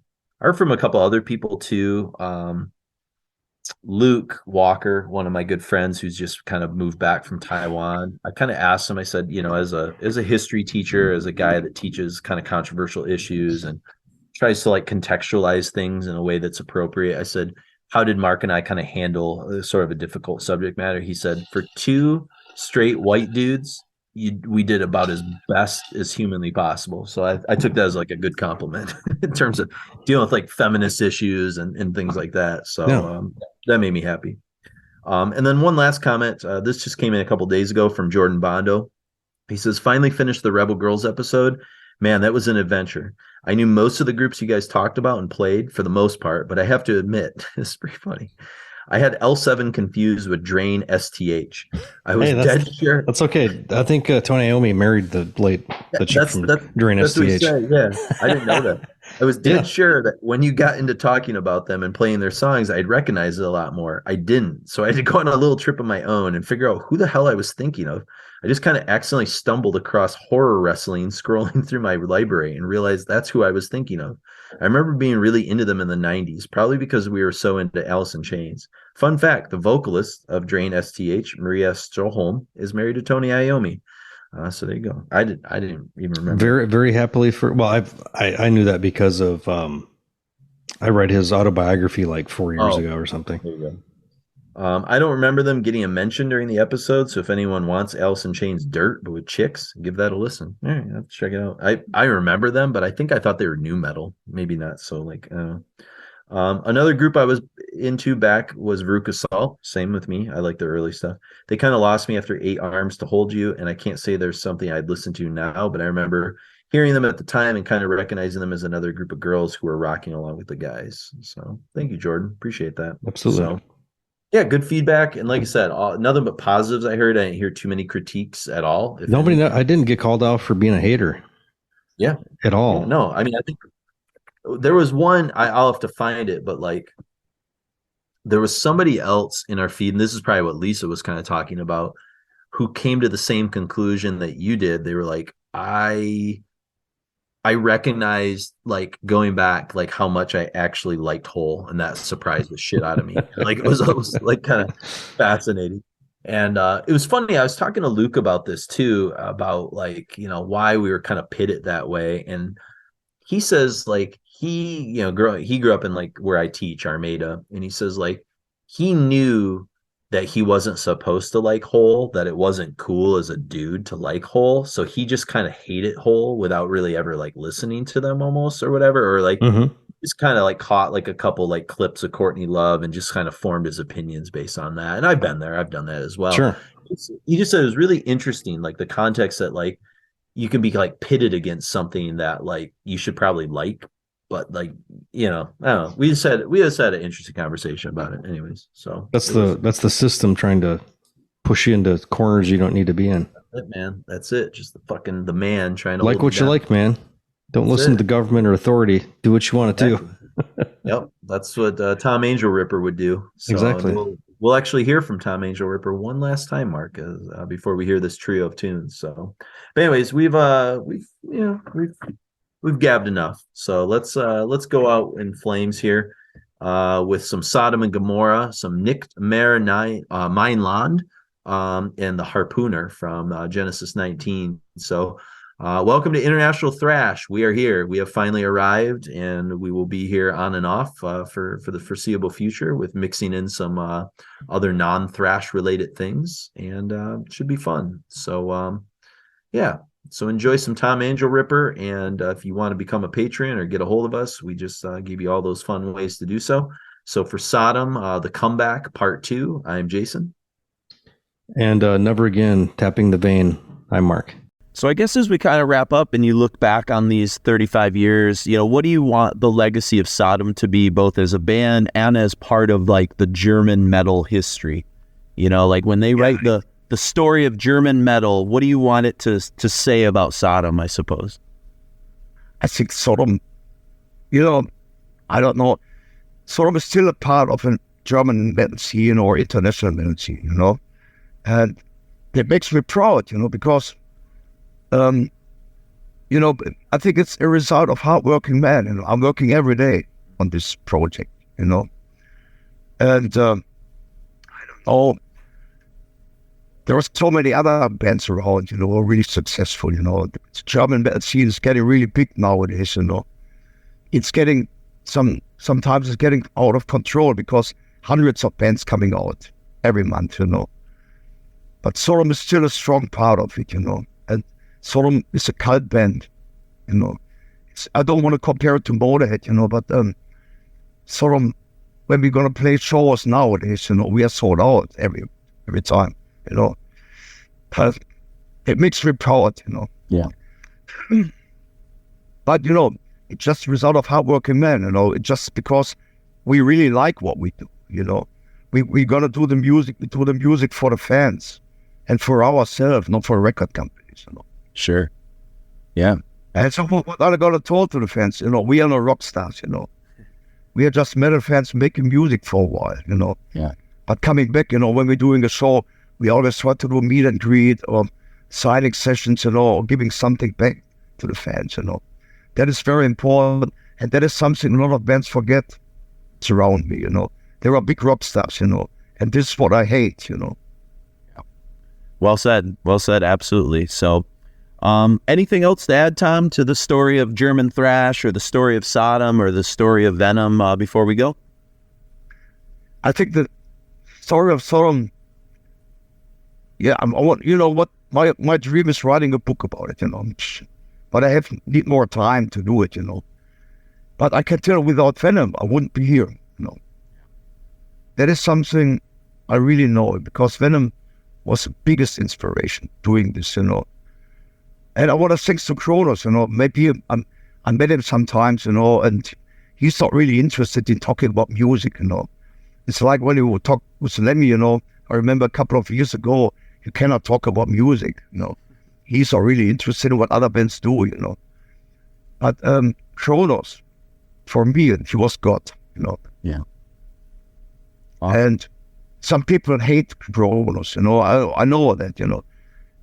heard from a couple other people too. Luke Walker, one of my good friends who's just kind of moved back from Taiwan. I kind of asked him, I said, you know, as a history teacher, as a guy that teaches kind of controversial issues and tries to like contextualize things in a way that's appropriate. I said, how did Mark and I kind of handle sort of a difficult subject matter? He said, for two straight white dudes, we did about as best as humanly possible. So I took that as like a good compliment in terms of dealing with like feminist issues and things like that. So that made me happy. And then one last comment. This just came in a couple days ago from Jordan Bondo. He says, finally finished the Rebel Girls episode. Man, that was an adventure. I knew most of the groups you guys talked about and played for the most part, but I have to admit, it's pretty funny. I had L7 confused with Drain STH. I was dead sure. That's okay. I think Tony Iommi married the chick from Drain STH. Yeah, I didn't know that. I was dead sure that when you got into talking about them and playing their songs, I'd recognize it a lot more. I didn't. So I had to go on a little trip of my own and figure out who the hell I was thinking of. I just kind of accidentally stumbled across horror wrestling scrolling through my library and realized that's who I was thinking of. I remember being really into them in the 90s, probably because we were so into Alice in Chains. Fun fact, the vocalist of Drain STH, Maria Stroholm, is married to Tony Iommi. So there you go. I didn't even remember. Very, very happily I knew that because of I read his autobiography like 4 years ago or something. There you go. I don't remember them getting a mention during the episode, so if anyone wants Alice in Chains Dirt but with chicks, give that a listen. All right, have to check it out. I remember them, but I thought they were new metal, maybe not so like another group I was into back was Veruca Salt. Same with me. I like their early stuff. They kind of lost me after 8 Arms to Hold You, and I can't say there's something I'd listen to now, but I remember hearing them at the time and kind of recognizing them as another group of girls who were rocking along with the guys. So thank you, Jordan. Appreciate that. Absolutely. So, yeah, good feedback. And like I said, nothing but positives I heard. I didn't hear too many critiques at all. I didn't get called out for being a hater. Yeah. At all. Yeah, no, I mean, I think there was one, I'll have to find it, but like there was somebody else in our feed, and this is probably what Lisa was kind of talking about, who came to the same conclusion that you did. They were like, I recognized, like, going back, like how much I actually liked Hole, and that surprised the shit out of me. Like it was like kind of fascinating. And it was funny. I was talking to Luke about this too, about like, you know, why we were kind of pitted that way. And he says like he grew up in like where I teach, Armada, and he says like he knew that he wasn't supposed to like Hole, that it wasn't cool as a dude to like Hole. So he just kind of hated Hole without really ever like listening to them almost or whatever. Or like just kind of like caught like a couple like clips of Courtney Love and just kind of formed his opinions based on that. And I've been there. I've done that as well. Sure. He just said it was really interesting, like the context that like you can be like pitted against something that like you should probably like, but like, you know, I don't know. We just had an interesting conversation about it anyways. So that's the system trying to push you into corners you don't need to be in. That's it, man. That's it. Just the man trying to like what you like, man. Don't listen to the government or authority. Do what you want to do. Yep. That's what Tom Angelripper would do. So exactly. We'll actually hear from Tom Angelripper one last time, Mark, before we hear this trio of tunes. So, but anyways, we've gabbed enough. So let's go out in flames here with some Sodom and Gomorrah, some Nicht, mehr, Mainland, and the Harpooneer from Genesis 19. So welcome to International Thrash. We are here. We have finally arrived, and we will be here on and off for the foreseeable future with mixing in some other non-thrash related things, and it should be fun. So yeah. So enjoy some Tom Angelripper, and if you want to become a patron or get a hold of us, we just give you all those fun ways to do so. So for Sodom, the comeback part 2, I'm Jason. And Never Again, Tapping the Vein. Hi, Mark. So I guess as we kind of wrap up and you look back on these 35 years, what do you want the legacy of Sodom to be, both as a band and as part of like the German metal history? Like when they write the story of German metal, what do you want it to say about Sodom, I suppose? I think Sodom, I don't know. Sodom is still a part of a German metal scene or international metal scene, and it makes me proud, because, I think it's a result of hardworking men. I'm working every day on this project, and I don't know. There are so many other bands around, who are really successful. The German metal scene is getting really big nowadays. It's getting sometimes it's getting out of control because hundreds of bands coming out every month. But Sodom is still a strong part of it. And Sodom is a cult band. I don't want to compare it to Motorhead. But Sodom, when we're gonna play shows nowadays, we are sold out every time. But it makes me proud, Yeah. But it's just a result of hardworking men, It's just because we really like what we do, We're gonna do the music. We do the music for the fans and for ourselves, not for record companies, Sure. Yeah. And so what are they gonna talk to the fans? We are no rock stars, We are just metal fans making music for a while, Yeah. But coming back, when we're doing a show, we always try to do meet and greet or signing sessions, or giving something back to the fans, That is very important, and that is something a lot of bands forget around me, There are big rock stars, and this is what I hate, Well said. Well said. Absolutely. So, anything else to add, Tom, to the story of German thrash, or the story of Sodom, or the story of Venom before we go? I think the story of Sodom, I want, what my dream is writing a book about it, But I need more time to do it, But I can tell without Venom, I wouldn't be here, That is something I really know, because Venom was the biggest inspiration doing this, And I want to thank to Kronos, Maybe I met him sometimes, and he's not really interested in talking about music, It's like when you talk with Lemmy, I remember a couple of years ago, you cannot talk about music, He's not really interested in what other bands do, But Kronos, for me, he was God, Yeah. And some people hate Kronos, I know that,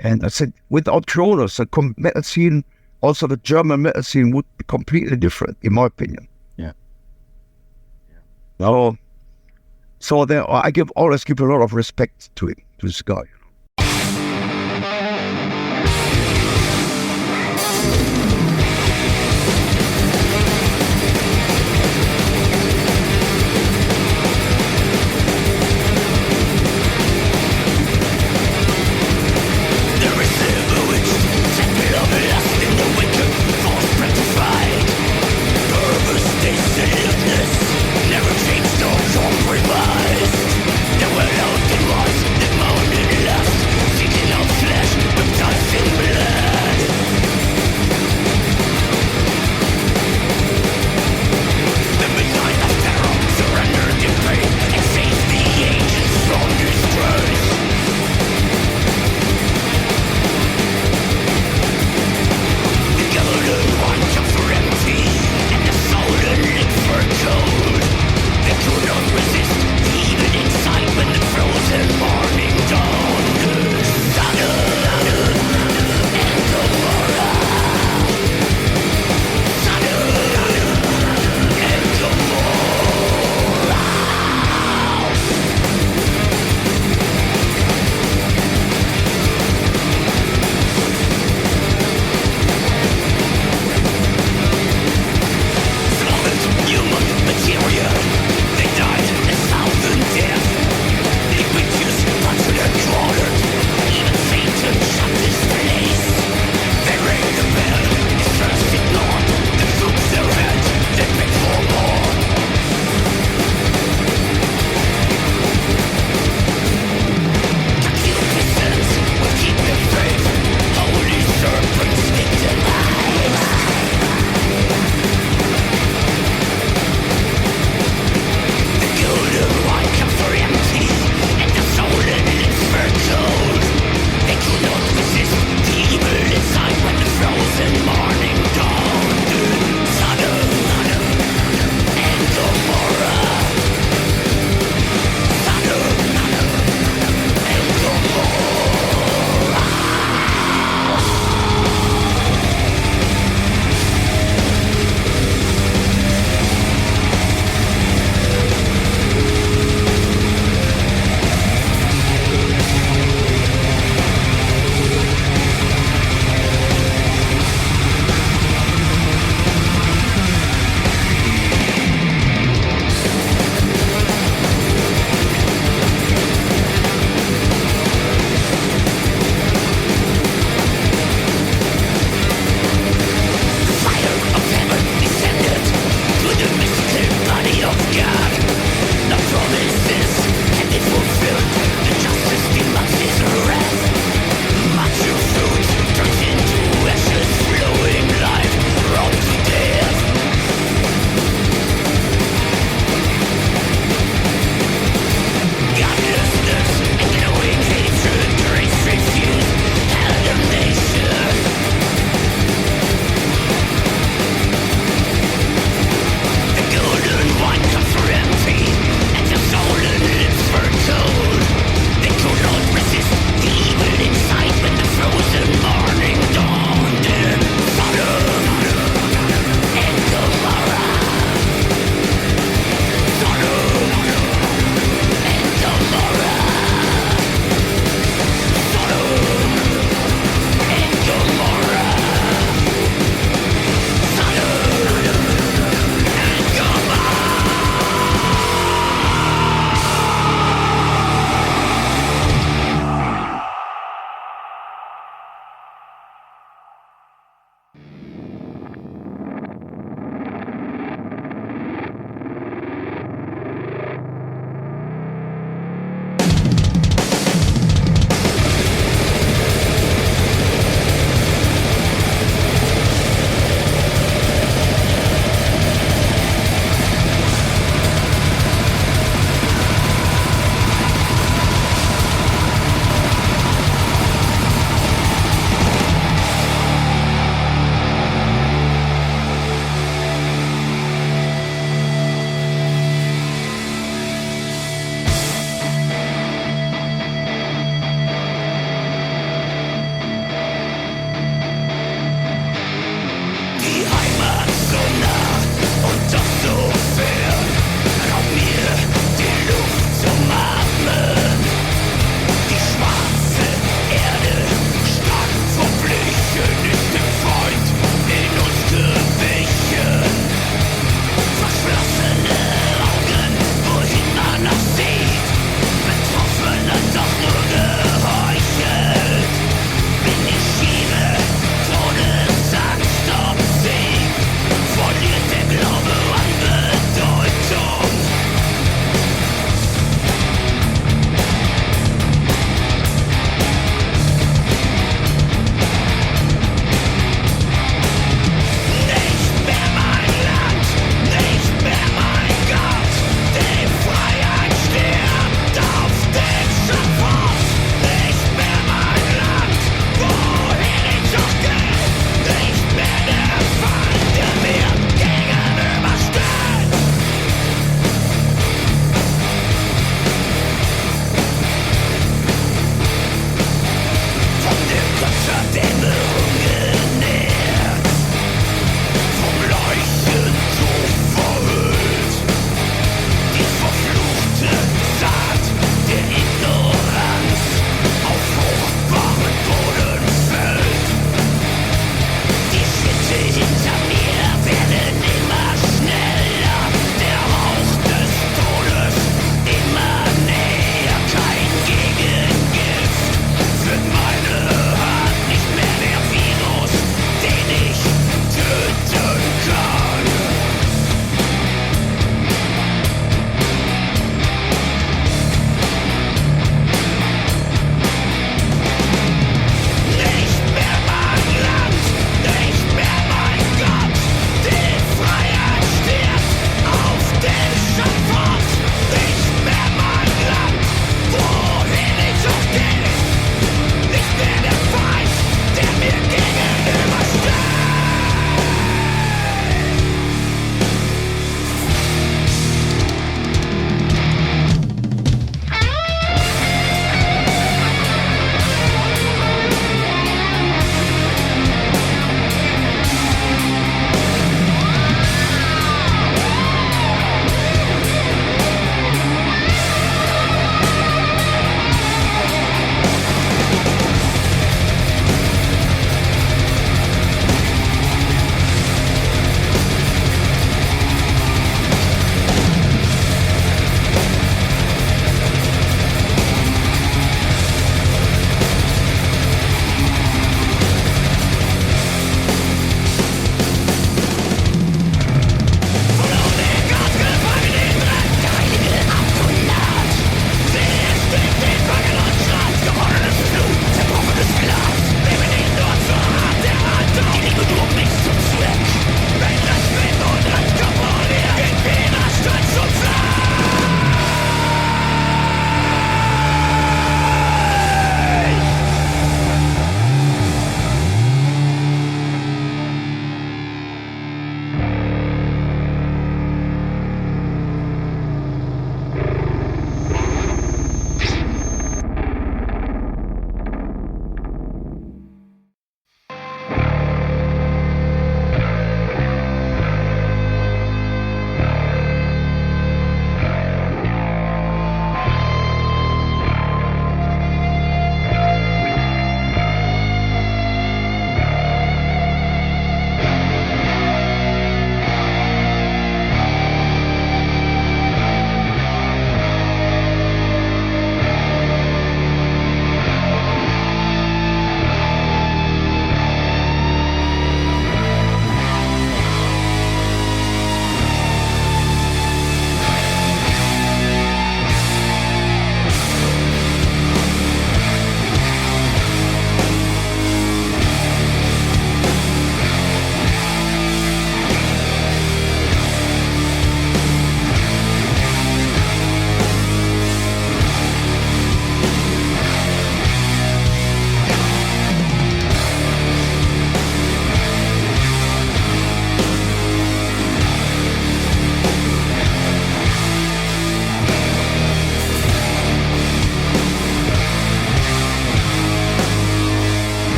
And I said, without Kronos, the metal scene, also the German metal scene, would be completely different, in my opinion. Yeah. So there, I always give a lot of respect to him, to this guy.